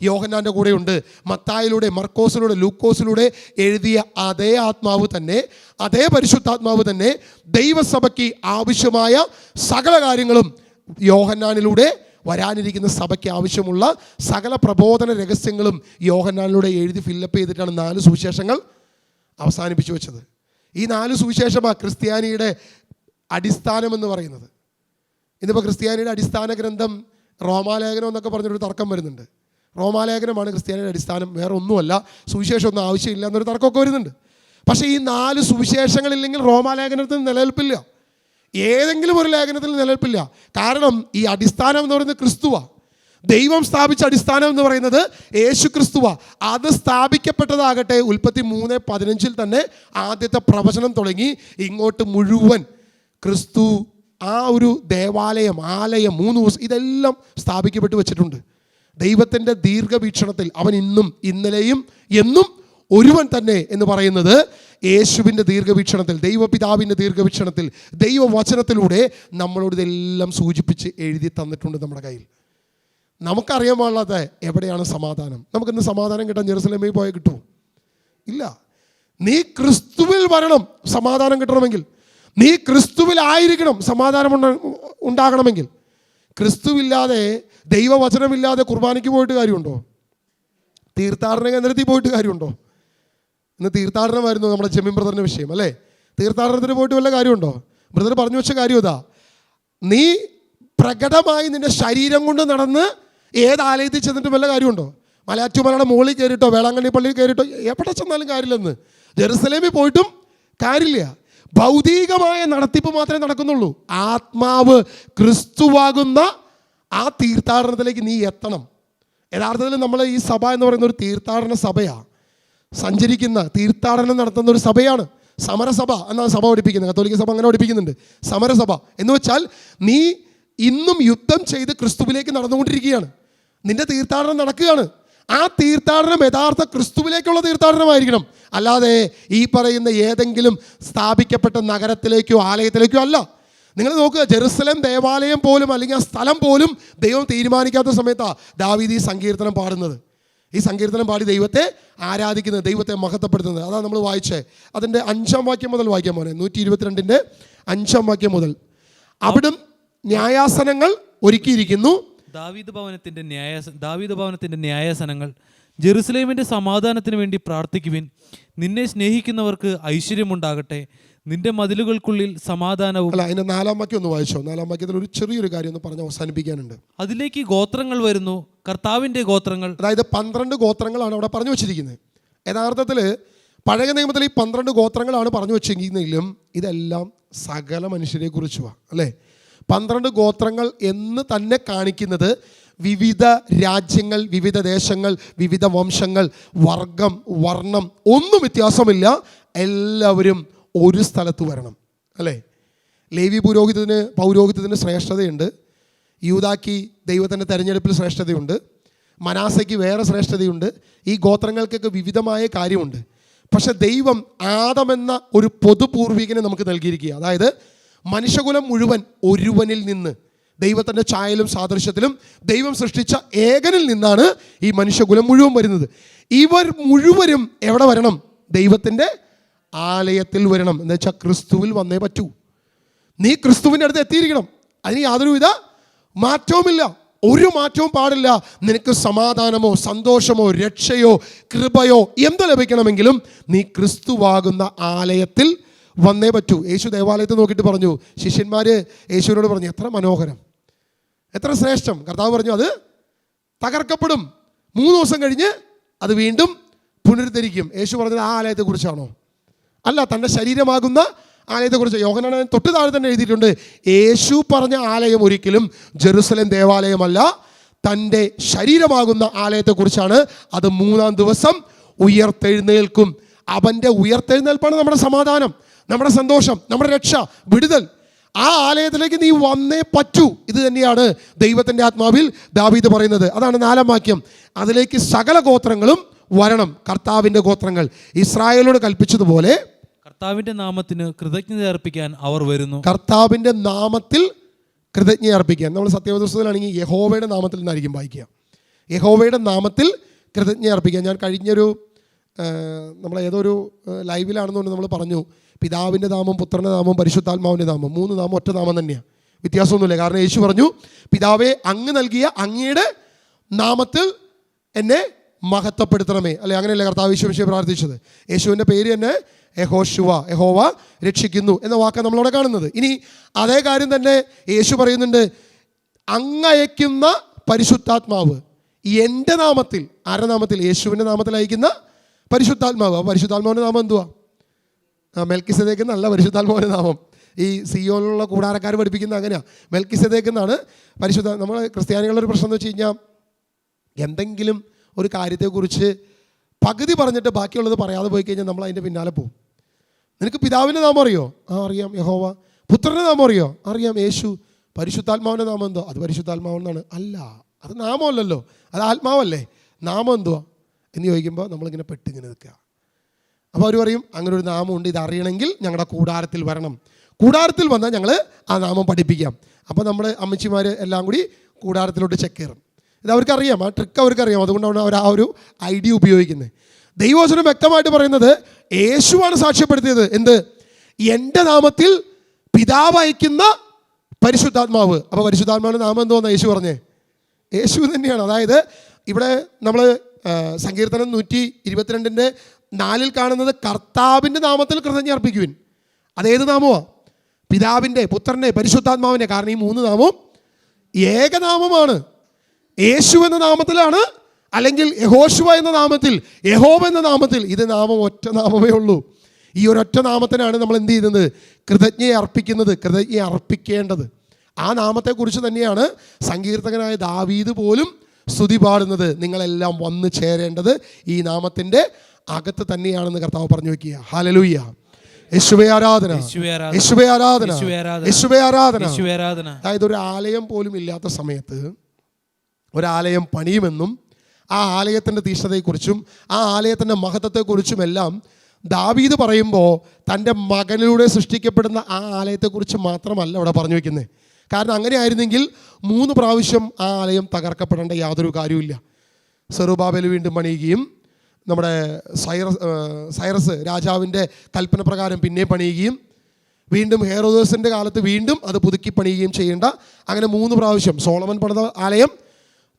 Speaker 1: യോഹന്നാൻ്റെ കൂടെയുണ്ട്. മത്തായിലൂടെ, മർക്കോസിലൂടെ, ലൂക്കോസിലൂടെ എഴുതിയ അതേ ആത്മാവ് തന്നെ, അതേ പരിശുദ്ധാത്മാവ് തന്നെ ദൈവസഭയ്ക്ക് ആവശ്യമായ സകല കാര്യങ്ങളും യോഹന്നാനിലൂടെ, വരാനിരിക്കുന്ന സഭയ്ക്ക് ആവശ്യമുള്ള സകല പ്രബോധന രഹസ്യങ്ങളും യോഹന്നാനിലൂടെ എഴുതി ഫില്ലപ്പ് ചെയ്തിട്ടാണ് 4 സുവിശേഷങ്ങൾ അവസാനിപ്പിച്ചു വെച്ചത്. ഈ 4 സുവിശേഷമാണ് ക്രിസ്ത്യാനിയുടെ അടിസ്ഥാനമെന്ന് പറയുന്നത്. ഇന്നിപ്പോൾ ക്രിസ്ത്യാനിയുടെ അടിസ്ഥാന ഗ്രന്ഥം റോമാലേഖനം എന്നൊക്കെ പറഞ്ഞൊരു തർക്കം വരുന്നുണ്ട്. റോമാലേഖനമാണ് ക്രിസ്ത്യാനിയുടെ അടിസ്ഥാനം, വേറെ ഒന്നുമല്ല, സുവിശേഷമൊന്നും ആവശ്യമില്ല എന്നൊരു തർക്കമൊക്കെ വരുന്നുണ്ട്. പക്ഷേ ഈ 4 സുവിശേഷങ്ങളില്ലെങ്കിൽ റോമാലേഖനത്തിന് നിലനിൽപ്പില്ല, ഏതെങ്കിലും ഒരു ലേഖനത്തിൽ നിലനിൽപ്പില്ല. കാരണം ഈ അടിസ്ഥാനം എന്ന് പറയുന്നത് ക്രിസ്തുവാണ്. ദൈവം സ്ഥാപിച്ച അടിസ്ഥാനം എന്ന് പറയുന്നത് യേശു ക്രിസ്തുവാണ്. അത് സ്ഥാപിക്കപ്പെട്ടതാകട്ടെ ഉൽപ്പത്തി 3:15 തന്നെ ആദ്യത്തെ പ്രവചനം തുടങ്ങി ഇങ്ങോട്ട് മുഴുവൻ ക്രിസ്തു, ആ ഒരു ദേവാലയം, ആലയം, 3 ദിവസം ഇതെല്ലാം സ്ഥാപിക്കപ്പെട്ട് വെച്ചിട്ടുണ്ട്. ദൈവത്തിൻ്റെ ദീർഘവീക്ഷണത്തിൽ അവൻ ഇന്നും ഇന്നലെയും എന്നും ഒരുവൻ തന്നെ എന്ന് പറയുന്നത് യേശുവിൻ്റെ ദീർഘവീക്ഷണത്തിൽ, ദൈവപിതാവിൻ്റെ ദീർഘവീക്ഷണത്തിൽ, ദൈവവചനത്തിലൂടെ നമ്മളോട് ഇതെല്ലാം സൂചിപ്പിച്ച് എഴുതി തന്നിട്ടുണ്ട് നമ്മുടെ കയ്യിൽ. നമുക്കറിയാൻ പാടില്ലാത്ത എവിടെയാണ് സമാധാനം? നമുക്കിന്ന് സമാധാനം കിട്ടാൻ ജെറുസലേമിൽ പോയാൽ കിട്ടുമോ? ഇല്ല. നീ ക്രിസ്തുവിൽ വരണം സമാധാനം കിട്ടണമെങ്കിൽ. നീ ക്രിസ്തുവിലായിരിക്കണം സമാധാനം ഉണ്ടാകണമെങ്കിൽ. ക്രിസ്തുവില്ലാതെ, ദൈവവചനമില്ലാതെ കുർബാനയ്ക്ക് പോയിട്ട് കാര്യമുണ്ടോ? തീർത്ഥാടന കേന്ദ്രത്തിൽ പോയിട്ട് കാര്യമുണ്ടോ? ഇന്ന് തീർത്ഥാടനമായിരുന്നു നമ്മുടെ ചെമ്മീൻ ബ്രദറിൻ്റെ വിഷയം അല്ലേ. തീർത്ഥാടനത്തിന് പോയിട്ട് വല്ല കാര്യമുണ്ടോ? ബ്രദർ പറഞ്ഞു വെച്ച കാര്യം ഇതാ, നീ പ്രകടമായി നിൻ്റെ ശരീരം കൊണ്ട് നടന്ന് ഏത് ആലയത്തിൽ ചെന്നിട്ട് വല്ല കാര്യമുണ്ടോ? മലയാറ്റൂമലയുടെ മുകളിൽ കയറിയിട്ടോ വേളാങ്കണ്ണി പള്ളിയിൽ കയറിയിട്ടോ എവിടെ ചെന്നാലും കാര്യമില്ലെന്ന്. ജെറുസലേമിൽ പോയിട്ടും കാര്യമില്ല. ഭൗതികമായ നടത്തിപ്പ് മാത്രമേ നടക്കുന്നുള്ളൂ. ആത്മാവ് ക്രിസ്തുവാകുന്ന ആ തീർത്ഥാടനത്തിലേക്ക് നീ എത്തണം. യഥാർത്ഥത്തിൽ നമ്മൾ ഈ സഭ എന്ന് പറയുന്ന ഒരു തീർത്ഥാടന സഭയാണ്. സഞ്ചരിക്കുന്ന തീർത്ഥാടനം നടത്തുന്ന ഒരു സഭയാണ് സമരസഭ എന്നാണ് സഭ പഠിപ്പിക്കുന്നത്. കത്തോലിക്ക സഭ അങ്ങനെ പഠിപ്പിക്കുന്നുണ്ട്. സമരസഭ എന്ന് വെച്ചാൽ നീ ഇന്നും യുദ്ധം ചെയ്ത് ക്രിസ്തുവിലേക്ക് നടന്നുകൊണ്ടിരിക്കുകയാണ്. നിന്റെ തീർത്ഥാടനം നടക്കുകയാണ്. ആ തീർത്ഥാടനം യഥാർത്ഥ ക്രിസ്തുവിലേക്കുള്ള തീർത്ഥാടനമായിരിക്കണം. അല്ലാതെ ഈ പറയുന്ന ഏതെങ്കിലും സ്ഥാപിക്കപ്പെട്ട നഗരത്തിലേക്കോ ആലയത്തിലേക്കോ അല്ല. നിങ്ങൾ നോക്കുക, ജെറുസലേം ദേവാലയം പോലും അല്ലെങ്കിൽ ആ സ്ഥലം പോലും ദൈവം തീരുമാനിക്കാത്ത സമയത്താണ് ദാവീദ് ഈ സങ്കീർത്തനം പാടുന്നത്. ഈ സങ്കീർത്തനം പാടി ദൈവത്തെ ആരാധിക്കുന്നത്, ദൈവത്തെ മഹത്വപ്പെടുത്തുന്നത്. അതാണ് നമ്മൾ വായിച്ചേ. അതിൻ്റെ 5-ാം വാക്യം മുതൽ വായിക്കാൻ പോനെ. 122-ന്റെ 5-ാം വാക്യം മുതൽ. അവിടും ന്യായാസനങ്ങൾ ഒരുക്കിയിരിക്കുന്നു.
Speaker 2: ദാവീദ് ഭവനത്തിന്റെ ന്യായാസനങ്ങൾ. ജെറുസലേമിന്റെ സമാധാനത്തിന് വേണ്ടി പ്രാർത്ഥിക്കുവിൻ. നിന്നെ സ്നേഹിക്കുന്നവർക്ക് ഐശ്വര്യമുണ്ടാകട്ടെ. നിന്റെ മതിലുകൾക്കുള്ളിൽ സമാധാനവും.
Speaker 1: അല്ല, അതിന്റെ 4-ാം വാക്യം ഒന്ന് വായിച്ചോ. 4-ാം വാക്യത്തിൽ ഒരു ചെറിയൊരു കാര്യം ഒന്ന് പറഞ്ഞ് അവസാനിപ്പിക്കാനുണ്ട്.
Speaker 2: അതിലേക്ക് ഗോത്രങ്ങൾ വരുന്നു, കർത്താവിന്റെ ഗോത്രങ്ങൾ.
Speaker 1: അതായത് 12 ഗോത്രങ്ങളാണ് അവിടെ പറഞ്ഞു വെച്ചിരിക്കുന്നത്. യഥാർത്ഥത്തിൽ പഴയ നിയമത്തിൽ ഈ 12 ഗോത്രങ്ങളാണ് പറഞ്ഞു വെച്ചിരിക്കുന്നതെങ്കിലും ഇതെല്ലാം സകല മനുഷ്യരെ കുറിച്ചുമാണ് അല്ലേ. 12 ഗോത്രങ്ങൾ എന്ന് തന്നെ കാണിക്കുന്നത് വിവിധ രാജ്യങ്ങൾ, വിവിധ ദേശങ്ങൾ, വിവിധ വംശങ്ങൾ, വർഗം, വർണ്ണം ഒന്നും വ്യത്യാസമില്ല. എല്ലാവരും ഒരു സ്ഥലത്ത് വരണം അല്ലേ. ലേവി പൗരോഹിത്യത്തിന് ശ്രേഷ്ഠതയുണ്ട്. യൂദാക്ക് ദൈവത്തിൻ്റെ തെരഞ്ഞെടുപ്പിൽ ശ്രേഷ്ഠതയുണ്ട്. മനാസയ്ക്ക് വേറെ ശ്രേഷ്ഠതയുണ്ട്. ഈ ഗോത്രങ്ങൾക്കൊക്കെ വിവിധമായ കാര്യമുണ്ട്. പക്ഷെ ദൈവം ആദമെന്ന ഒരു പൊതുപൂർവികനെ നമുക്ക് നൽകിയിരിക്കുക. അതായത് മനുഷ്യകുലം മുഴുവൻ ഒരുവനിൽ നിന്ന്, ദൈവത്തിൻ്റെ ഛായയിലും സാദൃശ്യത്തിലും ദൈവം സൃഷ്ടിച്ച ഏകനിൽ നിന്നാണ് ഈ മനുഷ്യകുലം മുഴുവൻ വരുന്നത്. ഇവർ മുഴുവനും എവിടെ വരണം? ദൈവത്തിൻ്റെ ആലയത്തിൽ വരണം. എന്ന് വെച്ചാൽ ക്രിസ്തുവിൽ വന്നേ പറ്റൂ. നീ ക്രിസ്തുവിൻ്റെ അടുത്ത് എത്തിയിരിക്കണം. അതിന് യാതൊരുവിധ മാറ്റവുമില്ല, ഒരു മാറ്റവും പാടില്ല. നിനക്ക് സമാധാനമോ സന്തോഷമോ രക്ഷയോ കൃപയോ എന്ത് ലഭിക്കണമെങ്കിലും നീ ക്രിസ്തുവാകുന്ന ആലയത്തിൽ വന്നേ പറ്റൂ. യേശു ദേവാലയത്തിൽ നോക്കിയിട്ട് പറഞ്ഞു, ശിഷ്യന്മാർ യേശുവിനോട് പറഞ്ഞു, എത്ര മനോഹരം, എത്ര ശ്രേഷ്ഠം. കർത്താവ് പറഞ്ഞു, അത് തകർക്കപ്പെടും, 3 ദിവസം കഴിഞ്ഞ് അത് വീണ്ടും പുനരുദ്ധരിക്കും. യേശു പറഞ്ഞത് ആ ആലയത്തെക്കുറിച്ചാണോ? അല്ല, തൻ്റെ ശരീരമാകുന്ന ആലയത്തെക്കുറിച്ച്. യോഹന്നാൻ തൊട്ട് താഴെ തന്നെ എഴുതിയിട്ടുണ്ട്, യേശു പറഞ്ഞ ആലയം ഒരിക്കലും ജെറുസലേം ദേവാലയമല്ല, തൻ്റെ ശരീരമാകുന്ന ആലയത്തെക്കുറിച്ചാണ്. അത് 3-ാം ദിവസം ഉയർത്തെഴുന്നേൽക്കും. അവൻ്റെ ഉയർത്തെഴുന്നേൽപ്പാണ് നമ്മുടെ സമാധാനം, നമ്മുടെ സന്തോഷം, നമ്മുടെ രക്ഷ, വിടുതൽ. ആ ആലയത്തിലേക്ക് നീ വന്നേ പറ്റൂ. ഇത് തന്നെയാണ് ദൈവത്തിൻ്റെ ആത്മാവിൽ ദാവീദ് പറയുന്നത്. അതാണ് 4-ാം വാക്യം. അതിലേക്ക് സകല ഗോത്രങ്ങളും വരണം. കർത്താവിൻ്റെ ഗോത്രങ്ങൾ ഇസ്രായേലോട് കൽപ്പിച്ചതുപോലെ
Speaker 2: കർത്താവിന്റെ നാമത്തിന് കൃതജ്ഞത അർപ്പിക്കാൻ അവർ വരുന്നു.
Speaker 1: കർത്താവിൻ്റെ നാമത്തിൽ കൃതജ്ഞത അർപ്പിക്കാൻ. നമ്മൾ സത്യവേദപുസ്തകത്തിലാണെങ്കിൽ യഹോവയുടെ നാമത്തിൽ നിന്നായിരിക്കും വായിക്കുക. യഹോവയുടെ നാമത്തിൽ കൃതജ്ഞത അർപ്പിക്കാൻ. ഞാൻ കഴിഞ്ഞൊരു നമ്മൾ ഏതൊരു ലൈവിലാണെന്നുകൊണ്ട് നമ്മൾ പറഞ്ഞു, പിതാവിൻ്റെ നാമം, പുത്രൻ്റെ നാമം, പരിശുദ്ധാത്മാവിൻ്റെ നാമം, 3 നാമം ഒറ്റ നാമം തന്നെയാണ്, വ്യത്യാസമൊന്നുമില്ല. കാരണം യേശു പറഞ്ഞു, പിതാവേ അങ്ങ് നൽകിയ അങ്ങയുടെ നാമത്തിൽ എന്നെ മഹത്വപ്പെടുത്തണമേ അല്ലെ. അങ്ങനെയല്ലേ കർത്താവ് യേശുവിനെ പ്രാർത്ഥിച്ചത്. യേശുവിൻ്റെ പേര് തന്നെ യഹോശുവ, യഹോവ രക്ഷിക്കുന്നു എന്ന വാക്കാണ് നമ്മളവിടെ കാണുന്നത്. ഇനി അതേ കാര്യം തന്നെ യേശു പറയുന്നുണ്ട്, അങ്ങയക്കുന്ന പരിശുദ്ധാത്മാവ് എൻ്റെ നാമത്തിൽ. ആരുടെ നാമത്തിൽ? യേശുവിൻ്റെ നാമത്തിൽ അയക്കുന്ന പരിശുദ്ധാത്മാവ്. ആ പരിശുദ്ധാത്മാവിൻ്റെ നാമം എന്തുവാ? മെൽക്കിസദേക്ക് എന്നല്ല പരിശുദ്ധാത്മാവിൻ്റെ നാമം. ഈ സിയോനിലുള്ള കൂടാരക്കാർ പഠിപ്പിക്കുന്ന അങ്ങനെയാണ്. മെൽക്കിസദേക്ക് എന്നാണ് പരിശുദ്ധ. നമ്മൾ ക്രിസ്ത്യാനികളുടെ ഒരു പ്രശ്നം എന്ന് വെച്ച് കഴിഞ്ഞാൽ, എന്തെങ്കിലും ഒരു കാര്യത്തെക്കുറിച്ച് പകുതി പറഞ്ഞിട്ട് ബാക്കിയുള്ളത് പറയാതെ പോയി കഴിഞ്ഞാൽ നമ്മൾ അതിൻ്റെ പിന്നാലെ പോകും. നിനക്ക് പിതാവിൻ്റെ നാമം അറിയോ? ആ അറിയാം, യഹോവ. പുത്രൻ്റെ നാമം അറിയോ? അറിയാം, യേശു. പരിശുദ്ധാത്മാവിൻ്റെ നാമം എന്തോ? അത് പരിശുദ്ധാത്മാവെന്നാണ്. അല്ല, അത് നാമമല്ലല്ലോ, അത് ആത്മാവല്ലേ. നാമം എന്തുവാ എന്ന് ചോദിക്കുമ്പോൾ നമ്മളിങ്ങനെ പെട്ടിങ്ങനെ നിൽക്കുക. അപ്പോൾ അവർ പറയും, അങ്ങനെ ഒരു നാമമുണ്ട്, ഇത് അറിയണമെങ്കിൽ ഞങ്ങളുടെ കൂടാരത്തിൽ വരണം. കൂടാരത്തിൽ വന്നാൽ ഞങ്ങൾ ആ നാമം പഠിപ്പിക്കാം. അപ്പോൾ നമ്മൾ അമ്മച്ചിമാർ എല്ലാം കൂടി കൂടാരത്തിലോട്ട് ചെക്ക് കയറും. ഇത് അവർക്കറിയാം, ആ ട്രിക്ക് അവർക്കറിയാം. അതുകൊണ്ടാണ് അവർ ആ ഒരു ഐഡിയ ഉപയോഗിക്കുന്നത്. ദൈവവചനം വ്യക്തമായിട്ട് പറയുന്നത്, യേശുവാണ് സാക്ഷ്യപ്പെടുത്തിയത്. എന്ത്? എൻ്റെ നാമത്തിൽ പിതാവ് അയക്കുന്ന പരിശുദ്ധാത്മാവ്. അപ്പോൾ പരിശുദ്ധാത്മാവിൻ്റെ നാമം എന്തോന്നാ യേശു പറഞ്ഞേ? യേശു തന്നെയാണ്. അതായത് ഇവിടെ നമ്മൾ സങ്കീർത്തനം 122-ന്റെ 4 കാണുന്നത് കർത്താവിൻ്റെ നാമത്തിൽ കൃതജ്ഞ അർപ്പിക്കുവിൻ. അതേത് നാമമാണ്? പിതാവിൻ്റെ, പുത്രൻ്റെ, പരിശുദ്ധാത്മാവിൻ്റെ. കാരണം ഈ 3 നാമവും ഏകനാമമാണ്. യേശു എന്ന നാമത്തിലാണ്, അല്ലെങ്കിൽ യഹോശുവ എന്ന നാമത്തിൽ, യഹോവ എന്ന നാമത്തിൽ. ഇത് നാമം ഒറ്റ നാമമേ ഉള്ളൂ. ഈ ഒരൊറ്റ നാമത്തിനാണ് നമ്മൾ എന്ത് ചെയ്യുന്നത്? കൃതജ്ഞ അർപ്പിക്കുന്നത്, കൃതജ്ഞ അർപ്പിക്കേണ്ടത്. ആ നാമത്തെക്കുറിച്ച് തന്നെയാണ് സങ്കീർത്തകനായ ദാവീദ് പോലും സ്തുതി പാടുന്നത്. നിങ്ങളെല്ലാം വന്നു ചേരേണ്ടത് ഈ നാമത്തിൻ്റെ അകത്ത് തന്നെയാണെന്ന് കർത്താവ് പറഞ്ഞു വെക്കുക. ഹല്ലേലൂയ. യേശുവേ ആരാധന, യേശുവേ ആരാധന, യേശുവേ ആരാധന. അതായത് ഒരു ആലയം പോലും ഇല്ലാത്ത സമയത്ത് ഒരാലയം പണിയുമെന്നും ആ ആലയത്തിൻ്റെ തീഷ്ണതയെക്കുറിച്ചും ആ ആലയത്തിൻ്റെ മഹത്വത്തെക്കുറിച്ചുമെല്ലാം ദാവീദ് പറയുമ്പോൾ തൻ്റെ മകനിലൂടെ സൃഷ്ടിക്കപ്പെടുന്ന ആ ആലയത്തെക്കുറിച്ച് മാത്രമല്ല അവിടെ പറഞ്ഞു വയ്ക്കുന്നത്. കാരണം അങ്ങനെ ആയിരുന്നെങ്കിൽ 3 പ്രാവശ്യം ആ ആലയം തകർക്കപ്പെടേണ്ട യാതൊരു കാര്യമില്ല. സെറുബാബേൽ വീണ്ടും പണിയുകയും നമ്മുടെ സൈറസ് രാജാവിൻ്റെ കൽപ്പന പ്രകാരം പിന്നെ പണിയുകയും വീണ്ടും ഹെറോദോസിൻ്റെ കാലത്ത് വീണ്ടും അത് പുതുക്കി പണിയുകയും ചെയ്യേണ്ട, അങ്ങനെ 3 പ്രാവശ്യം സോളമൻ പണിത ആലയം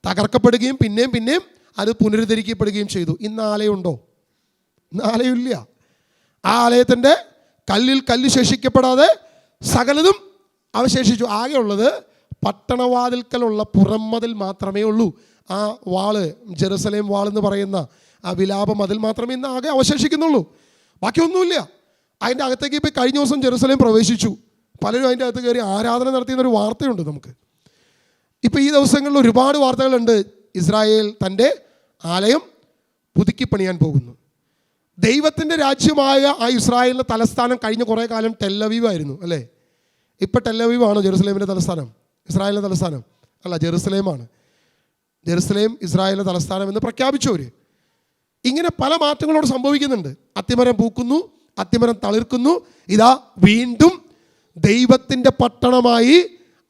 Speaker 1: തകർക്കപ്പെടുകയും പിന്നെയും അത് പുനരുദ്ധരിക്കപ്പെടുകയും ചെയ്തു. ഇന്ന് ആലയമുണ്ടോ? ഇന്ന് ആലയമില്ല. ആ ആലയത്തിൻ്റെ കല്ല് ശേഷിക്കപ്പെടാതെ സകലതും അവശേഷിച്ചു. ആകെയുള്ളത് പട്ടണവാതിൽക്കലുള്ള പുറംമതിൽ മാത്രമേ ഉള്ളൂ. ആ വാള്, ജെറുസലേം വാൾ എന്ന് പറയുന്ന ആ വിലാപം അതിൽ മാത്രമേ ഇന്ന് ആകെ അവശേഷിക്കുന്നുള്ളൂ. ബാക്കിയൊന്നുമില്ല. അതിൻ്റെ അകത്തേക്ക് ഇപ്പോൾ കഴിഞ്ഞ ദിവസം ജെറുസലേം പ്രവേശിച്ചു. പലരും അതിൻ്റെ അകത്ത് കയറി ആരാധന നടത്തിയെന്നൊരു വാർത്തയുണ്ട് നമുക്ക്. ഇപ്പോൾ ഈ ദിവസങ്ങളിൽ ഒരുപാട് വാർത്തകളുണ്ട്. ഇസ്രായേൽ തൻ്റെ ആലയം പുതുക്കി പണിയാൻ പോകുന്നു. ദൈവത്തിൻ്റെ രാജ്യമായ ആ ഇസ്രായേലിൻ്റെ തലസ്ഥാനം കഴിഞ്ഞ കുറേ കാലം ടെല്ലവീവ് ആയിരുന്നു, അല്ലേ? ഇപ്പം ടെല്ലവീവാണ് ജെറുസലേമിൻ്റെ തലസ്ഥാനം, ഇസ്രായേലിൻ്റെ തലസ്ഥാനം അല്ല, ജെറുസലേമാണ്. ജെറുസലേം ഇസ്രായേലിൻ്റെ തലസ്ഥാനം എന്ന് പ്രഖ്യാപിച്ചവർ. ഇങ്ങനെ പല മാറ്റങ്ങളോട് സംഭവിക്കുന്നുണ്ട്. അത്തിമരം പൂക്കുന്നു, അത്തിമരം തളിർക്കുന്നു. ഇതാ വീണ്ടും ദൈവത്തിൻ്റെ പട്ടണമായി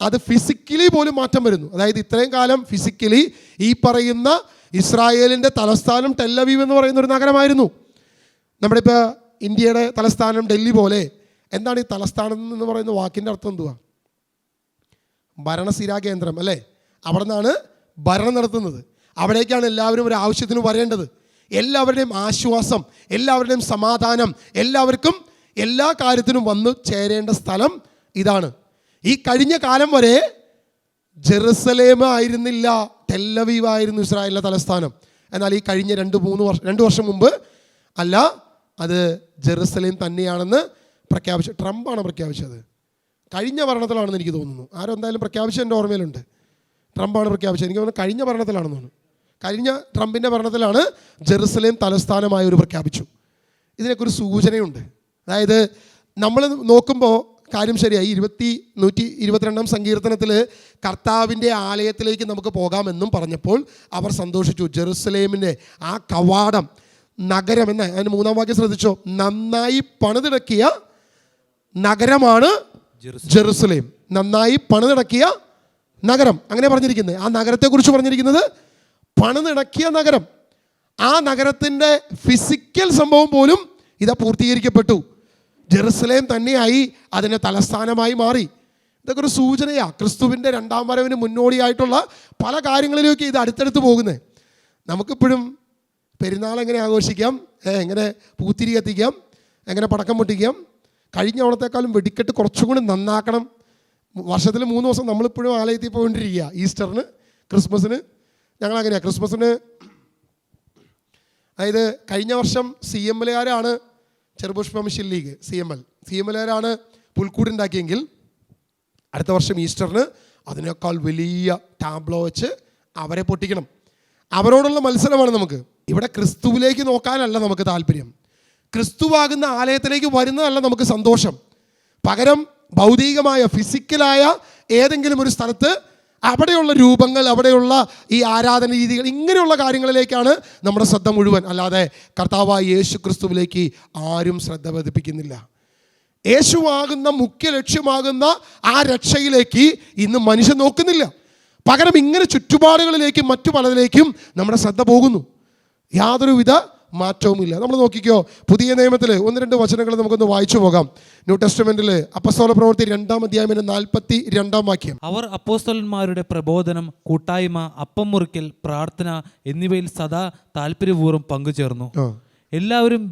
Speaker 1: അത് ഫിസിക്കലി പോലും മാറ്റം വരുന്നു. അതായത് ഇത്രയും കാലം ഫിസിക്കലി ഈ പറയുന്ന ഇസ്രായേലിൻ്റെ തലസ്ഥാനം ടെല്ലവീവ് എന്ന് പറയുന്ന ഒരു നഗരമായിരുന്നു. നമ്മുടെ ഇപ്പോൾ ഇന്ത്യയുടെ തലസ്ഥാനം ഡൽഹി പോലെ. എന്താണ് ഈ തലസ്ഥാനം എന്ന് പറയുന്ന വാക്കിൻ്റെ അർത്ഥം? എന്തുവാ? ഭരണസിരാ കേന്ദ്രം, അല്ലേ? അവിടെ നിന്നാണ് ഭരണം നടത്തുന്നത്. അവിടേക്കാണ് എല്ലാവരും ഒരു ആവശ്യത്തിന് വരേണ്ടത്. എല്ലാവരുടെയും ആശ്വാസം, എല്ലാവരുടെയും സമാധാനം, എല്ലാവർക്കും എല്ലാ കാര്യത്തിനും വന്നു ചേരേണ്ട സ്ഥലം ഇതാണ്. ഈ കഴിഞ്ഞ കാലം വരെ ജെറുസലേം ആയിരുന്നില്ല, ടെല്ലവീവ് ആയിരുന്നു ഇസ്രായേലിലെ തലസ്ഥാനം. എന്നാൽ ഈ കഴിഞ്ഞ 2 വർഷം മുമ്പ് അല്ല, അത് ജെറുസലേം തന്നെയാണെന്ന് പ്രഖ്യാപിച്ചു. ട്രംപാണ് പ്രഖ്യാപിച്ചത്. കഴിഞ്ഞ ഭരണത്തിലാണെന്ന് എനിക്ക് തോന്നുന്നു. ആരോ എന്തായാലും പ്രഖ്യാപിച്ച എൻ്റെ ഓർമ്മയിലുണ്ട്. ട്രംപാണ് പ്രഖ്യാപിച്ചത്. എനിക്ക് തോന്നുന്നു കഴിഞ്ഞ ഭരണത്തിലാണെന്ന് തോന്നുന്നു. കഴിഞ്ഞ ട്രംപിൻ്റെ ഭരണത്തിലാണ് ജെറുസലേം തലസ്ഥാനമായൊരു പ്രഖ്യാപിച്ചു. ഇതിനൊക്കെ ഒരു സൂചനയുണ്ട്. അതായത് നമ്മൾ നോക്കുമ്പോൾ കാര്യം ശരിയായി. 122 സങ്കീർത്തനത്തിൽ കർത്താവിൻ്റെ ആലയത്തിലേക്ക് നമുക്ക് പോകാമെന്നും പറഞ്ഞപ്പോൾ അവർ സന്തോഷിച്ചു. ജെറുസലേമിൻ്റെ ആ കവാടം, നഗരം എന്ന അതിന് 3-ാം വാക്യം ശ്രദ്ധിച്ചോ, നന്നായി പണിതിടക്കിയ നഗരമാണ് ജെറുസലേം. നന്നായി പണിതിടക്കിയ നഗരം, അങ്ങനെ പറഞ്ഞിരിക്കുന്നത്. ആ നഗരത്തെക്കുറിച്ച് പറഞ്ഞിരിക്കുന്നത് പണിതിടക്കിയ നഗരം. ആ നഗരത്തിൻ്റെ ഫിസിക്കൽ സംഭവം പോലും ഇതാ പൂർത്തീകരിക്കപ്പെട്ടു. ജെറുസലേം തന്നെയായി അതിൻ്റെ തലസ്ഥാനമായി മാറി. ഇതൊക്കെ ഒരു സൂചനയാണ്. ക്രിസ്തുവിൻ്റെ 2ാം വരവിന് മുന്നോടിയായിട്ടുള്ള പല കാര്യങ്ങളിലേക്ക് ഇത് അടുത്തടുത്ത് പോകുന്നത്. നമുക്കിപ്പോഴും പെരുന്നാൾ എങ്ങനെ ആഘോഷിക്കാം, എങ്ങനെ പൂത്തിരി കത്തിക്കാം, എങ്ങനെ പടക്കം പൊട്ടിക്കാം, കഴിഞ്ഞ ഓണത്തെക്കാളും വെടിക്കെട്ട് കുറച്ചും കൂടി നന്നാക്കണം. വർഷത്തിൽ 3 ദിവസം നമ്മളിപ്പോഴും ആലയത്തിൽ പോയിക്കൊണ്ടിരിക്കുക. ഈസ്റ്ററിന്, ക്രിസ്മസിന്. ഞങ്ങളങ്ങനെയാണ്. ക്രിസ്മസിന്, അതായത് കഴിഞ്ഞ വർഷം CMLകാരാണ് ചെറുപുഷ്പ മിഷൻ ലീഗ്, CMLകാരാണ് പുൽക്കൂടുണ്ടാക്കിയെങ്കിൽ അടുത്ത വർഷം ഈസ്റ്ററിന് അതിനേക്കാൾ വലിയ ടാബ്ലോ വെച്ച് അവരെ പൊട്ടിക്കണം. അവരോടുള്ള മത്സരമാണ് നമുക്ക്. ഇവിടെ ക്രിസ്തുവിലേക്ക് നോക്കാനല്ല നമുക്ക് താല്പര്യം, ക്രിസ്തുവാകുന്ന ആലയത്തിലേക്ക് വരുന്നതല്ല നമുക്ക് സന്തോഷം. പകരം ഭൗതികമായ ഫിസിക്കലായ ഏതെങ്കിലും ഒരു സ്ഥലത്ത് അവിടെയുള്ള രൂപങ്ങൾ, അവിടെയുള്ള ഈ ആരാധന രീതികൾ, ഇങ്ങനെയുള്ള കാര്യങ്ങളിലേക്കാണ് നമ്മുടെ ശ്രദ്ധ മുഴുവൻ. അല്ലാതെ കർത്താവായ യേശു ക്രിസ്തുവിലേക്ക് ആരും ശ്രദ്ധ പതിപ്പിക്കുന്നില്ല. യേശുവാകുന്ന മുഖ്യ ലക്ഷ്യമാകുന്ന ആ രക്ഷയിലേക്ക് ഇന്ന് മനുഷ്യൻ നോക്കുന്നില്ല. പകരം ഇങ്ങനെ ചുറ്റുപാടുകളിലേക്കും മറ്റു പലതിലേക്കും നമ്മുടെ ശ്രദ്ധ പോകുന്നു. യാതൊരുവിധ മാറ്റവുമില്ല. നമ്മൾ നോക്കിക്കോ, പുതിയ നിയമത്തിൽ 1-2 വചനങ്ങൾ നമുക്കൊന്ന് വായിച്ചു പോകാം. ന്യൂ ടെസ്റ്റമെന്റിൽ അപ്പസ്തോല പ്രവൃത്തി 2-ാം അധ്യായം 42-ാം വാക്യം.
Speaker 2: അവർ അപ്പോസ്തലന്മാരുടെ പ്രബോധനം, കൂട്ടായ്മ, അപ്പം മുറിക്കൽ, പ്രാർത്ഥന എന്നിവയിൽ സദാ താല്പര്യപൂർവ്വം പങ്കുചേർന്നു. എല്ലാവരിലും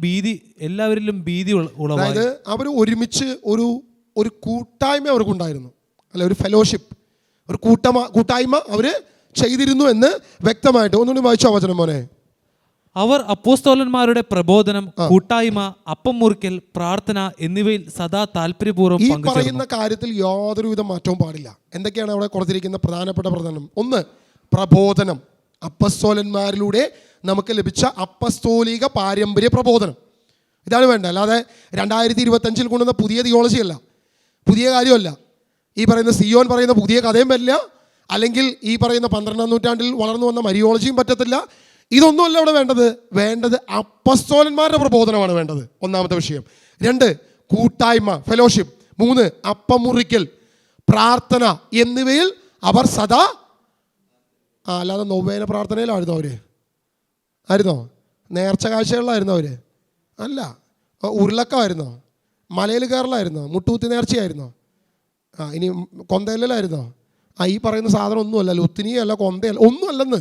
Speaker 2: ഭീതി ഉളവായി.
Speaker 1: അതായത് അവർ ഒരുമിച്ച് ഒരു കൂട്ടായ്മ അവർക്കുണ്ടായിരുന്നു, അല്ലെ, ഒരു ഫെലോഷിപ്പ്, ഒരു കൂട്ടായ്മ അവർ ചെയ്തിരുന്നു എന്ന് വ്യക്തമായിട്ട്. ഒന്നുകൂടി വായിച്ചോ വചനം മോനെ.
Speaker 2: അവർ അപ്പോസ്തലന്മാരുടെ പ്രബോധനം, കൂട്ടായ്മ, അപ്പം മുറിക്കൽ, പ്രാർത്ഥന എന്നിവയിൽ സദാ താല്പര്യപൂർവ്വം
Speaker 1: ഈ പറയുന്ന കാര്യത്തിൽ യാതൊരുവിധ മാറ്റവും പാടില്ല. എന്തൊക്കെയാണ് അവിടെ കൊടുത്തിരിക്കുന്ന പ്രധാനപ്പെട്ട പ്രധാനം? ഒന്ന്, പ്രബോധനം. അപ്പസ്തോലന്മാരിലൂടെ നമുക്ക് ലഭിച്ച അപ്പസ്തോലിക പാരമ്പര്യ പ്രബോധനം, ഇതാണ് വേണ്ടത്. അല്ലാതെ 2025 കൊണ്ടുവന്ന പുതിയ തിയോളജി അല്ല, പുതിയ കാര്യമല്ല. ഈ പറയുന്ന സിയോൻ പറയുന്ന പുതിയ കഥയും പറ്റില്ല, അല്ലെങ്കിൽ ഈ പറയുന്ന 12ാം നൂറ്റാണ്ടിൽ വളർന്നു വന്ന മരിയോളജിയും പറ്റത്തില്ല. ഇതൊന്നുമല്ല ഇവിടെ വേണ്ടത് അപ്പസ്തോലന്മാരുടെ പ്രബോധനമാണ് വേണ്ടത്, ഒന്നാമത്തെ വിഷയം. 2, കൂട്ടായ്മ, ഫെലോഷിപ്പ്. 3, അപ്പം മുറിക്കൽ, പ്രാർത്ഥന എന്നിവയിൽ അവർ സദാ. അല്ലാതെ നൊവേന പ്രാർത്ഥനയിലായിരുന്നോ ആയിരുന്നോ? നേർച്ച കാഴ്ചകളിലായിരുന്നോ അല്ല. ഉരുളക്കമായിരുന്നോ? മലയിൽ കയറലായിരുന്നോ? മുട്ടൂത്തി നേർച്ചയായിരുന്നോ? ഇനി കൊന്തയിലായിരുന്നോ? ഈ പറയുന്ന സാധനം ഒന്നുമല്ല, ലുത്തിനിയല്ല, കൊന്തയല്ല, ഒന്നുമല്ലെന്ന്.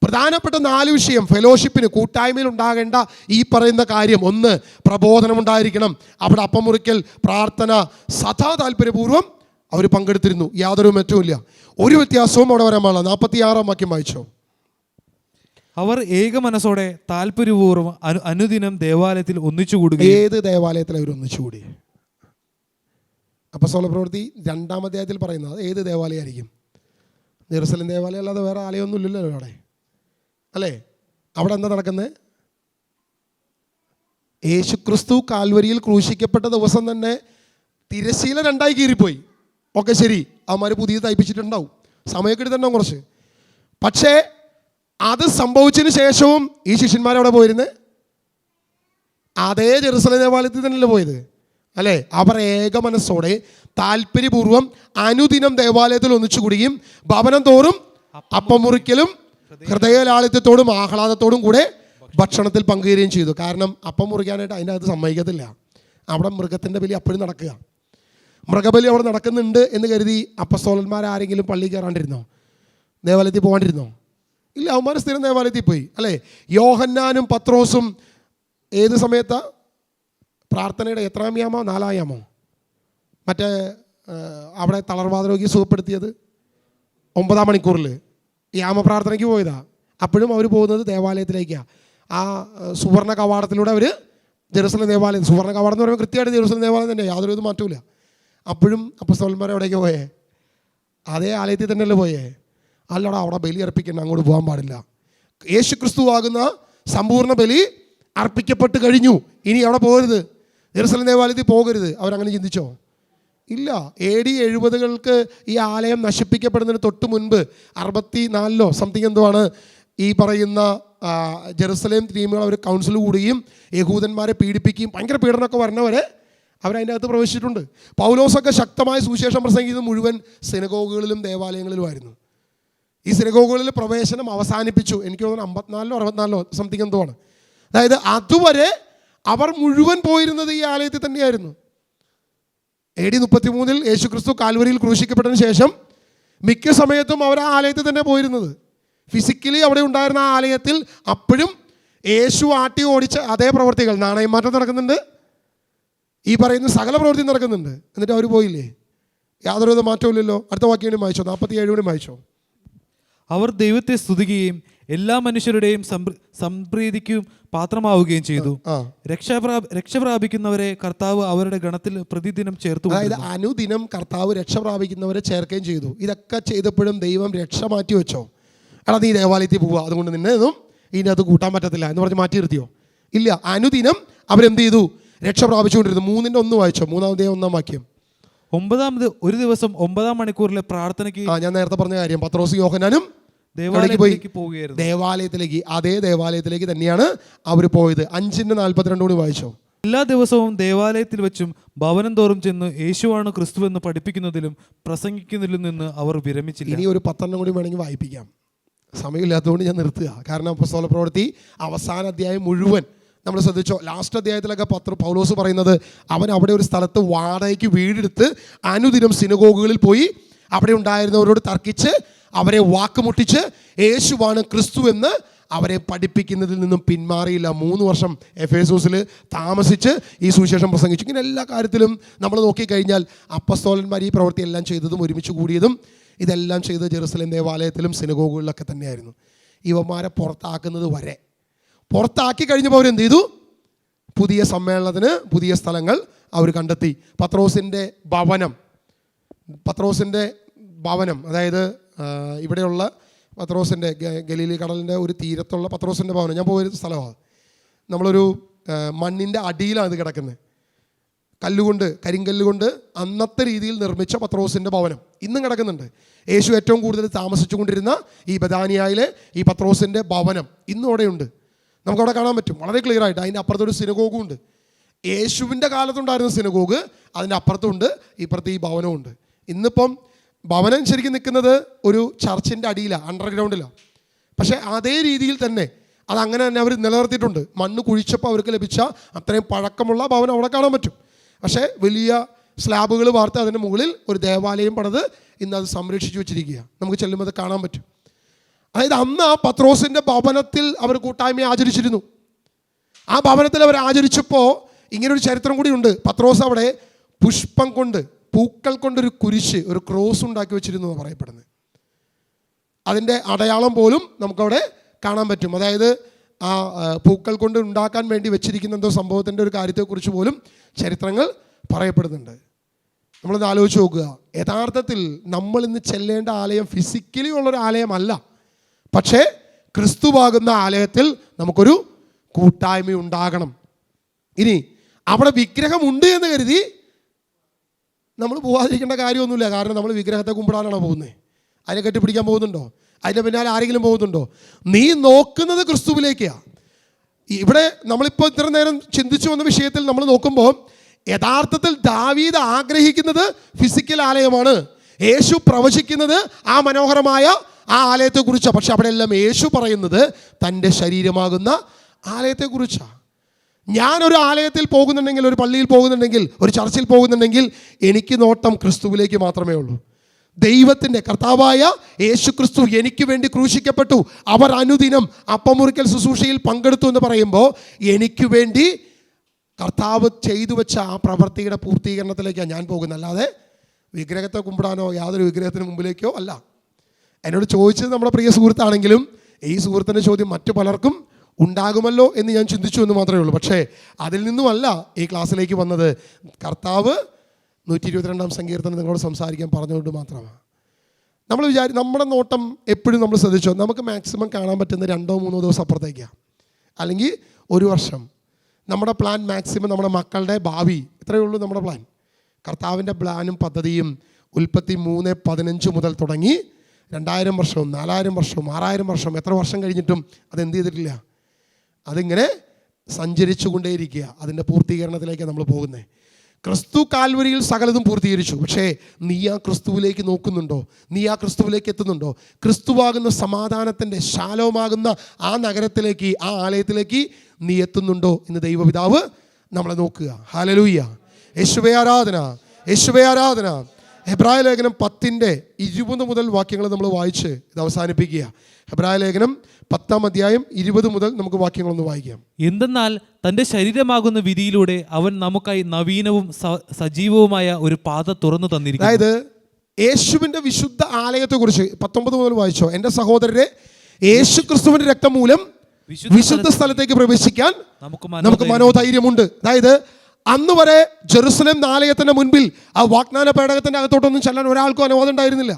Speaker 1: പ്രധാനപ്പെട്ട 4 വിഷയം ഫെലോഷിപ്പിന്, കൂട്ടായ്മയിൽ ഉണ്ടാകേണ്ട ഈ പറയുന്ന കാര്യം. 1, പ്രബോധനം ഉണ്ടായിരിക്കണം. അവിടെ അപ്പം മുറിക്കൽ, പ്രാർത്ഥന, സദാ താല്പര്യപൂർവ്വം അവർ പങ്കെടുത്തിരുന്നു. യാതൊരു മാറ്റവും ഇല്ല, ഒരു വ്യത്യാസവും അവിടെ വരാൻ പാടില്ല. 46-ാം വാക്യം വായിച്ചോ.
Speaker 2: അവർ ഏക മനസ്സോടെ താല്പര്യപൂർവ്വം അനുദിനം ദേവാലയത്തിൽ ഒന്നിച്ചുകൂടുകയും.
Speaker 1: ഏത് ദേവാലയത്തിൽ അവർ ഒന്നിച്ചുകൂടി? അപ്പോസ്തല പ്രവൃത്തി 2-ാം അധ്യായത്തിൽ പറയുന്നത് ഏത് ദേവാലയമായിരിക്കും? ജെറുസലേം ദേവാലയം അല്ലാതെ വേറെ ആലയമൊന്നും ഇല്ലല്ലോ അവിടെ, അല്ലേ? അവിടെ എന്താ നടക്കുന്നത്? യേശുക്രിസ്തു കാൽവരിയിൽ ക്രൂശിക്കപ്പെട്ട ദിവസം തന്നെ തിരശ്ശീല 2ആയി കീറിപ്പോയി. ഓക്കെ, ശരി, അവന്മാർ പുതിയത് തയ്പ്പിച്ചിട്ടുണ്ടാവും, സമയമൊക്കെ എടുത്തിട്ടുണ്ടാവും കുറച്ച്. പക്ഷേ അത് സംഭവിച്ചതിന് ശേഷവും ഈ ശിഷ്യന്മാരവിടെ പോയിരുന്നത് അതേ ജെറുസലേം ദേവാലയത്തിൽ തന്നെയല്ലേ പോയത്, അല്ലേ? അവർ ഏക മനസ്സോടെ താല്പര്യപൂർവ്വം അനുദിനം ദേവാലയത്തിൽ ഒന്നിച്ചുകൂടുകയും ഭവനം തോറും അപ്പം മുറിക്കലും ഹൃദയലാളിത്യത്തോടും ആഹ്ലാദത്തോടും കൂടെ ഭക്ഷണത്തിൽ പങ്കുചേരുകയും ചെയ്തു. കാരണം അപ്പം മുറിക്കാനായിട്ട് അതിൻ്റെ അകത്ത് സമ്മതിക്കത്തില്ല. അവിടെ മൃഗത്തിൻ്റെ ബലി അപ്പോഴും നടക്കുക, മൃഗബലി അവിടെ നടക്കുന്നുണ്ട് എന്ന് കരുതി അപ്പസ്തോലന്മാരാരെങ്കിലും പള്ളിയിൽ കയറാണ്ടിരുന്നോ? ദേവാലയത്തിൽ പോകാണ്ടിരുന്നോ? ഇല്ല, അവന്മാർ സ്ഥിരം ദേവാലയത്തിൽ പോയി, അല്ലേ? യോഹന്നാനും പത്രോസും ഏത് സമയത്താ പ്രാർത്ഥനയുടെ എത്രാം യാമോ? 4-ാം യാമോ? മറ്റേ അവിടെ തളർവാദ രോഗി സുഖപ്പെടുത്തിയത് 9-ാം മണിക്കൂറിൽ യാമപ്രാർത്ഥനയ്ക്ക് പോയതാ. അപ്പോഴും അവർ പോകുന്നത് ദേവാലയത്തിലേക്കാണ്. ആ സുവർണ്ണ കവാടത്തിലൂടെ അവർ ജെറുസലേം ദേവാലയം, സുവർണ്ണ കവാടം എന്ന് പറയുമ്പോൾ കൃത്യമായിട്ട് ജെറുസലേം ദേവാലയം തന്നെ, യാതൊരു ഇത് മാറ്റമില്ല. അപ്പോഴും അപ്പസ്തോലന്മാർ എവിടേക്ക് പോയേ? അതേ ആലയത്തിൽ തന്നെയല്ലേ പോയേ? അല്ലടാ, അവിടെ ബലി അർപ്പിക്കണം, അങ്ങോട്ട് പോകാൻ പാടില്ല. യേശു ക്രിസ്തു ആകുന്ന സമ്പൂർണ്ണ ബലി അർപ്പിക്കപ്പെട്ട് കഴിഞ്ഞു, ഇനി അവിടെ പോകരുത്, ജെറുസലേം ദേവാലയത്തിൽ പോകരുത്. അവരങ്ങനെ ചിന്തിച്ചോ? ഇല്ല. AD 70 ഈ ആലയം നശിപ്പിക്കപ്പെടുന്നതിന് തൊട്ട് മുൻപ് 64-ലോ സംതിങ് എന്തോ ആണ് ഈ പറയുന്ന ജെറുസലേം ടീമുകൾ അവർ കൗൺസിൽ കൂടുകയും യഹൂദന്മാരെ പീഡിപ്പിക്കുകയും ഭയങ്കര പീഡനമൊക്കെ വരണവരെ അവരതിൻ്റെ അകത്ത് പ്രവേശിച്ചിട്ടുണ്ട്. പൗലോസൊക്കെ ശക്തമായ സുവിശേഷം പ്രസംഗിക്കുന്നത് മുഴുവൻ സിനഗോഗുകളിലും ദേവാലയങ്ങളിലുമായിരുന്നു. ഈ സിനഗോഗുകളിൽ പ്രവേശനം അവസാനിപ്പിച്ചു, എനിക്ക് തോന്നുന്നു 54-ലോ 64-ലോ സംതിങ് എന്തോ ആണ്. അതായത് അതുവരെ അവർ മുഴുവൻ പോയിരുന്നത് ഈ ആലയത്തിൽ തന്നെയായിരുന്നു. AD 33-ൽ യേശുക്രിസ്തു കാൽവരിയിൽ ക്രൂശിക്കപ്പെട്ടതിന് ശേഷം മിക്ക സമയത്തും അവർ ആ ആലയത്തിൽ തന്നെ പോയിരുന്നത്. ഫിസിക്കലി അവിടെ ഉണ്ടായിരുന്ന ആ ആലയത്തിൽ അപ്പോഴും യേശു ആട്ടി ഓടിച്ച അതേ പ്രവൃത്തികൾ, നാണയം മാറ്റം നടക്കുന്നുണ്ട്, ഈ പറയുന്ന സകല പ്രവൃത്തി നടക്കുന്നുണ്ട്. എന്നിട്ട് അവർ പോയില്ലേ? യാതൊരു മാറ്റമില്ലല്ലോ. അടുത്ത വാക്യം വായിച്ചോ, 47 വായിച്ചോ.
Speaker 2: അവർ ദൈവത്തെ സ്തുതിക്കുകയും എല്ലാ മനുഷ്യരുടെയും സംപ്രീതിക്കും പാത്രമാവുകയും ചെയ്തു. രക്ഷ പ്രാപിക്കുന്നവരെ കർത്താവ് അവരുടെ ഗണത്തിൽ പ്രതിദിനം ചേർത്തു.
Speaker 1: അതായത് അനുദിനം കർത്താവ് രക്ഷ പ്രാപിക്കുന്നവരെ ചേർക്കുകയും ചെയ്തു. ഇതൊക്കെ ചെയ്തപ്പോഴും ദൈവം രക്ഷ മാറ്റി വെച്ചോ? എടാ, നീ ദേവാലയത്തിൽ പോവുക, അതുകൊണ്ട് നിന്നെ ഒന്നും ഇതിനകത്ത് കൂട്ടാൻ പറ്റത്തില്ല എന്ന് പറഞ്ഞ് മാറ്റി നിർത്തിയോ? ഇല്ല. അനുദിനം അവരെന്ത് ചെയ്തു? രക്ഷ പ്രാപിച്ചുകൊണ്ടിരുന്നു. 3-1 വായിച്ചോ, 3-ാം വാക്യം.
Speaker 2: 9-ാമത് ഒരു ദിവസം 9-ാം മണിക്കൂറിലെ പ്രാർത്ഥനയ്ക്ക്, ഞാൻ
Speaker 1: നേരത്തെ പറഞ്ഞ കാര്യം, പത്രോസ് യോഹന്നാനും
Speaker 2: ദേവാലയത്തിലേക്ക് പോവുകയായിരുന്നു.
Speaker 1: ദേവാലയത്തിലേക്ക്, അതേ ദേവാലയത്തിലേക്ക് തന്നെയാണ് അവർ പോയത്. 5:42 വായിച്ചോ.
Speaker 2: എല്ലാ ദിവസവും ദേവാലയത്തിൽ വെച്ചും ഭവനം തോറും ചെന്ന് യേശുവാണ് ക്രിസ്തു എന്ന് പഠിപ്പിക്കുന്നതിലും പ്രസംഗിക്കുന്നതിലും നിന്ന് അവർ വിരമിച്ചില്ല.
Speaker 1: ഇനി ഒരു 10 കൂടി വേണമെങ്കിൽ വായിപ്പിക്കാം, സമയമില്ലാത്തതുകൊണ്ട് ഞാൻ നിർത്തുക. കാരണം അപ്പോസ്തല പ്രവൃത്തി അവസാന അധ്യായം മുഴുവൻ നമ്മൾ ശ്രദ്ധിച്ചോ. ലാസ്റ്റ് അധ്യായത്തിലൊക്കെ പൗലോസ് പറയുന്നത് അവൻ അവിടെ ഒരു സ്ഥലത്ത് വാടകയ്ക്ക് വീടെടുത്ത് അനുദിനം സിനഗോഗുകളിൽ പോയി അവിടെ ഉണ്ടായിരുന്നവരോട് തർക്കിച്ച് അവരെ വാക്കുമുട്ടിച്ച് യേശുവാണ് ക്രിസ്തു എന്ന് അവരെ പഠിപ്പിക്കുന്നതിൽ നിന്നും പിന്മാറിയില്ല. 3 വർഷം എഫേസോസിൽ താമസിച്ച് ഈ സുവിശേഷം പ്രസംഗിച്ചു. ഇങ്ങനെ എല്ലാ കാര്യത്തിലും നമ്മൾ നോക്കിക്കഴിഞ്ഞാൽ അപ്പസ്തോലന്മാർ ഈ പ്രവൃത്തി എല്ലാം ചെയ്തതും ഒരുമിച്ച് കൂടിയതും ഇതെല്ലാം ചെയ്ത് ജെറുസലേം ദേവാലയത്തിലും സിനഗോഗുകളിലൊക്കെ തന്നെയായിരുന്നു. ഇവന്മാരെ പുറത്താക്കുന്നത് വരെ. പുറത്താക്കി കഴിഞ്ഞപ്പോൾ അവരെന്ത് ചെയ്തു? പുതിയ സമ്മേളനത്തിന് പുതിയ സ്ഥലങ്ങൾ അവർ കണ്ടെത്തി. പത്രോസിൻ്റെ ഭവനം, അതായത് ഇവിടെയുള്ള പത്രോസിൻ്റെ ഗലീലി കടലിൻ്റെ ഒരു തീരത്തുള്ള പത്രോസിൻ്റെ ഭവനം, ഞാൻ പോയൊരു സ്ഥലമാണ്. നമ്മളൊരു മണ്ണിൻ്റെ അടിയിലാണ് ഇത് കിടക്കുന്നത്. കരിങ്കല്ലുകൊണ്ട് അന്നത്തെ രീതിയിൽ നിർമ്മിച്ച പത്രോസിൻ്റെ ഭവനം ഇന്നും കിടക്കുന്നുണ്ട്. യേശു ഏറ്റവും കൂടുതൽ താമസിച്ചുകൊണ്ടിരുന്ന ഈ ബഥാനിയയിലെ ഈ പത്രോസിൻ്റെ ഭവനം ഇന്നും അവിടെയുണ്ട്. നമുക്കവിടെ കാണാൻ പറ്റും വളരെ ക്ലിയർ ആയിട്ട്. അതിൻ്റെ അപ്പുറത്തൊരു സിനഗോഗും ഉണ്ട്. യേശുവിൻ്റെ കാലത്തുണ്ടായിരുന്ന സിനഗോഗ് അതിൻ്റെ അപ്പുറത്തുണ്ട്, ഇപ്പുറത്ത് ഈ ഭവനമുണ്ട്. ഇന്നിപ്പം ഭവനം ശരിക്കും നിൽക്കുന്നത് ഒരു ചർച്ചിൻ്റെ അടിയിലാണ്, അണ്ടർഗ്രൗണ്ടിലാണ്. പക്ഷേ അതേ രീതിയിൽ തന്നെ അതങ്ങനെ തന്നെ അവർ നിലനിർത്തിയിട്ടുണ്ട്. മണ്ണ് കുഴിച്ചപ്പോൾ അവർക്ക് ലഭിച്ച അത്രയും പഴക്കമുള്ള ഭവനം അവിടെ കാണാൻ പറ്റും. പക്ഷേ വലിയ സ്ലാബുകൾ വാർത്ത് അതിൻ്റെ മുകളിൽ ഒരു ദേവാലയം പണിത് ഇന്ന് അത് സംരക്ഷിച്ചു വെച്ചിരിക്കുക. നമുക്ക് ചെല്ലുമ്പോൾ അത് കാണാൻ പറ്റും. അതായത് അന്ന് ആ പത്രോസിൻ്റെ ഭവനത്തിൽ അവർ കൂട്ടായ്മ ആചരിച്ചിരുന്നു. ആ ഭവനത്തിൽ അവർ ആചരിച്ചപ്പോൾ ഇങ്ങനൊരു ചരിത്രം കൂടി ഉണ്ട്. പത്രോസ് അവിടെ പൂക്കൾ കൊണ്ടൊരു കുരിശ്, ഒരു ക്രോസ് ഉണ്ടാക്കി വെച്ചിരുന്നു എന്ന് പറയപ്പെടുന്നത്. അതിൻ്റെ അടയാളം പോലും നമുക്കവിടെ കാണാൻ പറ്റും. അതായത് ആ പൂക്കൾ കൊണ്ട് ഉണ്ടാക്കാൻ വേണ്ടി വെച്ചിരിക്കുന്ന എന്തോ സംഭവത്തിൻ്റെ ഒരു കാര്യത്തെക്കുറിച്ച് പോലും ചരിത്രങ്ങൾ പറയപ്പെടുന്നുണ്ട്. നമ്മളൊന്ന് ആലോചിച്ച് നോക്കുക. യഥാർത്ഥത്തിൽ നമ്മൾ ഇന്ന് ചെല്ലേണ്ട ആലയം ഫിസിക്കലി ഉള്ളൊരു ആലയമല്ല, പക്ഷേ ക്രിസ്തുവാകുന്ന ആലയത്തിൽ നമുക്കൊരു കൂട്ടായ്മ ഉണ്ടാകണം. ഇനി അവിടെ വിഗ്രഹമുണ്ട് എന്ന് കരുതി നമ്മൾ പോകാതിരിക്കേണ്ട കാര്യമൊന്നുമില്ല. കാരണം നമ്മൾ വിഗ്രഹത്തെ കുമ്പിടാനാണോ പോകുന്നത്? അതിനെ കെട്ടിപ്പിടിക്കാൻ പോകുന്നുണ്ടോ? അതിൻ്റെ പിന്നാലെ ആരെങ്കിലും പോകുന്നുണ്ടോ? നീ നോക്കുന്നത് ക്രിസ്തുവിലേക്കാണ്. ഇവിടെ നമ്മളിപ്പോൾ ഇത്ര നേരം ചിന്തിച്ചു വന്ന വിഷയത്തിൽ നമ്മൾ നോക്കുമ്പോൾ യഥാർത്ഥത്തിൽ ദാവീദ് ആഗ്രഹിക്കുന്നത് ഫിസിക്കൽ ആലയമാണ്. യേശു പ്രവചിക്കുന്നത് ആ മനോഹരമായ ആ ആലയത്തെക്കുറിച്ചാണ്. പക്ഷെ അവിടെ എല്ലാം യേശു പറയുന്നത് തൻ്റെ ശരീരമാകുന്ന ആലയത്തെക്കുറിച്ചാണ്. ഞാനൊരു ആലയത്തിൽ പോകുന്നുണ്ടെങ്കിൽ, ഒരു പള്ളിയിൽ പോകുന്നുണ്ടെങ്കിൽ, ഒരു ചർച്ചിൽ പോകുന്നുണ്ടെങ്കിൽ എനിക്ക് നോട്ടം ക്രിസ്തുവിലേക്ക് മാത്രമേ ഉള്ളൂ. ദൈവത്തിൻ്റെ കർത്താവായ യേശു ക്രിസ്തു എനിക്ക് വേണ്ടി ക്രൂശിക്കപ്പെട്ടു, അവർ അനുദിനം അപ്പമുറിക്കൽ ശുശ്രൂഷയിൽ പങ്കെടുത്തു എന്ന് പറയുമ്പോൾ എനിക്ക് വേണ്ടി കർത്താവ് ചെയ്തു വെച്ച ആ പ്രവൃത്തിയുടെ പൂർത്തീകരണത്തിലേക്കാണ് ഞാൻ പോകുന്നത്. അല്ലാതെ വിഗ്രഹത്തെ കുമ്പിടാനോ യാതൊരു വിഗ്രഹത്തിന് മുമ്പിലേക്കോ അല്ല. എന്നോട് ചോദിച്ചത് നമ്മുടെ പ്രിയ സുഹൃത്താണെങ്കിലും ഈ സുഹൃത്തിൻ്റെ ചോദ്യം മറ്റു പലർക്കും ഉണ്ടാകുമല്ലോ എന്ന് ഞാൻ ചിന്തിച്ചു എന്ന് മാത്രമേ ഉള്ളൂ. പക്ഷേ അതിൽ നിന്നുമല്ല ഈ ക്ലാസ്സിലേക്ക് വന്നത്. കർത്താവ് 122-ാം സങ്കീർത്തനം നിങ്ങളോട് സംസാരിക്കാൻ പറഞ്ഞുകൊണ്ട് മാത്രമാണ്. നമ്മുടെ നോട്ടം എപ്പോഴും നമ്മൾ ശ്രദ്ധിച്ചോ, നമുക്ക് മാക്സിമം കാണാൻ പറ്റുന്ന 2-3 ദിവസം അപ്പുറത്തേക്കാണ്, അല്ലെങ്കിൽ 1 വർഷം. നമ്മുടെ പ്ലാൻ മാക്സിമം നമ്മുടെ മക്കളുടെ ഭാവി, ഇത്രയേ ഉള്ളൂ നമ്മുടെ പ്ലാൻ. കർത്താവിൻ്റെ പ്ലാനും പദ്ധതിയും ഉൽപ്പത്തി 3:15 മുതൽ തുടങ്ങി 2000 വർഷവും 4000 വർഷവും 6000 വർഷവും എത്ര വർഷം കഴിഞ്ഞിട്ടും അതെന്ത് ചെയ്തിട്ടില്ല, അതിങ്ങനെ സഞ്ചരിച്ചു കൊണ്ടേയിരിക്കുക. അതിൻ്റെ പൂർത്തീകരണത്തിലേക്കാണ് നമ്മൾ പോകുന്നത്. ക്രിസ്തു കാൽവരിയിൽ സകലതും പൂർത്തീകരിച്ചു. പക്ഷേ നീ ആ ക്രിസ്തുവിലേക്ക് നോക്കുന്നുണ്ടോ? നീ ആ ക്രിസ്തുവിലേക്ക് എത്തുന്നുണ്ടോ? ക്രിസ്തുവാകുന്ന സമാധാനത്തിൻ്റെ ശാലോമാകുന്ന ആ നഗരത്തിലേക്ക്, ആ ആലയത്തിലേക്ക് നീ എത്തുന്നുണ്ടോ എന്ന് ദൈവപിതാവ് നമ്മളെ നോക്കുക. ഹല്ലേലൂയ, യേശുവേ ആരാധന, യേശുവേ ആരാധന. ഹെബ്രായ ലേഖനം 10:20 മുതൽ വാക്യങ്ങൾ നമ്മൾ വായിച്ച് ഇത് അവസാനിപ്പിക്കുക. ഹെബ്രായ ലേഖനം 10-ാം അധ്യായം 20 മുതൽ നമുക്ക് വാക്യങ്ങളൊന്ന് വായിക്കാം.
Speaker 2: എന്തെന്നാൽ തൻ്റെ ശരീരമാകുന്ന വിധിയിലൂടെ അവൻ നമുക്കായി നവീനവും സജീവവുമായ ഒരു പാത തുറന്നു തന്നിരിക്കുന്നു.
Speaker 1: അതായത് യേശുവിൻ്റെ വിശുദ്ധ ആലയത്തെക്കുറിച്ച് 19 മുതൽ വായിച്ചോ. എൻ്റെ സഹോദരരെ, യേശു ക്രിസ്തുവിൻ്റെ രക്തം മൂലം വിശുദ്ധ സ്ഥലത്തേക്ക് പ്രവേശിക്കാൻ നമുക്ക് മനോധൈര്യമുണ്ട്. അതായത് അന്ന് വരെ ജെറുസലേം ആലയത്തിൻ്റെ മുൻപിൽ ആ വാഗ്ദാന പേടകത്തിൻ്റെ അകത്തോട്ടൊന്നും ചെല്ലാൻ ഒരാൾക്കും അനുവാദം ഉണ്ടായിരുന്നില്ല.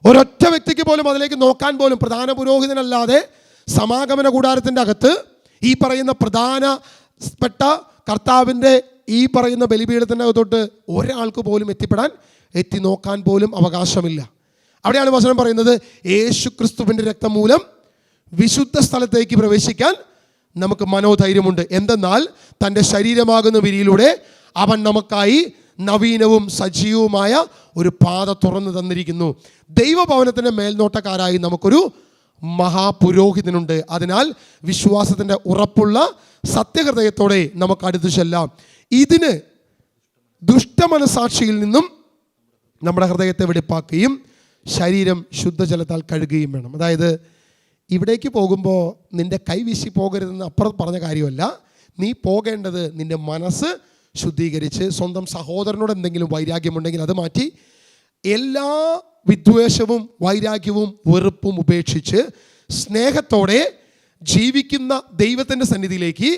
Speaker 1: ഒരൊറ്റ വ്യക്തിക്ക് പോലും അതിലേക്ക് നോക്കാൻ പോലും, പ്രധാന പുരോഹിതനല്ലാതെ സമാഗമന കൂടാരത്തിൻ്റെ അകത്ത് ഈ പറയുന്ന പ്രധാനപ്പെട്ട കർത്താവിൻ്റെ ഈ പറയുന്ന ബലിപീഠത്തിൻ്റെ അകത്തോട്ട് ഒരാൾക്ക് പോലും എത്തി നോക്കാൻ പോലും അവകാശമില്ല. അവിടെയാണ് വചനം പറയുന്നത്, യേശു ക്രിസ്തുവിൻ്റെ രക്തം മൂലം വിശുദ്ധ സ്ഥലത്തേക്ക് പ്രവേശിക്കാൻ നമുക്ക് മനോധൈര്യമുണ്ട്. എന്തെന്നാൽ തൻ്റെ ശരീരമാകുന്ന വിരിയിലൂടെ അവൻ നമുക്കായി നവീനവും സജീവവുമായ ഒരു പാത തുറന്നു തന്നിരിക്കുന്നു. ദൈവഭവനത്തിൻ്റെ മേൽനോട്ടക്കാരായി നമുക്കൊരു മഹാപുരോഹിതനുണ്ട്. അതിനാൽ വിശ്വാസത്തിൻ്റെ ഉറപ്പുള്ള സത്യഹൃദയത്തോടെ നമുക്ക് അടുത്തു ചെല്ലാം. ഇതിന് ദുഷ്ടമനസാക്ഷിയിൽ നിന്നും നമ്മുടെ ഹൃദയത്തെ വെടിപ്പാക്കുകയും ശരീരം ശുദ്ധജലത്താൽ കഴുകുകയും വേണം. അതായത് ഇവിടേക്ക് പോകുമ്പോൾ നിൻ്റെ കൈ വീശി പോകരുതെന്ന് അപ്പുറത്ത് പറഞ്ഞ കാര്യമല്ല. നീ പോകേണ്ടത് നിൻ്റെ മനസ്സ് ശുദ്ധീകരിച്ച് സ്വന്തം സഹോദരനോട് എന്തെങ്കിലും വൈരാഗ്യമുണ്ടെങ്കിൽ അത് മാറ്റി എല്ലാ വിദ്വേഷവും വൈരാഗ്യവും വെറുപ്പും ഉപേക്ഷിച്ച് സ്നേഹത്തോടെ ജീവിക്കുന്ന ദൈവത്തിൻ്റെ സന്നിധിയിലേക്ക്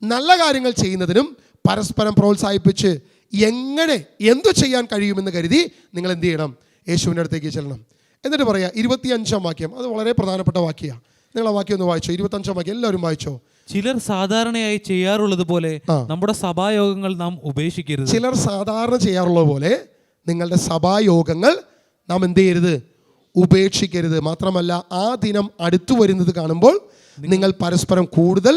Speaker 1: നല്ല കാര്യങ്ങൾ ചെയ്യുന്നതിനും പരസ്പരം പ്രോത്സാഹിപ്പിച്ച് എങ്ങനെ എന്തു ചെയ്യാൻ കഴിയുമെന്ന് കരുതി നിങ്ങൾ എന്ത് ചെയ്യണം? യേശുവിൻ്റെ അടുത്തേക്ക് ചെല്ലണം. എന്നിട്ട് പറയാം 25-ാം വാക്യം, അത് വളരെ പ്രധാനപ്പെട്ട വാക്യമാണ്. നിങ്ങൾ ആ വാക്യം ഒന്ന് വായിച്ചോ. 25-ാം വാക്യം എല്ലാവരും വായിച്ചോ.
Speaker 2: ചിലർ സാധാരണയായി ചെയ്യാറുള്ളത് പോലെ നമ്മുടെ സഭായോഗങ്ങൾ നാം ഉപേക്ഷിക്കരുത്.
Speaker 1: ചിലർ സാധാരണ ചെയ്യാറുള്ളത് പോലെ നിങ്ങളുടെ സഭായോഗങ്ങൾ നാം എന്ത് ചെയ്യരുത്? ഉപേക്ഷിക്കരുത്. മാത്രമല്ല ആ ദിനം അടുത്തു വരുന്നത് കാണുമ്പോൾ നിങ്ങൾ പരസ്പരം കൂടുതൽ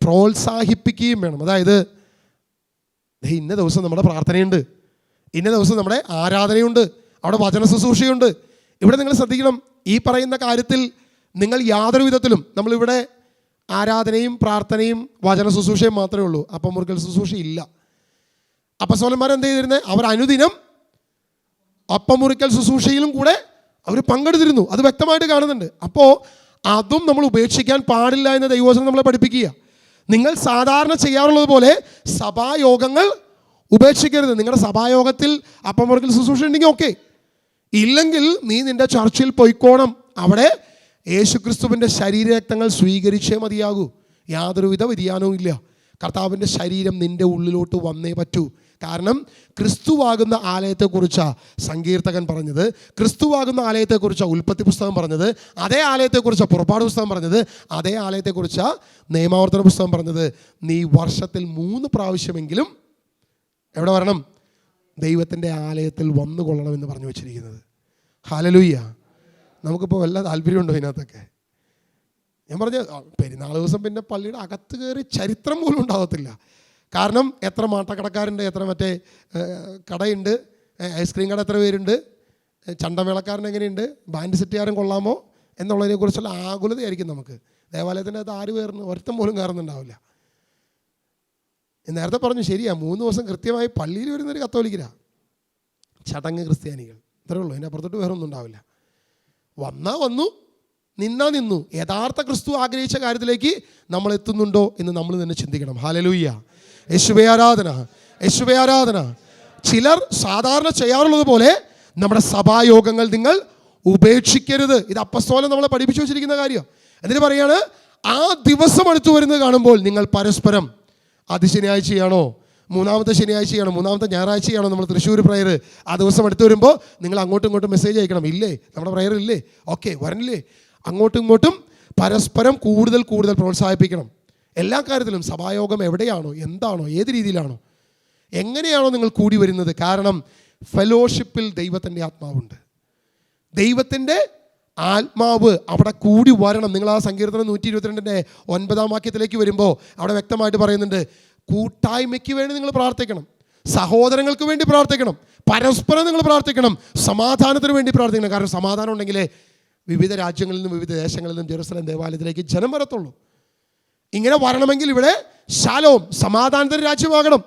Speaker 1: പ്രോത്സാഹിപ്പിക്കുകയും വേണം. അതായത് ഇന്ന ദിവസം നമ്മുടെ പ്രാർത്ഥനയുണ്ട്, ഇന്ന ദിവസം നമ്മുടെ ആരാധനയുണ്ട്, അവിടെ വചന ശുശ്രൂഷയുണ്ട്. ഇവിടെ നിങ്ങൾ ശ്രദ്ധിക്കണം, ഈ പറയുന്ന കാര്യത്തിൽ നിങ്ങൾ യാതൊരു വിധത്തിലും, നമ്മളിവിടെ ആരാധനയും പ്രാർത്ഥനയും വചന ശുശ്രൂഷയും മാത്രമേ ഉള്ളൂ, അപ്പം മുറുകൽ ശുശ്രൂഷ ഇല്ല. അപ്പസ്തലന്മാർ എന്ത് ചെയ്തിരുന്നത്? അവർ അനുദിനം അപ്പം മുറിക്കൽ ശുശ്രൂഷയിലും കൂടെ അവർ പങ്കെടുത്തിരുന്നു. അത് വ്യക്തമായിട്ട് കാണുന്നുണ്ട്. അപ്പോൾ അതും നമ്മൾ ഉപേക്ഷിക്കാൻ പാടില്ല എന്ന് ദൈവവചനം നമ്മളെ പഠിപ്പിക്കുക. നിങ്ങൾ സാധാരണ ചെയ്യാറുള്ളത് പോലെ സഭായോഗങ്ങൾ ഉപേക്ഷിക്കരുത്. നിങ്ങളുടെ സഭായോഗത്തിൽ അപ്പം മുറിക്കൽ ശുശ്രൂഷ ഉണ്ടെങ്കിൽ ഓക്കെ, ഇല്ലെങ്കിൽ നീ നിൻ്റെ ചർച്ചിൽ പോയിക്കോണം. അവിടെ യേശുക്രിസ്തുവിൻ്റെ ശരീരരക്തങ്ങൾ സ്വീകരിച്ചേ മതിയാകൂ. യാതൊരുവിധ വ്യതിയാനവും ഇല്ല. കർത്താവിൻ്റെ ശരീരം നിൻ്റെ ഉള്ളിലോട്ട് വന്നേ പറ്റൂ. കാരണം ക്രിസ്തുവാകുന്ന ആലയത്തെക്കുറിച്ചാണ് സങ്കീർത്തകൻ പറഞ്ഞത്, ക്രിസ്തുവാകുന്ന ആലയത്തെക്കുറിച്ചാണ് ഉൽപ്പത്തി പുസ്തകം പറഞ്ഞത്, അതേ ആലയത്തെക്കുറിച്ചാണ് പുറപ്പാട് പുസ്തകം പറഞ്ഞത്, അതേ ആലയത്തെക്കുറിച്ചാണ് നിയമാവർത്തന പുസ്തകം പറഞ്ഞത്. നീ വർഷത്തിൽ 3 പ്രാവശ്യമെങ്കിലും എവിടെ വരണം? ദൈവത്തിൻ്റെ ആലയത്തിൽ വന്നു കൊള്ളണമെന്ന് പറഞ്ഞു വെച്ചിരിക്കുന്നത്. ഹല്ലേലൂയ. നമുക്കിപ്പോൾ വല്ല താല്പര്യമുണ്ടോ ഇതിനകത്തൊക്കെ? ഞാൻ പറഞ്ഞ പെരുന്നാൾ ദിവസം പിന്നെ പള്ളിയുടെ അകത്ത് കയറി ചരിത്രം പോലും ഉണ്ടാകത്തില്ല. കാരണം എത്ര മാട്ടക്കടക്കാരുണ്ട്, എത്ര മറ്റേ കടയുണ്ട്, ഐസ്ക്രീം കട എത്ര പേരുണ്ട്, ചണ്ടമേളക്കാരൻ എങ്ങനെയുണ്ട്, ബാൻഡ് സെറ്റുകാരൻ കൊള്ളാമോ എന്നുള്ളതിനെക്കുറിച്ചുള്ള ആകുലതയായിരിക്കും നമുക്ക്. ദേവാലയത്തിൻ്റെ അകത്ത് ആര് കയറുന്നു? ഒരുത്തം പോലും കയറുന്നുണ്ടാവില്ല. നേരത്തെ പറഞ്ഞു, ശരിയാ, 3 ദിവസം കൃത്യമായി പള്ളിയിൽ വരുന്നൊരു കത്തോലിക്കരാ, ചടങ്ങ് ക്രിസ്ത്യാനികൾ, ഇത്രേ ഉള്ളൂ. അതിൻ്റെ അപ്പുറത്തോട്ട് വേറെ ഒന്നും ഉണ്ടാവില്ല. വന്നാ വന്നു, നിന്നാ നിന്നു. യഥാർത്ഥ ക്രിസ്തു ആഗ്രഹിച്ച കാര്യത്തിലേക്ക് നമ്മൾ എത്തുന്നുണ്ടോ എന്ന് നമ്മൾ തന്നെ ചിന്തിക്കണം. ഹല്ലേലൂയ. യേശുവേ ആരാധന, യേശുവേ ആരാധന. ചിലർ സാധാരണ ചെയ്യാറുള്ളത് പോലെ നമ്മുടെ സഭായോഗങ്ങൾ നിങ്ങൾ ഉപേക്ഷിക്കരുത്. ഇത് അപ്പസ്തോലൻ നമ്മളെ പഠിപ്പിച്ചു വെച്ചിരിക്കുന്ന കാര്യം. എന്നിട്ട് പറയാണ്, ആ ദിവസം അടുത്തു വരുന്നത് കാണുമ്പോൾ നിങ്ങൾ പരസ്പരം, അത് ശനിയാഴ്ചയാണോ, 3-ാമത്തെ ശനിയാഴ്ചയാണോ, 3-ാമത്തെ ഞായറാഴ്ചയാണോ നമ്മൾ തൃശ്ശൂർ പ്രയർ, ആ ദിവസം അടുത്ത് വരുമ്പോൾ നിങ്ങൾ അങ്ങോട്ടും ഇങ്ങോട്ടും മെസ്സേജ് അയക്കണം. ഇല്ലേ, നമ്മുടെ പ്രയർ ഇല്ലേ, ഓക്കെ വരണില്ലേ? അങ്ങോട്ടും ഇങ്ങോട്ടും പരസ്പരം കൂടുതൽ കൂടുതൽ പ്രോത്സാഹിപ്പിക്കണം. എല്ലാ കാര്യത്തിലും സഭായോഗം എവിടെയാണോ, എന്താണോ, ഏത് രീതിയിലാണോ, എങ്ങനെയാണോ നിങ്ങൾ കൂടി വരുന്നത്. കാരണം ഫെലോഷിപ്പിൽ ദൈവത്തിൻ്റെ ആത്മാവുണ്ട്. ദൈവത്തിൻ്റെ ആത്മാവ് അവിടെ കൂടി വരണം. നിങ്ങൾ ആ സങ്കീർത്തനം 122-ന്റെ 9-ാം വാക്യത്തിലേക്ക് വരുമ്പോൾ അവിടെ വ്യക്തമായിട്ട് പറയുന്നുണ്ട്, കൂട്ടായ്മയ്ക്ക് വേണ്ടി നിങ്ങൾ പ്രാർത്ഥിക്കണം, സഹോദരങ്ങൾക്ക് വേണ്ടി പ്രാർത്ഥിക്കണം, പരസ്പരം നിങ്ങൾ പ്രാർത്ഥിക്കണം, സമാധാനത്തിന് വേണ്ടി പ്രാർത്ഥിക്കണം. കാരണം സമാധാനം ഉണ്ടെങ്കിലേ വിവിധ രാജ്യങ്ങളിൽ നിന്നും വിവിധ ദേശങ്ങളിൽ നിന്നും ജെറുസലേം ദേവാലയത്തിലേക്ക് ജനം വരത്തുള്ളൂ. ഇങ്ങനെ വരണമെങ്കിൽ ഇവിടെ ശാലോം, സമാധാനത്തിൻ്റെ രാജ്യമാകണം.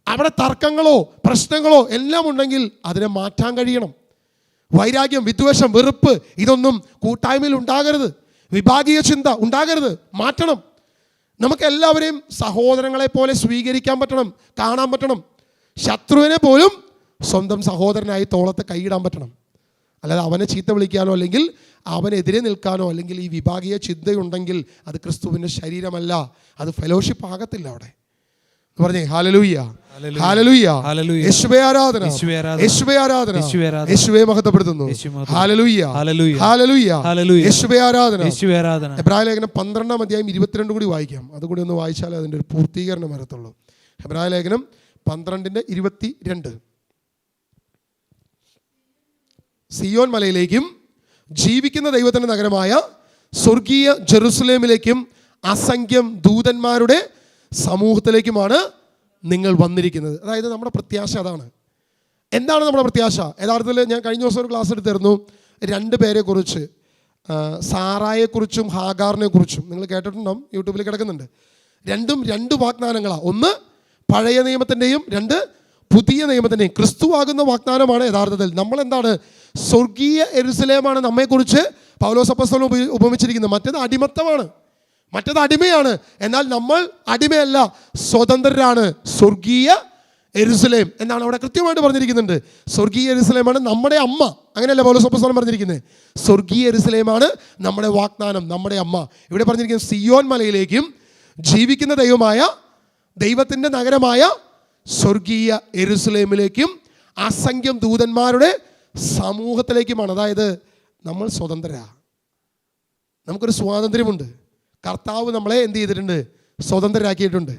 Speaker 1: അവിടെ തർക്കങ്ങളോ പ്രശ്നങ്ങളോ എല്ലാം ഉണ്ടെങ്കിൽ അതിനെ മാറ്റാൻ കഴിയണം. വൈരാഗ്യം, വിദ്വേഷം, വെറുപ്പ് ഇതൊന്നും കൂട്ടായ്മയിൽ ഉണ്ടാകരുത്. വിഭാഗീയ ചിന്ത ഉണ്ടാകരുത്. മാറ്റണം. നമുക്ക് എല്ലാവരെയും സഹോദരങ്ങളെ പോലെ സ്വീകരിക്കാൻ പറ്റണം, കാണാൻ പറ്റണം. ശത്രുവിനെ പോലും സ്വന്തം സഹോദരനായി തോളത്ത് കൈയിടാൻ പറ്റണം. അല്ലാതെ അവനെ ചീത്ത വിളിക്കാനോ അല്ലെങ്കിൽ അവനെതിരെ നിൽക്കാനോ അല്ലെങ്കിൽ ഈ വിഭാഗീയ ചിന്തയുണ്ടെങ്കിൽ അത് ക്രിസ്തുവിൻ്റെ ശരീരമല്ല, അത് ഫെലോഷിപ്പ് ആകത്തില്ല അവിടെ. പറഞ്ഞേ ഹല്ലേലൂയ, ഹല്ലേലൂയ, യേശുവേ ആരാധന, യേശുവേ ആരാധന, യേശുവേ മഹത്വപ്പെടുത്തുന്നു. ഹല്ലേലൂയ, ഹല്ലേലൂയ, യേശുവേ ആരാധന, യേശുവേ ആരാധന. എബ്രായ ലേഖനം 12-ാം അധ്യായം 22 കൂടി വായിക്കാം. അതുകൂടി ഒന്ന് വായിച്ചാലേ അതിൻ്റെ ഒരു പൂർത്തീകരണം വരത്തുള്ളൂ. എബ്രായ ലേഖനം 12-22. സിയോൻ മലയിലേക്കും ജീവിക്കുന്ന ദൈവത്തിൻ്റെ നഗരമായ സ്വർഗീയ ജെറുസലേമിലേക്കും അസംഖ്യം ദൂതന്മാരുടെ സമൂഹത്തിലേക്കുമാണ് നിങ്ങൾ വന്നിരിക്കുന്നത്. അതായത് നമ്മുടെ പ്രത്യാശ അതാണ്. എന്താണ് നമ്മുടെ പ്രത്യാശ? യഥാർത്ഥത്തിൽ ഞാൻ കഴിഞ്ഞ ദിവസം ഒരു ക്ലാസ് എടുത്തിരുന്നു 2 പേരെക്കുറിച്ച്, സാറായെക്കുറിച്ചും ഹാഗാറിനെക്കുറിച്ചും. നിങ്ങൾ കേട്ടിട്ടുണ്ടാവും, യൂട്യൂബിൽ കിടക്കുന്നുണ്ട്. രണ്ടും 2 വാഗ്ദാനങ്ങളാണ്. ഒന്ന് പഴയ നിയമത്തിൻ്റെയും 2 പുതിയ നിയമത്തിൻ്റെയും. ക്രിസ്തുവാകുന്ന വാഗ്ദാനമാണ് യഥാർത്ഥത്തിൽ. നമ്മളെന്താണ്? സ്വർഗീയ യെരുശലേമാണ് നമ്മെക്കുറിച്ച് പൗലോസ് അപ്പോസ്തലൻ ഉപമിച്ചിരിക്കുന്നത്. മറ്റേത് അടിമത്തമാണ്, മറ്റേത് അടിമയാണ്. എന്നാൽ നമ്മൾ അടിമയല്ല, സ്വതന്ത്രരാണ്. സ്വർഗീയ യെരൂശലേം എന്നാണ് അവിടെ കൃത്യമായിട്ട് പറഞ്ഞിരിക്കുന്നുണ്ട്. സ്വർഗീയ യെരൂശലേമാണ് നമ്മുടെ അമ്മ. അങ്ങനെയല്ല പൗലോസ് അപ്പോസ്തലൻ പറഞ്ഞിരിക്കുന്നത്. സ്വർഗീയ യെരൂശലേമാണ് നമ്മുടെ വാഗ്ദാനം, നമ്മുടെ അമ്മ. ഇവിടെ പറഞ്ഞിരിക്കുന്നത് സിയോൻ മലയിലേക്കും ജീവിക്കുന്ന ദൈവത്തിൻ്റെ നഗരമായ സ്വർഗീയ യെരൂശലേമിലേക്കും അസംഖ്യം ദൂതന്മാരുടെ സമൂഹത്തിലേക്കുമാണ്. അതായത് നമ്മൾ സ്വതന്ത്രരാണ്, നമുക്കൊരു സ്വാതന്ത്ര്യമുണ്ട്. കർത്താവ് നമ്മളെ എന്ത് ചെയ്തിട്ടുണ്ട്? സ്വതന്ത്രരാക്കിയിട്ടുണ്ട്.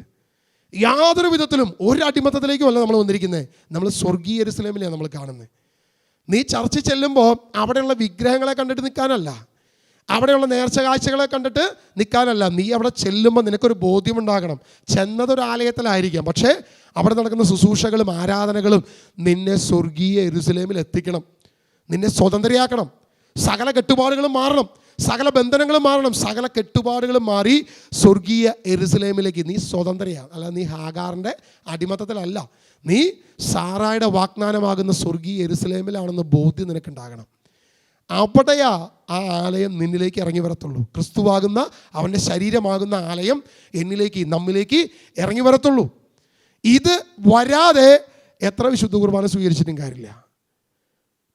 Speaker 1: യാതൊരു വിധത്തിലും ഒരു അടിമത്തത്തിലേക്കുമല്ല നമ്മൾ വന്നിരിക്കുന്നത്. നമ്മൾ സ്വർഗീയ യെരൂശലേമിലാണ് നമ്മൾ കാണുന്നത്. നീ ചർച്ചിൽ ചെല്ലുമ്പോൾ അവിടെയുള്ള വിഗ്രഹങ്ങളെ കണ്ടിട്ട് നിൽക്കാനല്ല, അവിടെയുള്ള നേർച്ച കാഴ്ചകളെ കണ്ടിട്ട് നിൽക്കാനല്ല. നീ അവിടെ ചെല്ലുമ്പോൾ നിനക്കൊരു ബോധ്യമുണ്ടാകണം. ചെന്നതൊരു ആലയത്തിലായിരിക്കാം, പക്ഷേ അവിടെ നടക്കുന്ന ശുശ്രൂഷകളും ആരാധനകളും നിന്നെ സ്വർഗീയ യെരൂശലേമിൽ എത്തിക്കണം, നിന്നെ സ്വതന്ത്രയാക്കണം. സകല കെട്ടുപാടുകളും മാറണം, സകല ബന്ധനങ്ങളും മാറണം. സകല കെട്ടുപാടുകളും മാറി സ്വർഗീയ യെരൂശലേമിലേക്ക് നീ സ്വതന്ത്രയാണ്. അല്ല, നീ ഹാഗാറിൻ്റെ അടിമത്തത്തിലല്ല, നീ സാറായുടെ വാഗ്ദാനമാകുന്ന സ്വർഗീയ യെരൂശലേമിലാണെന്ന് ബോധ്യം നിനക്കുണ്ടാകണം. അവിടെയാ ആ ആലയം നിന്നിലേക്ക് ഇറങ്ങി വരത്തുള്ളൂ. ക്രിസ്തുവാകുന്ന അവൻ്റെ ശരീരമാകുന്ന ആലയം എന്നിലേക്ക്, നമ്മിലേക്ക് ഇറങ്ങി വരത്തുള്ളൂ. ഇത് വരാതെ എത്ര വിശുദ്ധ കുർബാന സ്വീകരിച്ചിട്ടും കാര്യമില്ല.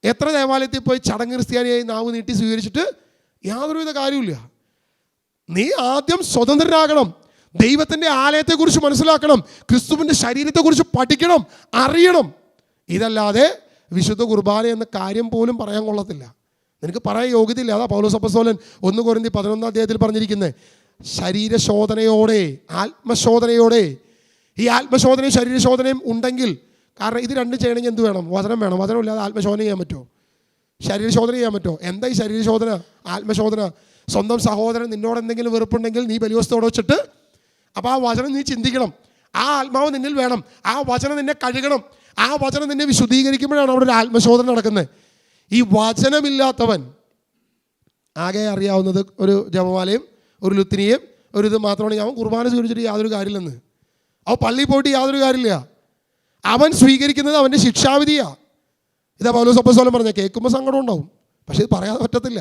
Speaker 1: എത്ര ദേവാലയത്തിൽ പോയി ചടങ്ങ് ക്രിസ്ത്യാനിയായി നാവ് നീട്ടി സ്വീകരിച്ചിട്ട് യാതൊരുവിധ കാര്യമില്ല. നീ ആദ്യം സ്വതന്ത്രനാകണം, ദൈവത്തിൻ്റെ ആലയത്തെക്കുറിച്ച് മനസ്സിലാക്കണം, ക്രിസ്തുവിൻ്റെ ശരീരത്തെക്കുറിച്ച് പഠിക്കണം, അറിയണം. ഇതല്ലാതെ വിശുദ്ധ കുർബാന എന്ന കാര്യം പോലും പറയാൻ കൊള്ളത്തില്ല, നിനക്ക് പറയാൻ യോഗ്യതയില്ല. അതാ പൗലോസ് അപ്പോസ്തലൻ 1 കൊരിന്ത്യർ 11 പറഞ്ഞിരിക്കുന്നത്, ശരീരശോധനയോടെ ആത്മശോധനയോടെ. ഈ ആത്മശോധനയും ശരീരശോധനയും ഉണ്ടെങ്കിൽ, കാരണം ഇത് രണ്ടും ചെയ്യണമെങ്കിൽ എന്ത് വേണം? വചനം വേണം. വചനമില്ലാതെ ആത്മശോധന ചെയ്യാൻ പറ്റുമോ? ശരീരശോധന ചെയ്യാൻ പറ്റുമോ? എന്താ ഈ ശരീരശോധന, ആത്മശോധന? സ്വന്തം സഹോദരൻ നിന്നോട് എന്തെങ്കിലും വെറുപ്പുണ്ടെങ്കിൽ നീ ബലിവസ്തുവോടെ വെച്ചിട്ട് അപ്പോൾ ആ വചനം നീ ചിന്തിക്കണം. ആ ആത്മാവ് നിന്നിൽ വേണം, ആ വചനം നിന്നെ കഴുകണം, ആ വചനം നിന്നെ വിശുദ്ധീകരിക്കുമ്പോഴാണ് അവിടെ ഒരു ആത്മശോധന നടക്കുന്നത്. ഈ വചനമില്ലാത്തവൻ ആകെ അറിയാവുന്നത് ഒരു ജപമാലയും ഒരു ലുത്തിനിയും ഒരു ഇത് മാത്രമാണ്. അവൻ കുർബാന സ്വീകരിച്ചിട്ട് യാതൊരു കാര്യമില്ലെന്ന്, അവൻ പള്ളിയിൽ പോയിട്ട് യാതൊരു കാര്യമില്ല. അവൻ സ്വീകരിക്കുന്നത് അവൻ്റെ ശിക്ഷാവിധിയാണ്. ഇതാ പൗലോസ് അപ്പോസ്തലൻ പറഞ്ഞ, കേൾക്കുമ്പോൾ സങ്കടം ഉണ്ടാവും, പക്ഷെ ഇത് പറയാതെ പറ്റത്തില്ല.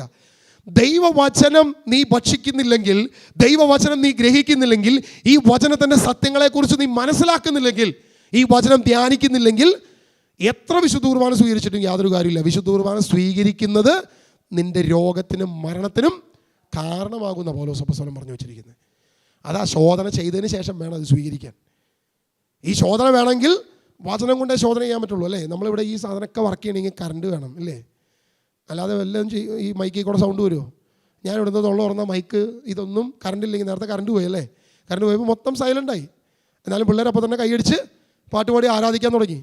Speaker 1: ദൈവവചനം നീ ഭക്ഷിക്കുന്നില്ലെങ്കിൽ, ദൈവവചനം നീ ഗ്രഹിക്കുന്നില്ലെങ്കിൽ, ഈ വചനത്തിൻ്റെ സത്യങ്ങളെക്കുറിച്ച് നീ മനസ്സിലാക്കുന്നില്ലെങ്കിൽ, ഈ വചനം ധ്യാനിക്കുന്നില്ലെങ്കിൽ എത്ര വിശുദ്ധ കുർബാന സ്വീകരിച്ചിട്ടും യാതൊരു കാര്യമില്ല. വിശുദ്ധ കുർബാന സ്വീകരിക്കുന്നത് നിൻ്റെ രോഗത്തിനും മരണത്തിനും കാരണമാകുന്ന പൗലോസ് അപ്പോസ്തലൻ പറഞ്ഞു വെച്ചിരിക്കുന്നത്. അതാ ശോധന ചെയ്തതിന് ശേഷം വേണം അത് സ്വീകരിക്കാൻ. ഈ ശോധന വേണമെങ്കിൽ വചനം കൊണ്ടേ ശോധന ചെയ്യാൻ പറ്റുള്ളൂ, അല്ലേ? നമ്മളിവിടെ ഈ സാധനമൊക്കെ വർക്ക് ചെയ്യണമെങ്കിൽ കറണ്ട് വേണം, അല്ലേ? അല്ലാതെ വല്ലതും ഈ മൈക്കിൽ കൂടെ സൗണ്ട് വരുമോ? ഞാൻ ഇവിടുന്ന് തൊള്ള തുറന്ന മൈക്ക് ഇതൊന്നും കറണ്ട് ഇല്ലെങ്കിൽ, നേരത്തെ കറണ്ട് പോയി അല്ലേ? കറണ്ട് പോയപ്പോൾ മൊത്തം സൈലൻ്റായി. എന്നാലും പിള്ളേരപ്പോൾ തന്നെ കൈയടിച്ച് പാട്ടുപാടി ആരാധിക്കാൻ തുടങ്ങി.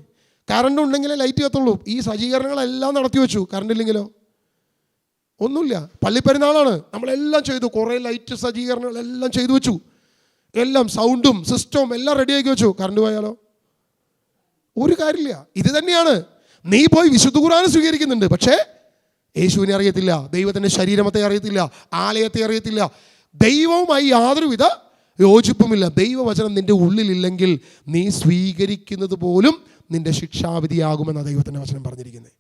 Speaker 1: കറണ്ട് ഉണ്ടെങ്കിലേ ലൈറ്റ് കത്തുള്ളൂ. ഈ സജ്ജീകരണങ്ങളെല്ലാം നടത്തി വെച്ചു, കറണ്ട് ഇല്ലെങ്കിലോ ഒന്നുമില്ല. പള്ളിപ്പെരുന്നാളാണ്, നമ്മളെല്ലാം ചെയ്തു, കുറേ ലൈറ്റ് സജ്ജീകരണങ്ങളെല്ലാം ചെയ്തു വെച്ചു, എല്ലാം സൗണ്ടും സിസ്റ്റവും എല്ലാം റെഡിയാക്കി വെച്ചു. കറണ്ട് പോയാലോ ഒരു കാര്യമില്ല. ഇത് തന്നെയാണ്, നീ പോയി വിശുദ്ധ ഖുർആൻ സ്വീകരിക്കുന്നുണ്ട്, പക്ഷേ യേശുവിനെ അറിയത്തില്ല, ദൈവത്തിൻ്റെ ശരീരത്തെ അറിയത്തില്ല, ആലയത്തെ അറിയത്തില്ല, ദൈവവുമായി യാതൊരുവിധ യോജിപ്പുമില്ല. ദൈവവചനം നിൻ്റെ ഉള്ളിലില്ലെങ്കിൽ നീ സ്വീകരിക്കുന്നത് പോലും നിൻ്റെ ശിക്ഷാവിധിയാകുമെന്നാണ് ദൈവത്തിൻ്റെ വചനം പറഞ്ഞിരിക്കുന്നത്.